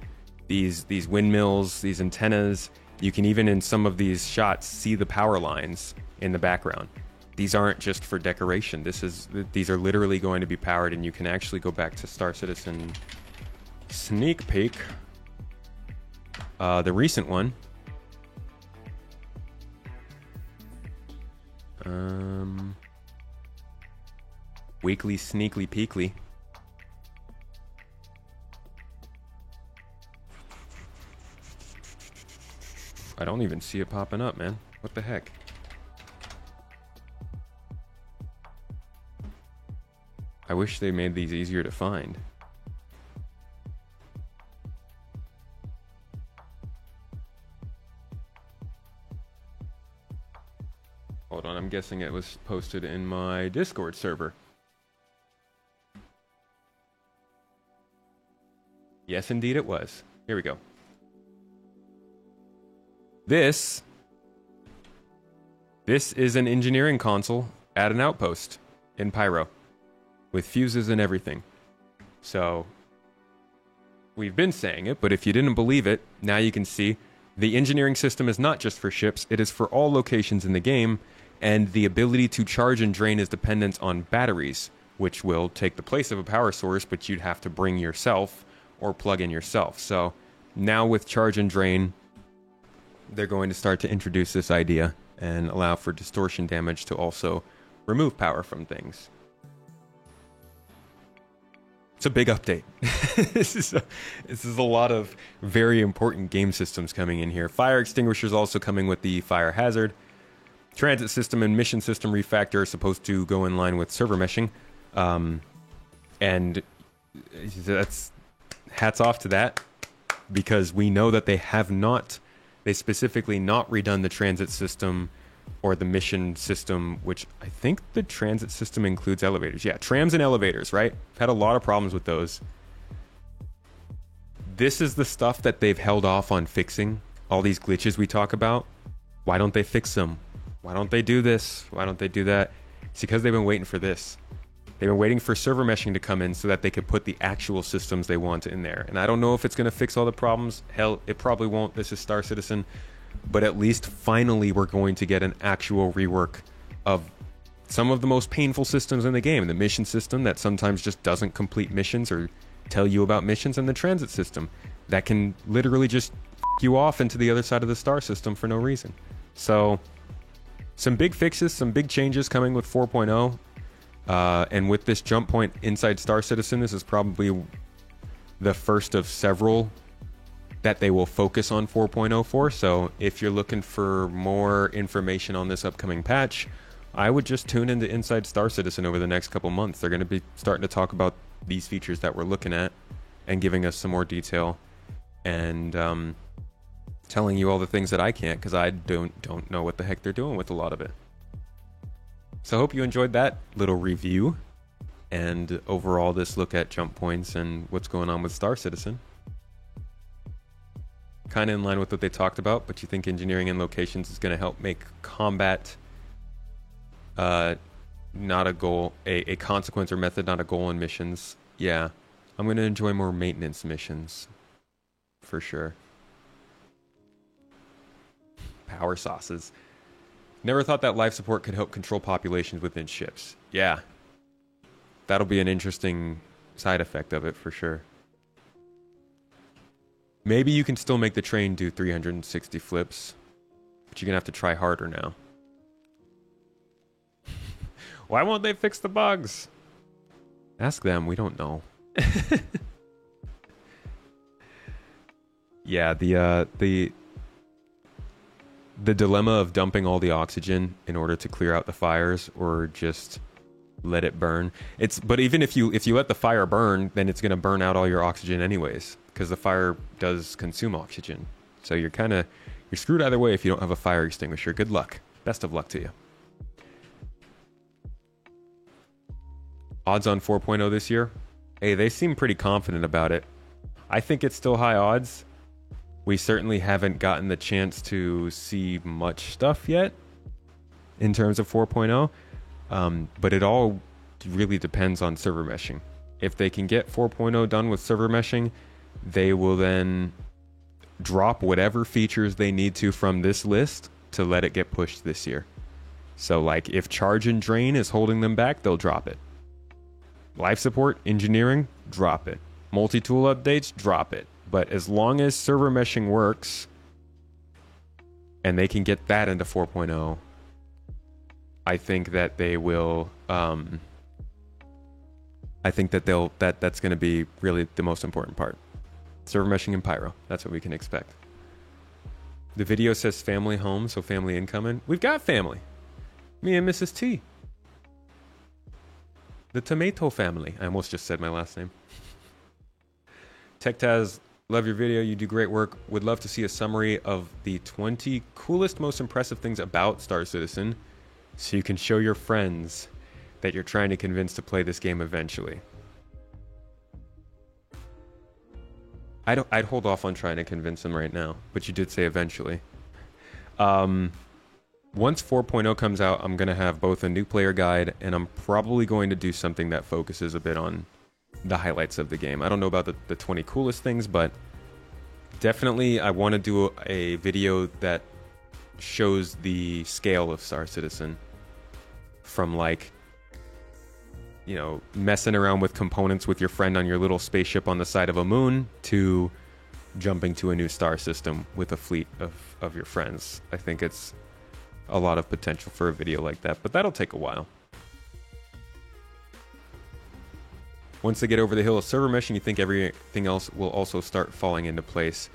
These windmills, these antennas, you can even in some of these shots see the power lines in the background. These aren't just for decoration. These are literally going to be powered, and you can actually go back to Star Citizen sneak peek. The recent one. Weekly sneakly peekly. I don't even see it popping up, man. What the heck? I wish they made these easier to find. Hold on, I'm guessing it was posted in my Discord server. Yes, indeed it was. Here we go. This is an engineering console at an outpost in Pyro with fuses and everything. So we've been saying it, but if you didn't believe it, now you can see the engineering system is not just for ships, it is for all locations in the game, and the ability to charge and drain is dependent on batteries, which will take the place of a power source, but you'd have to bring yourself or plug in yourself. So now with charge and drain, they're going to start to introduce this idea and allow for distortion damage to also remove power from things. It's a big update. This is a lot of very important game systems coming in here. Fire extinguishers also coming with the fire hazard. Transit system and mission system refactor are supposed to go in line with server meshing. And that's hats off to that, because we know that they specifically not redone the transit system or the mission system, which I think the transit system includes elevators. Yeah, trams and elevators, right? I've had a lot of problems with those. This is the stuff that they've held off on fixing. All these glitches we talk about. Why don't they fix them? Why don't they do this? Why don't they do that? It's because they've been waiting for this. They've been waiting for server meshing to come in so that they could put the actual systems they want in there. And I don't know if it's going to fix all the problems. Hell, it probably won't. This is Star Citizen. But at least finally we're going to get an actual rework of some of the most painful systems in the game. The mission system that sometimes just doesn't complete missions or tell you about missions, and the transit system that can literally just f you off into the other side of the star system for no reason. So some big fixes, some big changes coming with 4.0. And with this jump point inside Star Citizen, this is probably the first of several that they will focus on 4.0 for. So if you're looking for more information on this upcoming patch, I would just tune into Inside Star Citizen over the next couple months. They're going to be starting to talk about these features that we're looking at and giving us some more detail and telling you all the things that I can't, because I don't know what the heck they're doing with a lot of it. So I hope you enjoyed that little review and overall this look at jump points and what's going on with Star Citizen. Kind of in line with what they talked about, but you think engineering and locations is going to help make combat not a goal, a consequence or method, not a goal in missions. Yeah, I'm going to enjoy more maintenance missions for sure. Power sauces. Never thought that life support could help control populations within ships. Yeah. That'll be an interesting side effect of it for sure. Maybe you can still make the train do 360 flips, but you're going to have to try harder now. Why won't they fix the bugs? Ask them, we don't know. Yeah, the dilemma of dumping all the oxygen in order to clear out the fires or just let it burn. But even if you let the fire burn, then it's going to burn out all your oxygen anyways, because the fire does consume oxygen. So you're screwed either way if you don't have a fire extinguisher. Good luck. Best of luck to you. Odds on 4.0 this year? Hey, they seem pretty confident about it. I think it's still high odds, We certainly haven't gotten the chance to see much stuff yet in terms of 4.0, but it all really depends on server meshing. If they can get 4.0 done with server meshing, they will then drop whatever features they need to from this list to let it get pushed this year. So like if charge and drain is holding them back, they'll drop it. Life support, engineering, drop it. Multi-tool updates, drop it. But as long as server meshing works and they can get that into 4.0, I think that they will I think that that's going to be really the most important part. Server meshing and Pyro. That's what we can expect. The video says family home, so family incoming. We've got family. Me and Mrs. T. The Tomato family. I almost just said my last name. TechTaz, love your video. You do great work. Would love to see a summary of the 20 coolest, most impressive things about Star Citizen so you can show your friends that you're trying to convince to play this game eventually. I'd hold off on trying to convince them right now, but you did say eventually. Once 4.0 comes out, I'm going to have both a new player guide, and I'm probably going to do something that focuses a bit on the highlights of the game. I don't know about the 20 coolest things, but definitely I want to do a video that shows the scale of Star Citizen from like, you know, messing around with components with your friend on your little spaceship on the side of a moon to jumping to a new star system with a fleet of your friends. I think it's a lot of potential for a video like that, but that'll take a while. Once they get over the hill of server meshing, you think everything else will also start falling into place.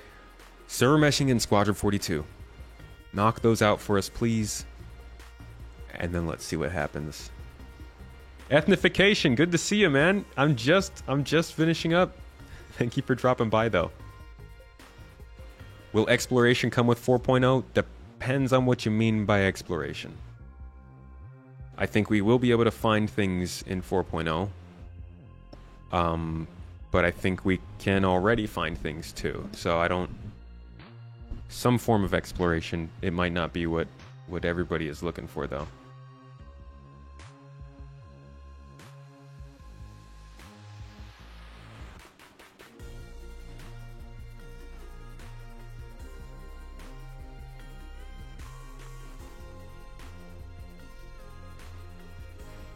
Server meshing in Squadron 42. Knock those out for us, please. And then let's see what happens. Ethnification, good to see you, man. I'm just finishing up. Thank you for dropping by, though. Will exploration come with 4.0? Depends on what you mean by exploration. I think we will be able to find things in 4.0. But I think we can already find things too. So some form of exploration, it might not be what everybody is looking for, though.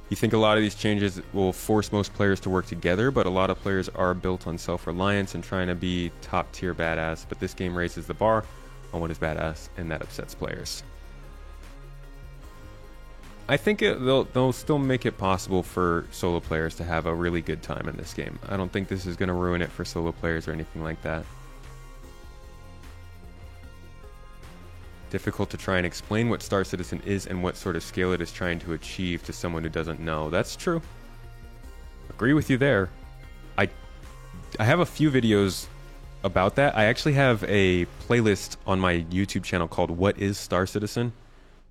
You think a lot of these changes will force most players to work together, but a lot of players are built on self-reliance and trying to be top-tier badass, but this game raises the bar on what is badass, and that upsets players. I think they'll still make it possible for solo players to have a really good time in this game. I don't think this is going to ruin it for solo players or anything like that. Difficult to try and explain what Star Citizen is and what sort of scale it is trying to achieve to someone who doesn't know. That's true. Agree with you there. I have a few videos about that. I actually have a playlist on my YouTube channel called What is Star Citizen?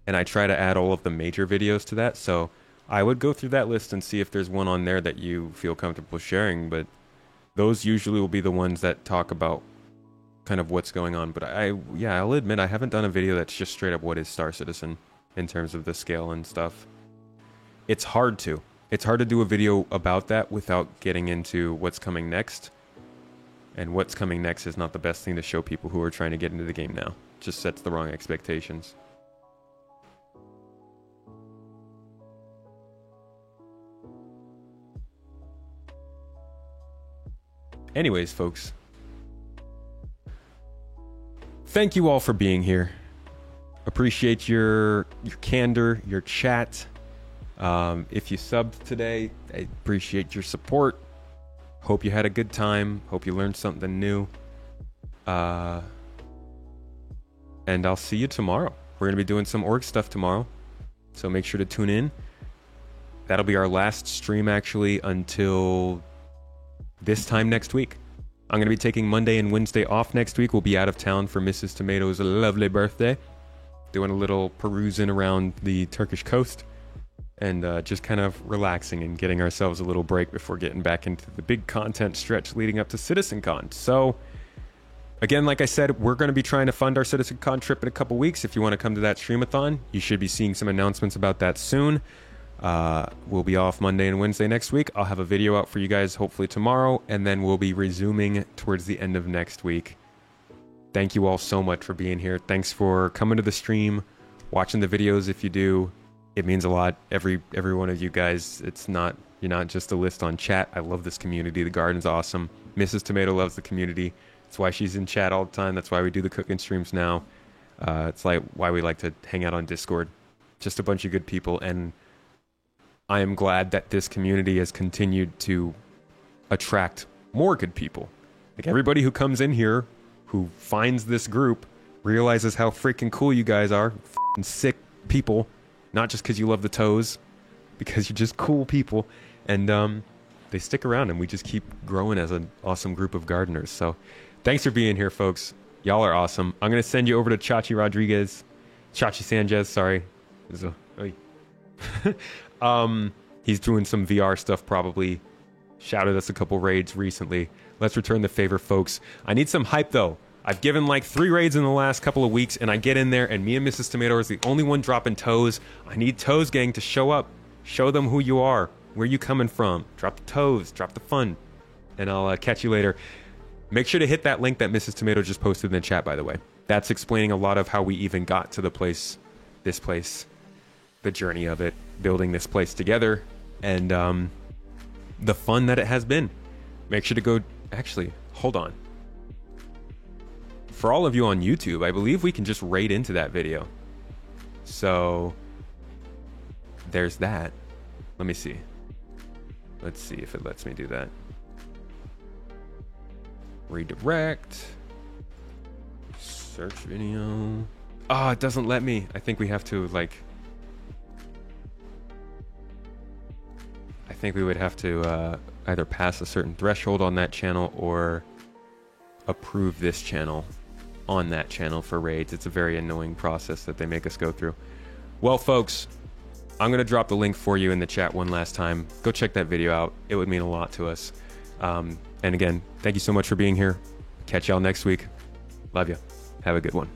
And I try to add all of the major videos to that. So I would go through that list and see if there's one on there that you feel comfortable sharing. But those usually will be the ones that talk about kind of what's going on. But I'll admit I haven't done a video that's just straight up what is Star Citizen in terms of the scale and stuff. It's hard to do a video about that without getting into what's coming next. And what's coming next is not the best thing to show people who are trying to get into the game now. It just sets the wrong expectations. Anyways, folks, thank you all for being here. Appreciate your candor, your chat. If you subbed today, I appreciate your support. Hope you had a good time. Hope you learned something new. And I'll see you tomorrow. We're going to be doing some org stuff tomorrow, so make sure to tune in. That'll be our last stream, actually, until this time next week. I'm going to be taking Monday and Wednesday off next week. We'll be out of town for Mrs. Tomato's lovely birthday. Doing a little perusing around the Turkish coast. And just kind of relaxing and getting ourselves a little break before getting back into the big content stretch leading up to CitizenCon. So, Again, like I said, we're going to be trying to fund our CitizenCon trip in a couple weeks. If you want to come to that streamathon, you should be seeing some announcements about that soon. We'll be off Monday and Wednesday next week. I'll have a video out for you guys hopefully tomorrow, and then we'll be resuming towards the end of next week. Thank you all so much for being here. Thanks for coming to the stream, watching the videos if you do. It means a lot. Every one of you guys, you're not just a list on chat. I love this community. The garden's awesome. Mrs. Tomato loves the community. That's why she's in chat all the time. That's why we do the cooking streams now. It's like why we like to hang out on Discord. Just a bunch of good people, and I am glad that this community has continued to attract more good people. Like everybody who comes in here, who finds this group, realizes how freaking cool you guys are. Freaking sick people, not just because you love the toes, because you're just cool people, and they stick around, and we just keep growing as an awesome group of gardeners. So thanks for being here, folks. Y'all are awesome. I'm going to send you over to Chachi Sanchez, sorry. He's doing some VR stuff probably. Shouted us a couple raids recently. Let's return the favor, folks. I need some hype, though. I've given like 3 raids in the last couple of weeks, and I get in there, and me and Mrs. Tomato is the only one dropping toes. I need Toes Gang to show up. Show them who you are. Where you coming from? Drop the toes. Drop the fun. And I'll catch you later. Make sure to hit that link that Mrs. Tomato just posted in the chat, by the way. That's explaining a lot of how we even got to this place, the journey of it, building this place together, and the fun that it has been. Make sure to go... Actually, hold on. For all of you on YouTube, I believe we can just raid into that video. So there's that. Let me see. Let's see if it lets me do that. Redirect. Search video. Oh, it doesn't let me. I think we have to, like... I think we would have to either pass a certain threshold on that channel or approve this channel on that channel for raids. It's a very annoying process that they make us go through. Well, folks, I'm going to drop the link for you in the chat one last time. Go check that video out. It would mean a lot to us. And again, thank you so much for being here. Catch y'all next week. Love you. Have a good one.